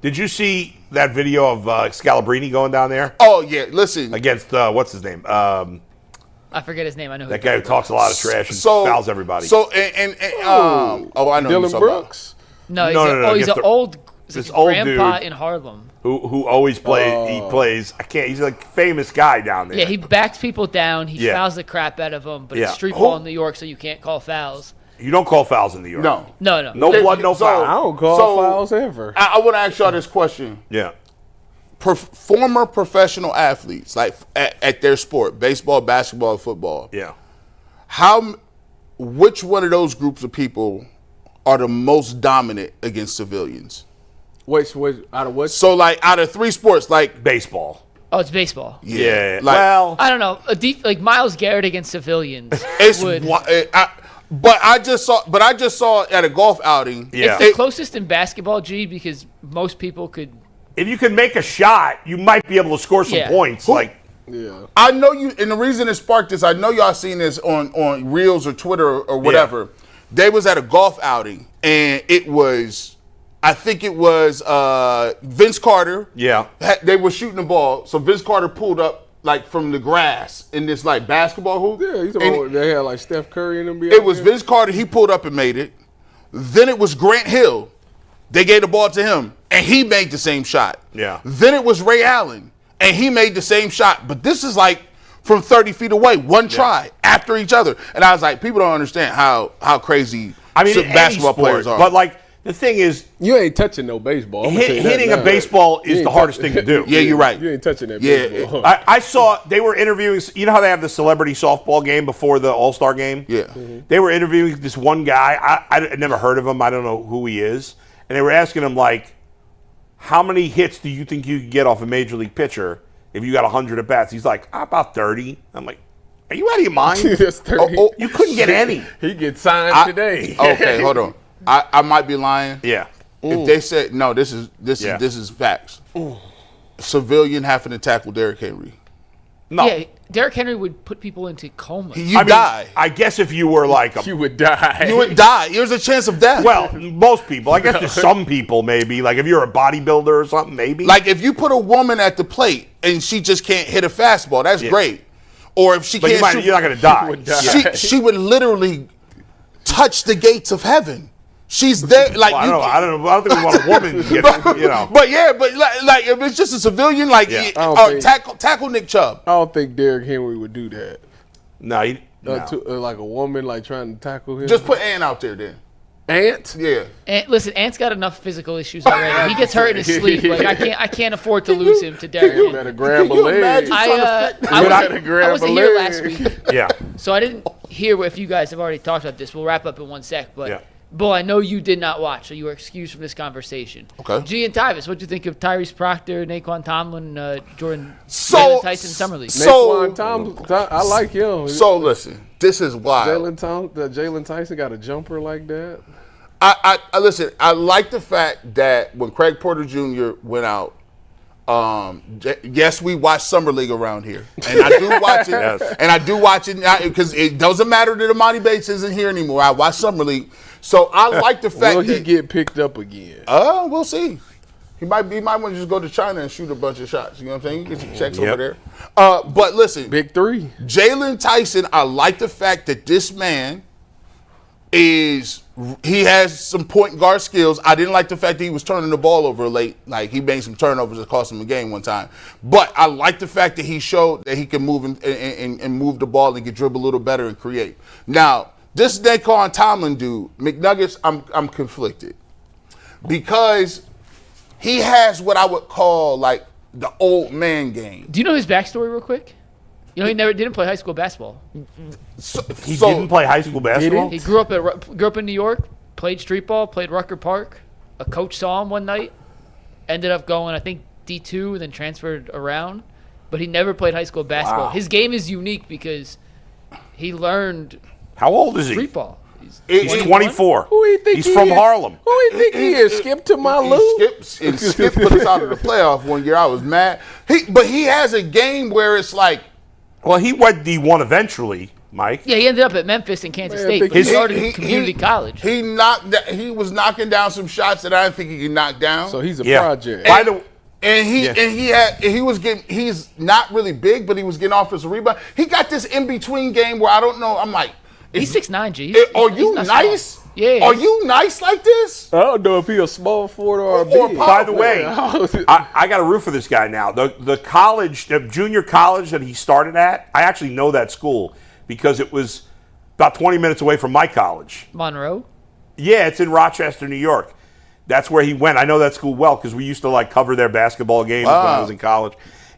Did you see that video of Scalabrini going down there? Oh yeah, listen. Against what's his name? I forget his name. I know that guy who talks a lot of trash and fouls everybody. So I know Dylan Brooks. No, he's an old grandpa dude in Harlem who always plays. He plays. He's a famous guy down there. Yeah, he backs people down. He fouls the crap out of them, but it's street ball in New York, so you can't call fouls. You don't call fouls in New York. No. No. No blood, no foul. I don't call fouls ever. I want to ask y'all this question. Yeah. Former professional athletes, like at their sport, baseball, basketball, football. Yeah. Which one of those groups of people are the most dominant against civilians? Wait, out of what? So, like, out of 3 sports, like Baseball. Oh, it's baseball. Yeah. like, well, I don't know. Like Myles Garrett against civilians. it's. would, But I just saw at a golf outing. Yeah. It's the closest in basketball, G, because most people could. if you can make a shot, you might be able to score some points. Like, Yeah. I know you, and the reason it sparked this, I know y'all seen this on Reels or Twitter or whatever. Yeah. They was at a golf outing, and I think it was Vince Carter. Yeah. They were shooting the ball, so Vince Carter pulled up like from the grass in this like basketball hoop. Yeah, he's talking about they had like Steph Curry in them. It was Vince Carter. He pulled up and made it. Then it was Grant Hill. They gave the ball to him, and he made the same shot. Yeah. Then it was Ray Allen, and he made the same shot. But this is like from 30 feet away, one try after each other. And I was like, people don't understand how crazy basketball players are. But like the thing is, You ain't touching no baseball. I'm gonna tell you that hitting now. a baseball You is ain't the hardest thing to do. Yeah, you're right. You ain't touching that Yeah. baseball. I saw they were interviewing. You know how they have the celebrity softball game before the All-Star game? Yeah. They were interviewing this one guy. I never heard of him. I don't know who he is. And they were asking him, like, how many hits do you think you could get off a major league pitcher if you got 100 at bats? He's like, about 30. I'm like, are you out of your mind? That's 30. You couldn't get any. He gets signed today. Okay, hold on. I might be lying. Yeah. If they said no, this is facts. Civilian having to tackle Derrick Henry. No. Yeah, Derrick Henry would put people into comas. You die. I guess if you were like You would die. You would die. There's a chance of death. well, most people. I guess there's some people maybe. Like if you're a bodybuilder or something, maybe. Like if you put a woman at the plate and she just can't hit a fastball, that's great. Or if she but can't shoot, you're not going to die. she would literally touch the gates of heaven. She's there. Like Well, I don't think we want a woman to get, you know. But yeah, but like if it's just a civilian, like Yeah. tackle Nick Chubb. I don't think Derrick Henry would do that. No, Like a woman like trying to tackle him. Just put Ann out there then. Ant. Yeah. Listen, Ant's got enough physical issues already. He gets hurt in his sleep. Like I can't afford to lose him to Derrick You Henry. better grab a Can you leg. imagine? I wasn't here last week, yeah. so I didn't hear if you guys have already talked about this. We'll wrap up in 1 sec. But, Yeah. Bull, I know you did not watch, so you were excused from this conversation. Okay. G and Tyvis, what do you think of Tyrese Proctor, Naquan Tomlin, Jordan So- Tyson, Summer League? So- I like him. So listen, this is wild. Jalen Tyson got a jumper like that. I listen. I like the fact that when Craig Porter Jr. went out, yes, we watch Summer League around here, and I do watch it. Yes. And I do watch it because it doesn't matter that Amani Bates isn't here anymore. I watch Summer League, so I like the fact Will that he get picked up again? we'll see. He might want to just go to China and shoot a bunch of shots. You know what I'm saying? You get some checks over there. But listen, Big three. Jalen Tyson, I like the fact that this man he has some point guard skills. I didn't like the fact that he was turning the ball over late. Like he made some turnovers that cost him a game one time. But I like the fact that he showed that he can move and move the ball and get dribble a little better and create. Now, this Naquan Tomlin dude, McNuggets, I'm conflicted. Because he has what I would call like the old man game. Do you know his backstory real quick? You know, he didn't play high school basketball. He didn't play high school basketball? He grew up in New York, played street ball, played Rucker Park. A coach saw him one night, ended up going, I think, D2, then transferred around. But he never played high school basketball. Wow. His game is unique because he learned How old is he? street ball. He's 24. Who he think He's he from is? Harlem. Who he think he is? Skip to my Lou? Skip put us out of the playoff one year. I was mad. But he has a game where it's like, Well, he went D1 eventually, Mike. Yeah, he ended up at Memphis and Kansas State. But he started in community college. He was knocking down some shots that I didn't think he could knock down. So he's a Yeah. project. By the he's not really big, but he was getting offensive rebound. He got this in between game where I don't know. I'm like, He's 6'9", G. are you not nice? small. Yeah. Are you nice like this? I don't know if he a small forward or a Or big. By the way, I got to root for this guy now. The college, the junior college that he started at, I actually know that school because it was about 20 minutes away from my college. Monroe? Yeah, it's in Rochester, New York. That's where he went. I know that school well because we used to like cover their basketball games when I was in college.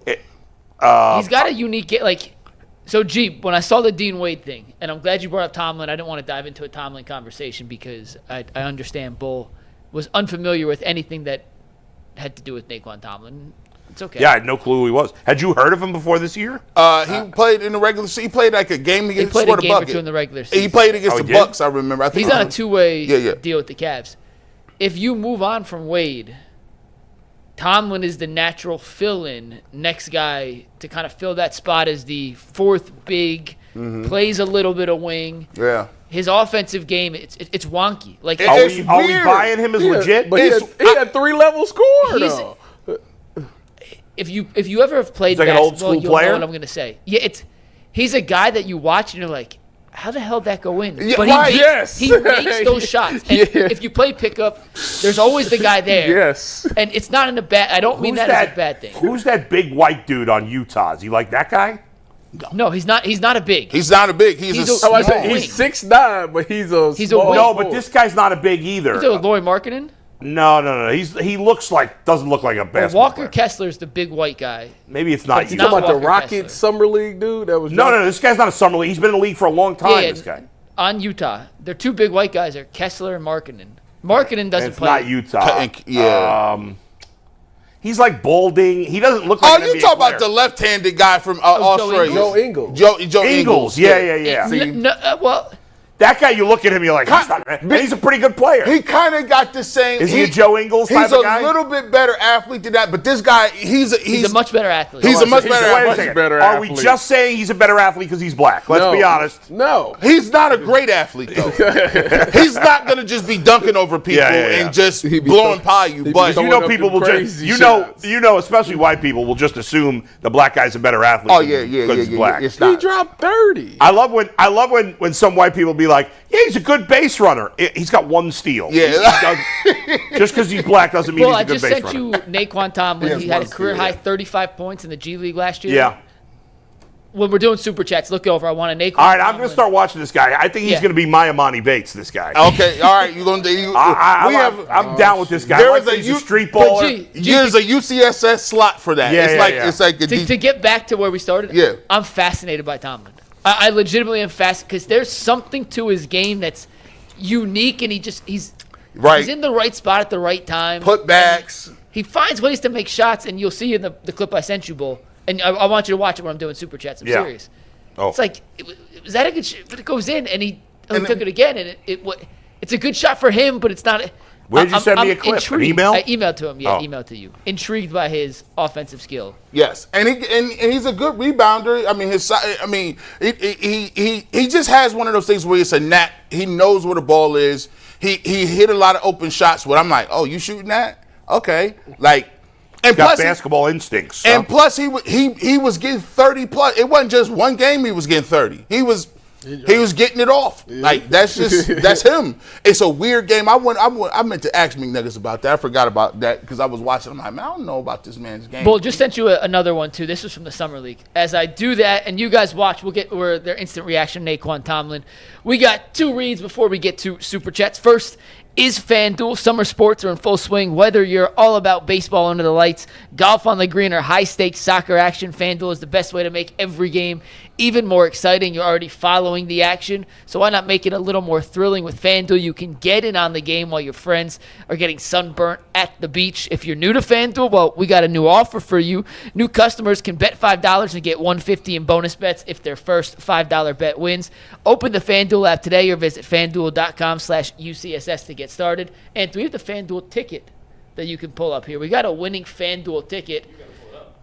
He's got a unique So, G, when I saw the Dean Wade thing, and I'm glad you brought up Tomlin, I didn't want to dive into a Tomlin conversation because I understand Bull was unfamiliar with anything that had to do with Naquan Tomlin. It's okay. Yeah, I had no clue who he was. Had you heard of him before this year? He played in the regular season. He played like a game against He played a game or two in the regular season. He played against the did? Bucks, I remember. I think He's on a two-way Yeah. deal with the Cavs. If you move on from Wade, Tomlin is the natural fill-in next guy to kind of fill that spot as the fourth big, plays a little bit of wing. Yeah. His offensive game, it's wonky. Like Are It's we weird. buying him as legit? But he had 3-level score, He's- though. if you ever have played He's like an old basketball, school you'll player? know what I'm going to say. Yeah, he's a guy that you watch and you're like, how the hell did that go in? Yeah, But right, he makes those shots. And if you play pickup, there's always the guy there. Yes. And it's not in a bad. I don't mean that as a bad thing. Who's that big white dude on Utah? Is he like that guy? No, he's not. He's not a big. He's not a big. He's He's a a- small. I He's said a he's wing. 6'9", but he's a He's a small wing. No, forward. but this guy's not a big either. Is it Lloyd Markkinen? No. He doesn't look like a basketball Walker player. Kessler's the big white guy. Maybe it's not It's you. You talking not about the Walker Rockets Kessler. Summer League dude that was No. This guy's not a summer league. He's been in the league for a long time. Yeah, This guy. on Utah, their two big white guys are Kessler and Markkinen. Markkinen And doesn't it's play. not Utah. Yeah. He's like balding. He doesn't look like Oh, an you NBA talk about player. the left-handed guy from Joe Australia. Ingles? Joe Ingles. Joe Ingles. Yeah. Well, That guy, you look at him, you're like, he's a pretty good player. He kind of got the same. Is he a Joe Ingles type He's of a guy? little bit better athlete than that, but this guy, he's a much better athlete. He's a much Wait better a athlete. second. better Are we athlete. just saying he's a better athlete because he's black? Let's be honest. No. He's not a great athlete though. He's not gonna just be dunking over people Yeah. and just He be blowing throwing- by you. be But throwing You know, up people them will just crazy shots. especially white people will just assume the black guy's a better athlete. oh because he's black. It's He not. dropped 30. I love when some white people be like, yeah, he's a good base runner. He's got one steal. Yeah. Just because he's black doesn't mean Well, he's I a good just base sent runner. you Naquan Tomlin. Yes, He had a one career steal, high yeah. 35 points in the G League last year. Yeah. When we're doing super chats, look over. I want a Naquan. All right, I'm going Tomlin. to start watching this guy. I think he's Yeah. going to be my Amani Bates, this guy. Okay, all right. You're gonna do. I'm down with this guy. There I like is a that he's a youth- street But baller. G, There's a UCSS slot for that. Yeah, it's yeah, like yeah. it's like a to get back to where we started, Yeah. I'm fascinated by Tomlin. I legitimately am fascinated because there's something to his game that's unique, and he's right in the right spot at the right time. putbacks. He finds ways to make shots, and you'll see in the clip I sent you, Bull. And I want you to watch it when I'm doing super chats. I'm Yeah. serious. Oh. It's like, was that a good shot? But it goes in, and he took it again, and it's a good shot for him, but it's not. Where'd you send me a I'm clip? An intrigued. email? I emailed to him. Yeah, Oh. emailed to you. Intrigued by his offensive skill. Yes, and he's a good rebounder. I mean, he just has one of those things where it's a knack. He knows where the ball is. He hit a lot of open shots. Where I'm like, oh, you shooting that? Okay, like, and Got plus basketball instincts. and plus he was getting 30 plus. It wasn't just one game he was getting 30. He was getting it off. Like that's him. It's a weird game. I meant to ask McNuggets about that. I forgot about that because I was watching. I'm like, man, I don't know about this man's game. Bull, just sent you another one, too. This was from the Summer League. As I do that, and you guys watch, we'll get their instant reaction, Naquan Tomlin. We got two reads before we get to Super Chats. First, is FanDuel. Summer sports are in full swing. Whether you're all about baseball under the lights, golf on the green, or high-stakes soccer action, FanDuel is the best way to make every game even more exciting. You're already following the action, so why not make it a little more thrilling with FanDuel? You can get in on the game while your friends are getting sunburnt at the beach. If you're new to FanDuel, well, we got a new offer for you. New customers can bet $5 and get $150 in bonus bets if their first $5 bet wins. Open the FanDuel app today or visit FanDuel.com/UCSS to get started. And we have the FanDuel ticket that you can pull up here. We got a winning FanDuel ticket.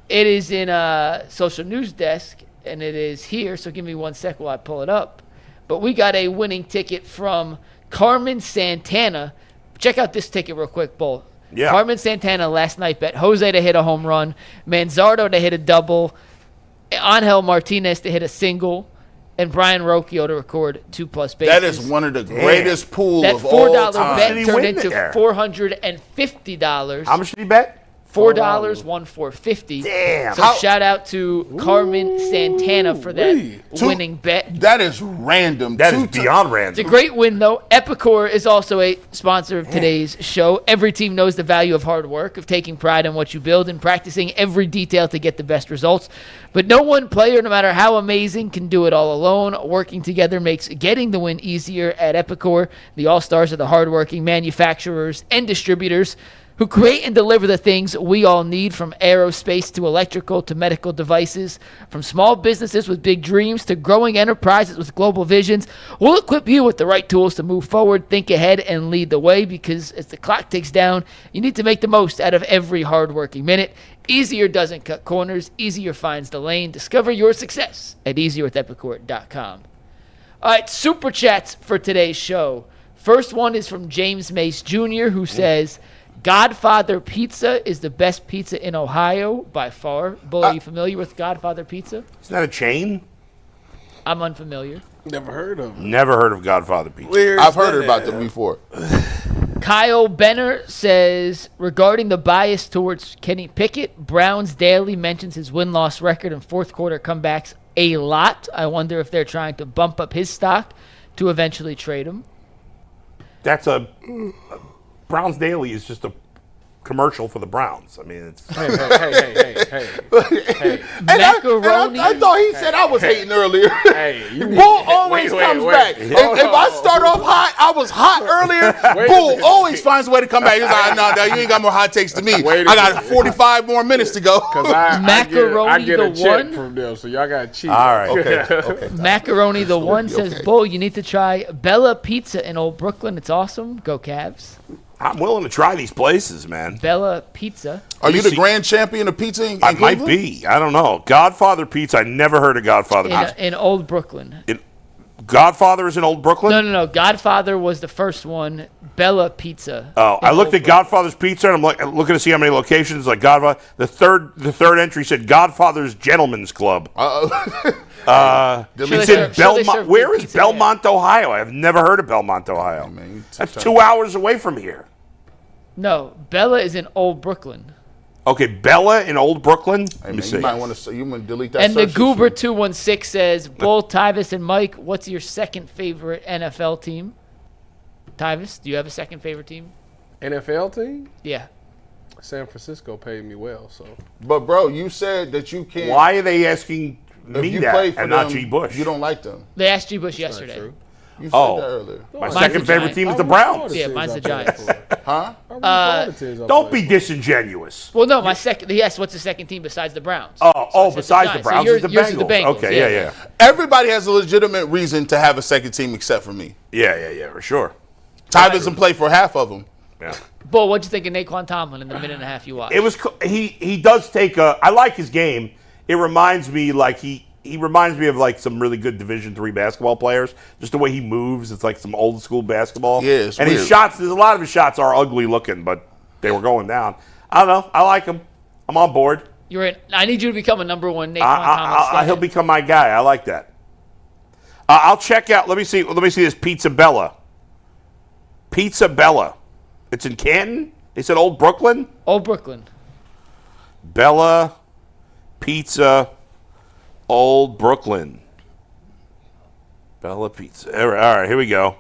It is in a social news desk, and it is here. So give me 1 sec while I pull it up. But we got a winning ticket from Carmen Santana. Check out this ticket real quick, Bull. Yeah. Carmen Santana last night bet Jose to hit a home run, Manzardo to hit a double, Angel Martinez to hit a single, and Brian Rocchio to record 2+ bases. that is one of the greatest pools That of all $4 time. bet Did he turned win into there? $450. How much did he bet? $4, one for $50. Damn. So shout out to Carmen Santana for that winning bet. That is random. That is beyond It's random. a great win, though. Epicor is also a sponsor of today's show. Every team knows the value of hard work, of taking pride in what you build, and practicing every detail to get the best results. But no one player, no matter how amazing, can do it all alone. Working together makes getting the win easier at Epicor. The all-stars are the hardworking manufacturers and distributors who create and deliver the things we all need, from aerospace to electrical to medical devices, from small businesses with big dreams to growing enterprises with global visions. We'll equip you with the right tools to move forward, think ahead, and lead the way, because as the clock ticks down, you need to make the most out of every hardworking minute. Easier doesn't cut corners. Easier finds the lane. Discover your success at easierwithepicor.com. All right, super chats for today's show. First one is from James Mace Jr., who says, Godfather Pizza is the best pizza in Ohio by far. Bull, are you familiar with Godfather Pizza? Isn't that a chain? I'm unfamiliar. Never heard of him. Never heard of Godfather Pizza. I've heard about them before. Kyle Benner says, regarding the bias towards Kenny Pickett, Browns Daily mentions his win-loss record and fourth quarter comebacks a lot. I wonder if they're trying to bump up his stock to eventually trade him. That's Browns Daily is just a commercial for the Browns. I mean, it's Hey. Macaroni. I thought he said I was hating earlier. Hey, you need- Bull always wait, comes wait. back. Hold If I on. start off hot, I was hot earlier. Wait a Bull minute. always finds a way to come back. He's like, no, you ain't got more hot takes to me. Wait a I got minute. 45 more minutes to go. Cause I Macaroni get a the check one? from them, so y'all got cheap. all right. Okay. Macaroni the one says, Bull, you need to try Bella Pizza in Old Brooklyn. It's awesome. Go Cavs. I'm willing to try these places, man. Bella Pizza. Are you me the see. grand champion of pizza in I might Cleveland? be. I don't know. Godfather Pizza. I never heard of Godfather Pizza. In Old Brooklyn. Godfather is in Old Brooklyn? No. Godfather was the first one. Bella Pizza. Oh, in I looked Old at Godfather's Pizza, and I'm looking to see how many locations. Like Godfather, the third entry said Godfather's Gentlemen's Club. Sure, It they said serve Belmont. Where good is pizza, Belmont, Ohio? I have never heard of Belmont, Ohio. man, That's 2 hours away from here. No, Bella is in Old Brooklyn. Okay, Bella in Old Brooklyn. Let me Man, see. you might want to delete that. And the search Goober history. 216 says, Bull, Tyvis, and Mike, what's your second favorite NFL team? Tyvis, do you have a second favorite team? NFL team? Yeah. San Francisco paid me well, so. But bro, you said that you can't. Why are they asking If me you that play for and them, not G. Bush? you don't like them. They asked G. Bush Not yesterday. true. You said Oh. that earlier. My Mine's second the favorite Giants. team is I the root for all Browns. the Yeah, teams mine's I the play Giants. for. Huh? I root for all the teams I Don't play be for. disingenuous. Well, no, my second. He asked what's the second team besides the Browns. Oh, I said besides the Giants. So Browns, yours- it's yours is the the Bengals. Bengals, Okay, yeah. yeah. Everybody has a legitimate reason to have a second team except for me. Yeah, for sure. Ty doesn't play for half of them. Yeah. Bull, what'd you think of Naquan Tomlin in the minute and a half you watched? It was he does take a. I like his game. It reminds me like he reminds me of like some really good Division III basketball players. Just the way he moves, it's like some old school basketball. Yeah, it's and his weird. shots. There's a lot of his shots are ugly looking, but they were going down. I don't know. I like him. I'm on board. You're in. I need you to become a number one Naquan Tomlin stand. He'll become my guy. I like that. I'll check out. Let me see this Pizza Bella. Pizza Bella. It's in Canton. They said Old Brooklyn. Old Brooklyn. Bella Pizza, Old Brooklyn. Bella Pizza. All right, here we go.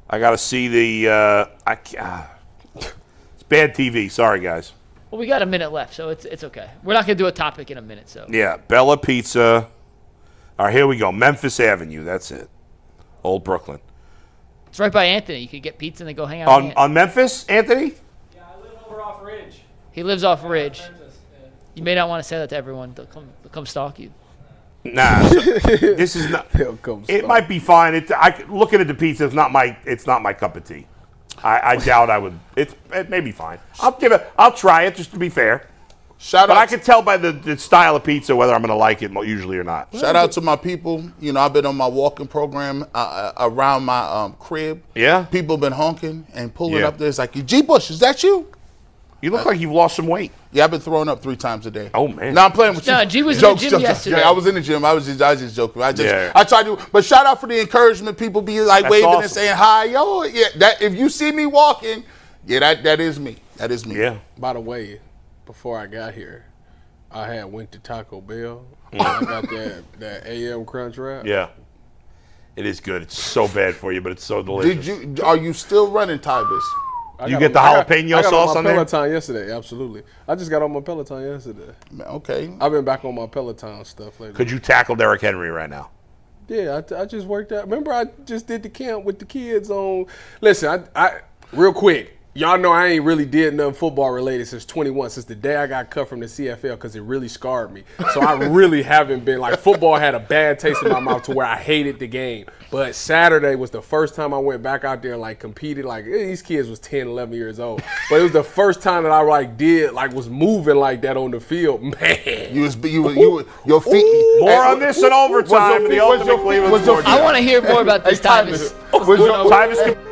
I got to see the. It's bad TV. Sorry, guys. Well, we got a minute left, so it's okay. We're not gonna do a topic in a minute, so. Yeah, Bella Pizza. All right, here we go. Memphis Avenue. That's it. Old Brooklyn. It's right by Anthony. You could get pizza and then go hang out. with On Memphis, Anthony? Yeah, I live over off Ridge. He lives off Ridge. Kansas, yeah. You may not want to say that to everyone. They'll come stalk you. Nah, this is not. They'll come It stop. might be fine. Looking at the pizza, it's not my cup of tea. I doubt I would. It may be fine. I'll try it just to be fair. Shout But out I can tell by the style of pizza whether I'm going to like it usually or not. Shout out to my people. You know, I've been on my walking program around my crib. Yeah? People been honking and pulling Yeah. up there. It's like, G. Bush, is that you? You look like you've lost some weight. Yeah, I've been throwing up 3 times a day. Oh, man. No, I'm playing with you. No, G was in the gym yesterday. I was in the gym. I was just joking. I Yeah. tried to. But shout out for the encouragement. People be like That's waving awesome. and saying hi, yo. Yeah, that if you see me walking, Yeah, that is me. That is me. Yeah. By the way, before I got here, I had went to Taco Bell. I got that AM Crunch Wrap. Yeah. It is good. It's so bad for you, but it's so delicious. Are you still running Tyvis? You get the jalapeno sauce on there? I there? got on my Peloton yesterday, absolutely. I just got on my Peloton yesterday. Okay. I've been back on my Peloton stuff lately. Could you tackle Derrick Henry right now? Yeah, I just worked out. Remember, I just did the camp with the kids on. Listen, I real quick. Y'all know I ain't really did nothing football related since 21, since the day I got cut from the CFL because it really scarred me. So I really haven't been, like, football had a bad taste in my mouth to where I hated the game. But Saturday was the first time I went back out there and, like, competed. Like, these kids was 10, 11 years old. But it was the first time that I, like, was moving like that on the field. Man. Your feet. More on this in overtime. The Ultimate Cleveland Sports. I want to hear more about this, Tyvis. Tyvis.